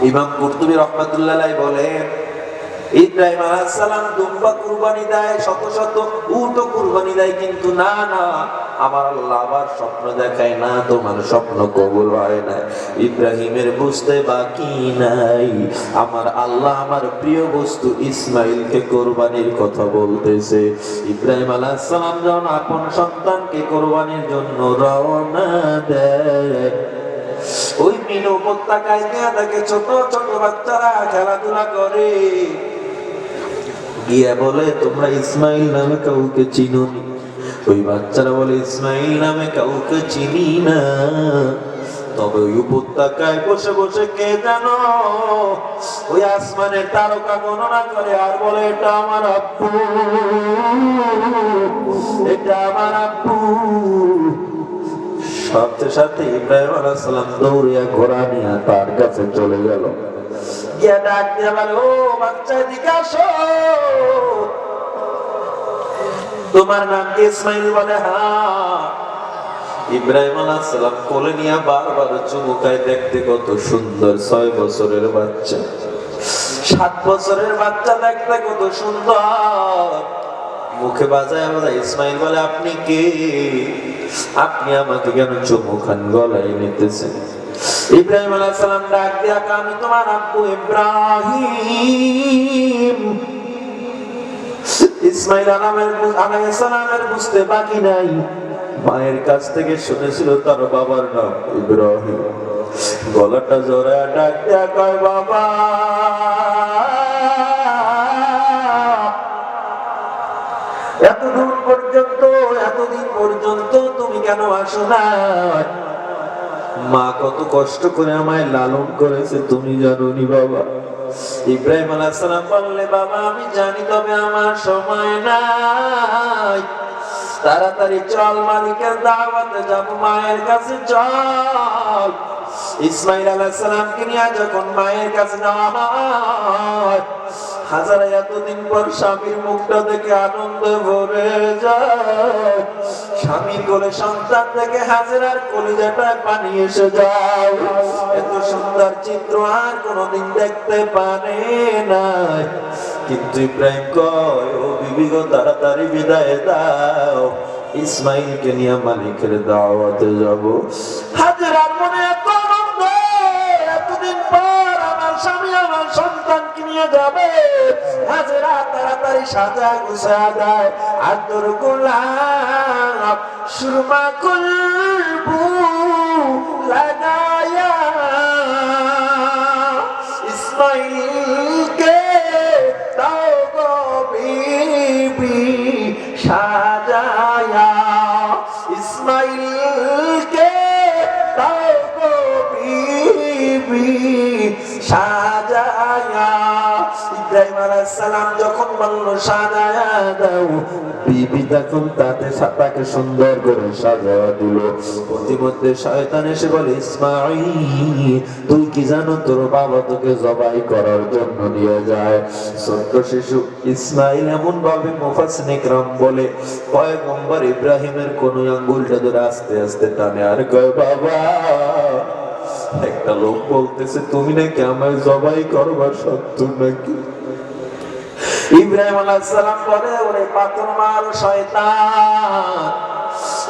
ইমাম কুরতুবী রাহমাতুল্লাহ আলাইহি বলেন, ইব্রাহিম আলাইহিস সালাম দুম্বা কুরবানি দেয়, শত শত উট কুরবানি দেয়, কিন্তু না আমার আল্লাহ আবার স্বপ্ন দেখায় না, তোমার স্বপ্ন কবুল হয় না। ইব্রাহিমের বুঝতে বাকি নাই, আমার আল্লাহ আমার প্রিয় বস্তু ইসমাইলকে কোরবানির কথা বলতেছে। ইব্রাহিম আলাইহিস সালাম যখন আপন সন্তানকে কোরবানির জন্য রওনা দেয়, ওই মিনো উপত্যকায় গিয়ে দেখে ছোট ছোট বাচ্চারা খেলাধুলা করে। গিয়া বলে, তোমরা ইসমাইল নামে কাউকে চিনোনি? ওই বাচ্চারা বলে, ইসমাইল নামে কাউকে চিনি না। তবে ওই উপত্যকায় বসে বসে কে জানো ওই আসমানের তারকা গণনা করে আর বলে, এটা আমার আব্বু, এটা আমার আব্বু। সাথে সাথে ইব্রাহিম আলাইহিস সালাম দৌড়িয়া ঘোড়া নিয়ে তার কাছে চলে গেল। গিয়া ডাক দিয়া বলে, ও বাচ্চা এদিকে আসো, তোমার নাম কি ইসমাইল? বলে হ্যাঁ। ইব্রাহিম আলাইহিস সালাম কোলে নিয়ে বারবার চুমু খায়, দেখতে কত সুন্দর। 6 বছরের বাচ্চা, 7 বছরের বাচ্চা দেখতে কত সুন্দর। মুখে বাজায় বাজায় ইসমাইল বলে, আপনি কে? আপনি আমাকে কেন চুমু খান, গলায় নিতেছেন? ইব্রাহিম আলাইহিস সালাম ডাক দিয়া, আমি তোমার আব্বু ইব্রাহিম। ইসমাইল আলাইহিস সালামের বুঝতে বাকি নাই, মায়ের কাছ থেকে শুনেছিল তার বাবার নাম ইব্রাহিম। গলাটা জোড়া ডাক দিয়া কয়, বাবা এতদিন পর্যন্ত তুমি কেন আসো না? মা কত কষ্ট করে আমায় লালন করেছে তুমি জানো নি বাবা? ইব্রাহিম আলাইহিস সালাম বললে, বাবা আমি জানি, তবে আমার সময় নাই। তাড়াতাড়ি চল, মালিকের দাওয়াতে যাব, মায়ের কাছে চল। ইসমাইল আলাইহিস সালামকে নিয়ে যখন মায়ের কাছে যাওয়া হয়, হাজারা এতদিন পর স্বামীর মুখটা দেখে আনন্দে ভরে যায়। স্বামীর কোলে সন্তান দেখে হাজেরার কলিজাটা পানি এসে যায়। এত সুন্দর চিত্র আর কোনোদিন দেখতে পারে নাই। কিন্তু ইব্রাহিম কয়, ও বিবি গো, তাড়াতাড়ি বিদায় দাও, ইসমাইলকে নিয়ে মালিকের দাওয়াতে যাব। হাজেরার মনে এত আনন্দ, এতদিন পর আমার স্বামী আমার সন্তানকে নিয়ে যাবে। হাজেরা তাড়াতাড়ি সাজা গুছা দেয়, আদর গোলাপ সুরমা কুলবু লাগায়া ইসমাইলকে দাও গো বিবি সাজায়া, ইসমাইলকে দাও গো বিবি সাজায়া। ইব্রাহিম আলাইহিস সালাম যখন বলল সাজায়া দাও, বিবি তখন তাকে সুন্দর করে সাজায়া দিল। প্রতিমধ্যে শয়তান এসে বলে, ইসমাঈল তুই কি জানো তোর বাবা তোকে জবাই করার জন্য নিয়ে যায়? ছোট্ট শিশু ইসমাঈল এমন ভাবে মুফাসসিরিন ইকরাম বলে, পয়গম্বর ইব্রাহিমের কোন আঙ্গুলটা ধরে আস্তে আস্তে টানে আর কয়, বাবা একটা লোক বলতেছে তুমি নাকি আমায় জবাই করবার সত্য নাকি? ইব্রাহিম আলাইহিস সালাম বলে, ওরে পাথর মার শয়তান।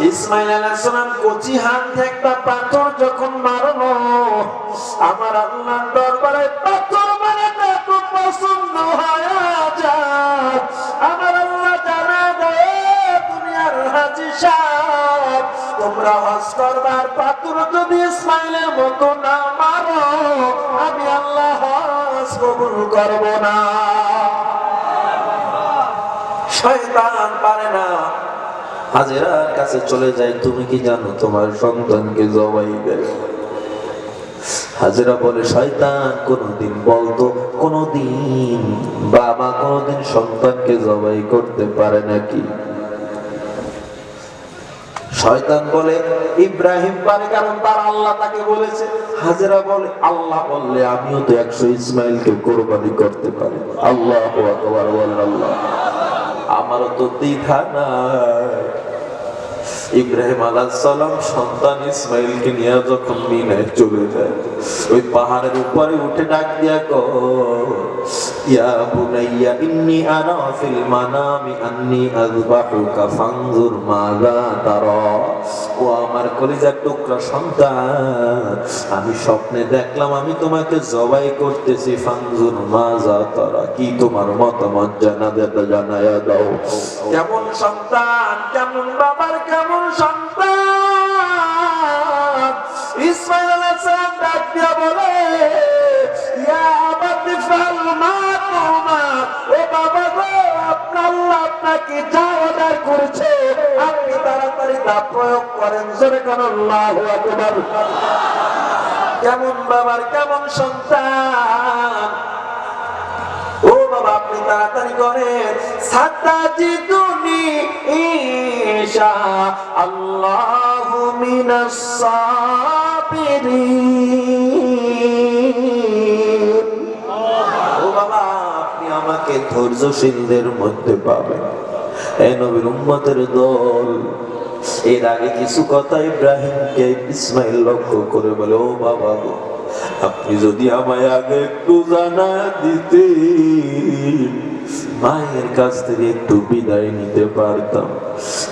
ইসমাইল আলাইহিস সালাম কচি হাত দিয়ে একটা পাথর যখন মারলো, আমার আল্লাহর দরবারে পাথর মারাটা খুব পছন্দ হয়ে যায়। আমার আল্লাহ জানা দেয়, দুনিয়ার হাজী সাহেব, তোমরা হজ করবার পাথর যদি ইসমাইলের মতো না মারো, আমি আল্লাহ হজ কবুল করব না। শয়তান পারে না। হাজেরার কাছে চলে যায়, তুমি কি জানো তোমার সন্তানকে জবাই দেয়? হাজেরা বলে, শয়তান কোনদিন বলতো, কোনদিন বাবা কোনদিন সন্তানকে জবাই করতে পারে নাকি? শয়তান বলে, ইব্রাহিম পারে, কারণ তার আল্লাহ তাকে বলেছে। হাজেরা বলে, আল্লাহ বললে আমিও তো 100 ইসমাইলকে কোরবানি করতে পারি। আল্লাহু আকবার বলেন। আল্লাহ, আমারও তো দ্বিধা নাই। ইব্রাহিম আলাইহিস সালাম সন্তান ইসমাইলকে নিয়ে যখন মিনায় চলে যায়, ওই পাহাড়ের উপরে উঠে ডাক দিয়া কয়, ইয়া বুনাইয়া ইন্নী আরা ফিল মানামি আন্নী আযবাহুকা ফানজুর মাযা তারা। ও আমার কলিজার টুকরা সন্তান, আমি স্বপ্নে দেখলাম আমি তোমাকে জবাই করতেছি। ফানজুর মাযা তারা, কি তোমার মতামত জানায়া দাও। কেমন সন্তান, কেমন বাবার কেমন সন্তান। ইসমাইল আলাইহিস সালাম ডাক দিয়া বলে, ইয়া আবাতি ফাল মা তুমার। ও বাবা গো, আপনার আল্লাহ আপনাকে যা অর্ডার করেছে আপনি তাড়াতাড়ি তা প্রয়োগ করেন। জোরে কোন আল্লাহু আকবার। কেমন বাবার কেমন সন্তান। ও বাবা, আপনি তাড়াতাড়ি করেন। সাতাজিদুনি ইনশা আল্লাহু মিনাস সাবিরিন। ও বাবা, আপনি আমাকে ধৈর্যশীলদের মধ্যে পাবেন। এই নবীর উম্মতের দল। এর আগে কিছু কথা ইব্রাহিমকে ইসমাইল লক্ষ্য করে বলে, ও বাবা গো, আপনি যদি আমায় আগে একটু জানা দিতেন, মায়ের কাছ থেকে একটু বিদায় নিতে পারতাম।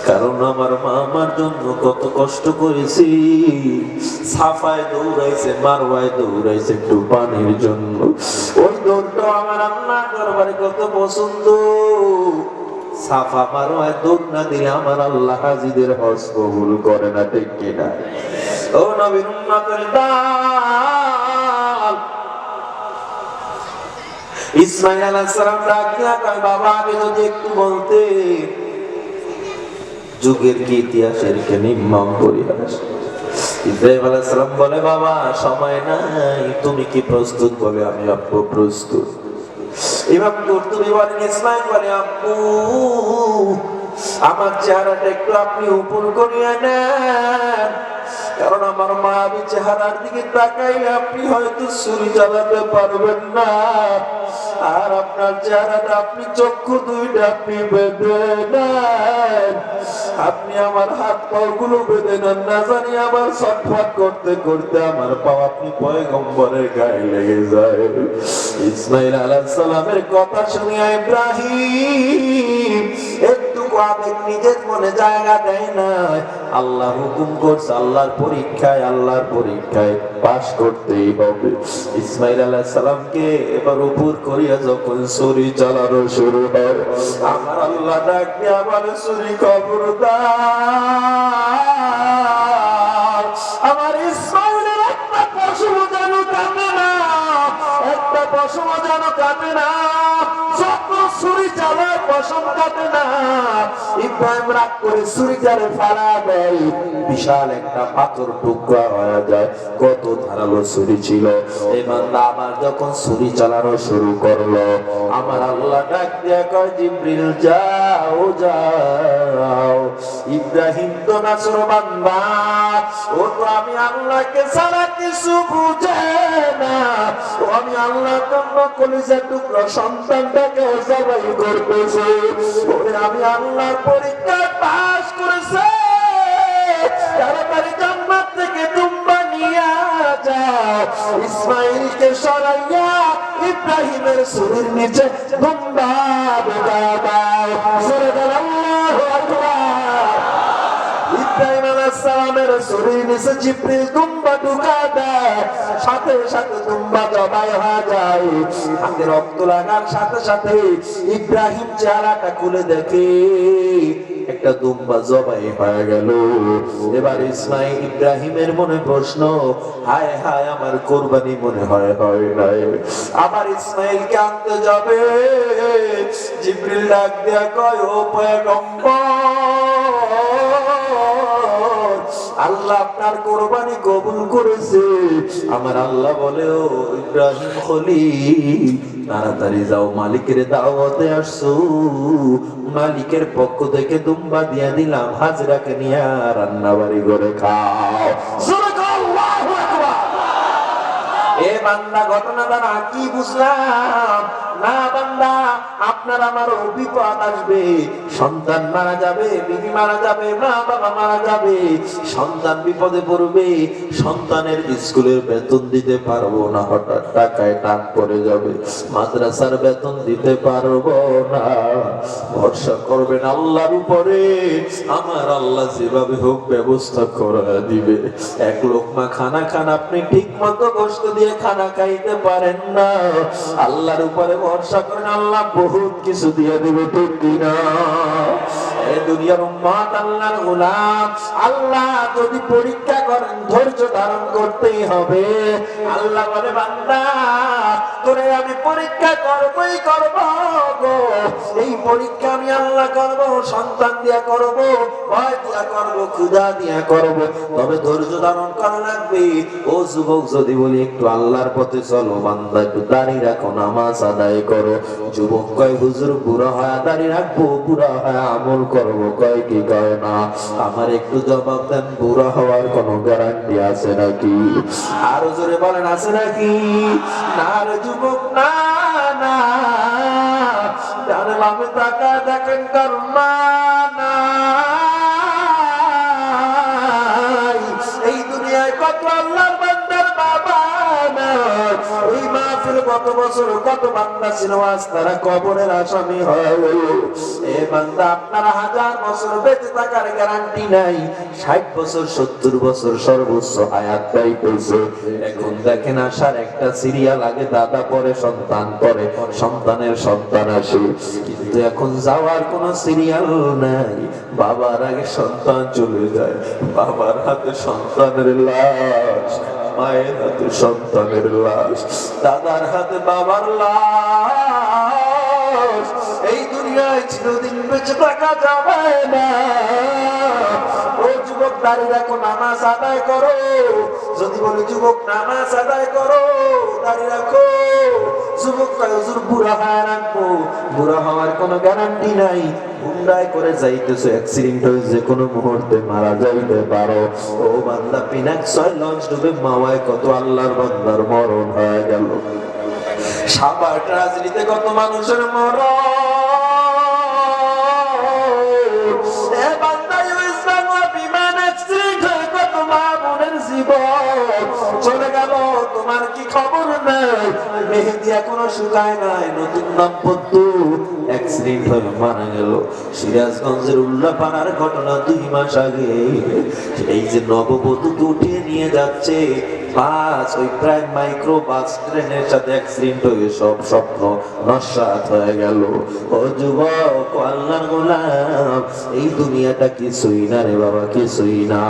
কারণ আমার মা আমার জন্য কত কষ্ট করেছি। সাফায় দৌড়াইছে, মারওয়ায় দৌড়াইছে একটু পানির জন্য। ওই দৌড়টা আমার আল্লাহ দরবারে কত পছন্দ। সাফা মারওয়ায় দৌড় না দিলে আমার আল্লাহ হাজিদের হজ কবুল করে না, ঠিক কিনা? ও নবীর উম্মতের দল, ইসমাইল আলাইহিস সালাম ডাক দিয়া কয়, বাবা আমি যদি একটু বলতে, যুগের কি ইতিহাসের কে নিম্ন পরিহাস। ইব্রাহিম আলাইহিস সালাম বলে, বাবা সময় নাই, তুমি কি প্রস্তুত? বলে, আমি আব্বু প্রস্তুত। ইমাম কুরতুবী বলেন, ইসমাইল বলে, আব্বু আমার চেহারাটা একটু আপনি উপর করিয়ে নেন, কারণ আমার মায়াবী চেহারার দিকে তাকাইলে আপনি হয়তো ছুরি চালাতে পারবেন না। আর আপনার চেহারাটা আপনি চক্ষু দুইটা আপনি বেঁধে নেন, আপনি আমার হাত পাও গুলো বেঁধে নেন, না জানি আবার ছটফট করতে করতে আমার পাও আপনি পয়গম্বরের গায়ে লেগে যায়। ইসমাইল আলাইহিস সালামের কথা শুনিয়া ইব্রাহিম একটুকু আবেগ নিজের মনে জায়গা দেয় না। আল্লাহ হুকুম করছে, আল্লাহর পরীক্ষায় পাশ করতেই হবে। ইসমাইল আলাইহিস সালামকে এবার উপর করিয়া যখন ছুরি চালানো শুরু হয়, আমার আল্লাহ ডাক দিয়া বলে, ছুরি খবরদার। আমার ইসমাইলের একটা পশু যেন কাঁদে না, একটা পশু যেন কাঁদে না। যত ছুরি চালায় পশম কাটে না। ইব্রাহিম রাগ করে ছুরিটারে ফাড়া দেয়, বিশাল একটা পাথর টুকরা হয়ে যায়। কত ধারালো ছুরি ছিল। এই বান্দা আবার যখন ছুরি চালানো শুরু করলো, আমার আল্লাহ ডাক দিয়া কয়, জিবরিল যাও যাও। ইব্রাহিম তো নাছর বান্দা, ও তো আমি আল্লাহকে ছাড়া কিছু বুঝে না। ও আমি আল্লাহর জন্য কলিজার টুকরা সন্তানটাকে জবাই করতেছে। ওরে আমি আল্লাহর পরীক্ষায় পাস করেছে, তাড়াতাড়ি জান্নাত থেকে দুম্বা নিয়ে যাও। ইসমাইলকে সরাইয়া ইব্রাহিমের ছুরির নিচে দুম্বা ঢুকায়া দাও। সরে গেল, আল্লাহু আকবার। ইব্রাহিম আলাইহিস সালামের ছুরির নিচে জিবরিল দুম্বা ঢুকা দেয়, সাথে সাথে দুম্বা জবাই হয়ে যায়। হাতে রক্ত লাগার সাথে সাথে ইব্রাহিম চেহারাটা খুলে দেখে একটা দুম্বা জবাই হয়ে গেল। এবার ইসমাইল ইব্রাহিমের মনে প্রশ্ন, হায় হায় আমার কোরবানি মনে হয় নাই। আবার ইসমাইলকে আনতে যাবে, জিবরিল ডাক দেয়া কয়, ও পয়গম্বর, আল্লাহ আপনার কোরবানি কবুল করেছে। আমার আল্লাহ বলে, ও ইব্রাহিম খলিল, তাড়াতাড়ি যাও, মালিকের দাওয়াতে আসছো, মালিকের পক্ষ থেকে দুম্বা দিয়া দিলাম, হাজরাকে নিয়ে রান্না বাড়ি করে খাও। আল্লাহু আকবার। এ বান্দা, ঘটনা দ্বারা কি বুঝলাম? না বান্দা, আপনার আমার বিপদ আসবে, সন্তান মারা যাবে, বিবি মারা যাবে, মা বাবা মারা যাবে, সন্তান বিপদে পড়বে, সন্তানের স্কুলের বেতন দিতে পারবো না, হঠাৎ টাকায় টান পড়ে যাবে, মাদ্রাসার বেতন দিতে পারবো না, ভরসা করবেন আল্লাহর উপরে, আমার আল্লাহ যেভাবে হোক ব্যবস্থা করে দিবে। এক লোকমা খানা খান, আপনি ঠিক মতো কষ্ট দিয়ে খানা খাইতে পারেন না, আল্লাহর উপরে ভরসা করেন, আল্লাহ বহুত কিছু দিয়ে দিবে, ঠিক কিনা? এই দুনিয়ার উম্মত, আল্লাহর গোলাম, আল্লাহ যদি পরীক্ষা করেন, ধৈর্য ধারণ করতেই হবে। আল্লাহ বলে, বান্দা তোরে আমি পরীক্ষা করবই করব গো, এই পরীক্ষা আমি আল্লাহ করব, সন্তান দিয়া করব, ভয় দিয়া করব, ক্ষুধা দিয়া করব, তবে ধৈর্য ধারণ করা লাগবে। ও যুবক, যদি বলি একটু আল্লাহর পথে চলো, বান্দা একটু দাঁড়িয়ে রাখো, নামাজ আদায় করো। যুবক কয়, হুজুর বুড়া হয় দাঁড়িয়ে রাখবো, বুড়া হয় আমল করবো, কয় কি কয় না? আমার একটু জবাব দেন, বুড়া হওয়ার কোন গ্যারান্টি আছে নাকি? আরো জোরে বলেন, আছে নাকি? না রে যুবক, না না, ডানে বামে তাকা দেখেন, কর্মা নাই। এই দুনিয়ায় কত আল্লাহর বান্দার বাবা নাই, এই মাহফিল কত বছর কত বান্দা ছিল, আজ তারা কবরের আসামি হয়ে গেল। এ বান্দা, আপনারা 1000 বছর বেঁচে থাকার গ্যারান্টি নাই, 60 বছর 70 বছর সর্বোচ্চ হায়াত পাইতেছে। এখন দেখেন, আসার একটা সিরিয়াল, আগে দাদা পরে সন্তান, পরে সন্তানের সন্তান আসে, কিন্তু এখন যাওয়ার কোন সিরিয়াল নাই। বাবার আগে সন্তান চলে যায়, বাবার হাতে সন্তানের লাশ, মায়ের হাতে সন্তানের লাশ, দাদার হাতে বাবার লাশ। এই দুনিয়ায় চিরদিন বেঁচে থাকা যাবে না। ও যুবক, দাঁড়িয়ে রাখো, নামাজ আদায় করো। যদি বলি যুবক, নামাজ আদায় করো, দাঁড়িয়ে রাখো। যুবক কয়, হুজুর বুড়া হয়ে রাখবো, বুড়া হওয়ার কোনো গ্যারান্টি নাই, হুন্ডায় করে যাইতেছো, অ্যাক্সিডেন্ট হয়ে যে কোনো মুহূর্তে মারা যাইতে পারো। ও বান্দা, পিনাকছয় লঞ্চ ডুবে মাওয়ায় কত আল্লাহর বান্দার মরণ হয়ে গেল, সাভার ট্রাজেডিতে কত মানুষের মরণ। এ বান্দা, ইউএস বাংলা বিমান অ্যাক্সিডেন্ট হয়ে কত মা বোনের জীবন চলে গেল, তোমার কি খবর নাই? মেহেদি এখনো শুকায় নাই, নতুন দাম্পত্য অ্যাক্সিডেন্ট হয়ে মারা গেল। সিরাজগঞ্জের উল্লাপাড়ার ঘটনা 2 মাস আগে। এই যে নববধূকে উঠিয়ে নিয়ে যাচ্ছে বাস, ওই প্রায় মাইক্রো বাস ট্রেনের সাথে অ্যাক্সিডেন্ট হয়ে সব স্বপ্ন নস্যাৎ হয়ে গেল। ও যুবক, আল্লাহর গোলাম, এই দুনিয়াটা কিছুই না রে বাবা, কিছুই না।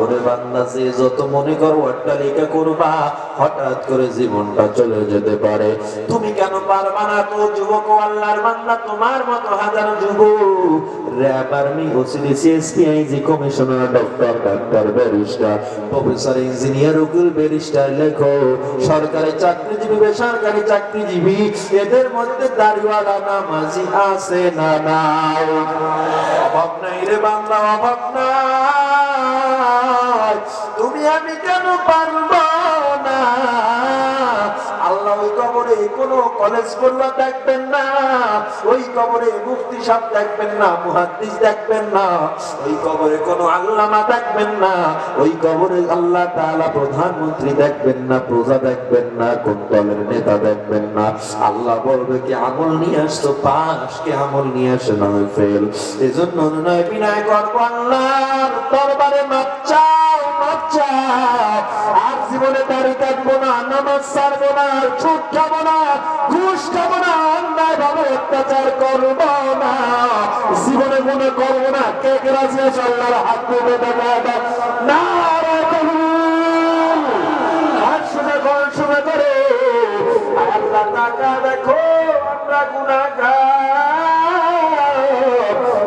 ওরে বান্দা, যে যত মনে করো অট্টালিকা করবা, হঠাৎ করে জীবনটা চলে যেতে পারে। তুমি কেন পারবা না? তো যুবক, আল্লাহর বান্দা, তোমার মতো হাজারো যুবক, RAB, army, OCD, CSP, IG, commissioner, doctor, doctor, barrister, professor, engineer, উকিল, ব্যারিস্টার, লেখক, সরকারি চাকরিজীবী, বেসরকারি চাকরিজীবী, এদের মধ্যে দাড়িওয়ালা নামাজি আছে না নাই? অভাব নাই রে বান্দা, অভাব নাই। তুমি আমি কেন পারবো না? আল্লাহ ওই কবরে কোনো কলেজ পড়ুয়া দেখবেন না, ওই কবরে মুফতি সাহেব দেখবেন না, মুহাদ্দিস দেখবেন না, ওই কবরে কোনো আল্লামা দেখবেন না, ওই কবরে আল্লাহ তাআলা প্রধানমন্ত্রী দেখবেন না, প্রজা দেখবেন না, কোন দলের নেতা দেখবেন না। আল্লাহ বলবে কি আমল নিয়ে আসতো, পাস, কে আমল নিয়ে আসে না ফেল। এজন্য নয় বিনয় করবো, আল্লাহর দরবারে মাপ চাও, মাপ চাও। আর জীবনে দাড়ি কাটবো না, নামাজ ছাড়বো না, সুদ খাবো না, ঘুষ খাবো না, অন্যায় ভাবে অত্যাচার করব না, জীবনে মনে করবো না। কে কে রাজি আছে আল্লাহর হাত তুলে দেখা না, করে আল্লাহ টাকা দেখো আমরা গুনাহগার,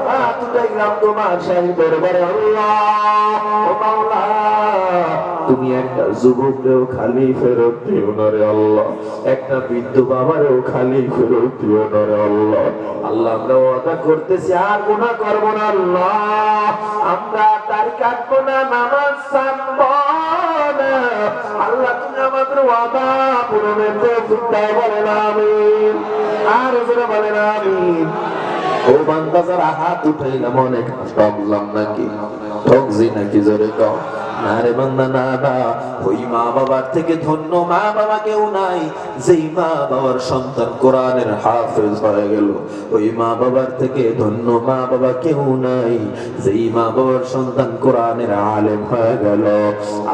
হাত উঠাইলাম তোমার সেই দরবারে। আল্লাহ ও মাওলা, তুমি একটা যুবককেও খালি ফেরত দিও না রে আল্লাহ, একটা বৃদ্ধ বাবারেও খালি ফেরত দিও না রে আল্লাহ। আল্লাহ আমরা ওয়াদা করতেছি আর গুনাহ করব না আল্লাহ, আমরা তার কাটবো না, নামাজ ছাড়বো না। আল্লাহ তুমি আমাদের ওয়াদা পূরণের তৌফিক দাও, বলেন আমিন। আর জোরে বলেন আমিন। ও বান্দা যারা হাত উঠাইলাম, অনেক ঠকলাম নাকি, ঠকছি নাকি, জোরে কও না রে বান্দা, না না। ওই মা বাবার থেকে ধন্য মা বাবা কেউ নাই, যেই মা বাবার সন্তান কোরআনের হাফেজ হয়ে গেল। ওই মা বাবার থেকে ধন্য মা বাবা কেউ নাই, যেই মা বাবার সন্তান কোরআনের আলেম হয়ে গেল।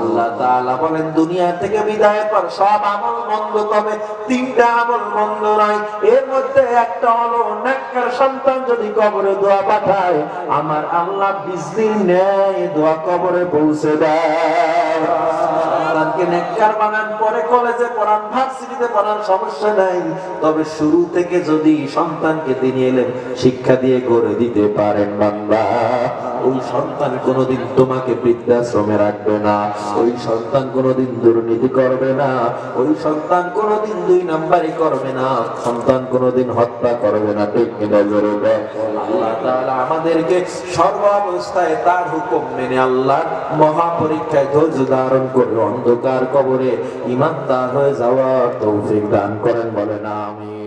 আল্লাহ তাআলা বলেন দুনিয়া থেকে বিদায়ের পর সব আমল মন্দ, তবে তিনটা আমল মন্দ নয়। এর মধ্যে একটা হলো নেককার সন্তান যদি কবরে দোয়া পাঠায়, আমার আল্লাহ বিজলির ন্যায় দোয়া কবরে পৌঁছে দেয়। সন্তানকে নেককার বানান, পরে কলেজে পড়ান, ভার্সিটিতে পড়ান, সমস্যা নাই। তবে শুরু থেকে যদি সন্তানকে তিনি এলেন শিক্ষা দিয়ে গড়ে দিতে পারেন বান্দা, ওই সন্তান কোনোদিন তোমাকে বৃদ্ধাশ্রমে রাখবে না, ওই সন্তান কোনোদিন দুর্নীতি করবে না, ওই সন্তান কোনোদিন 2 নাম্বারি করবে না, সন্তান কোনোদিন হত্যা করবে না। ঠিক কিনা জোরে বল। আল্লাহ তাআলা আমাদেরকে সর্ব অবস্থায় তার হুকুম মেনে আল্লাহর মহা পরীক্ষায় ধৈর্য ধারণ করে অন্ধকার কবরে ঈমানদার হয়ে যাওয়ার তৌফিক দান করেন, বলেন আমিন।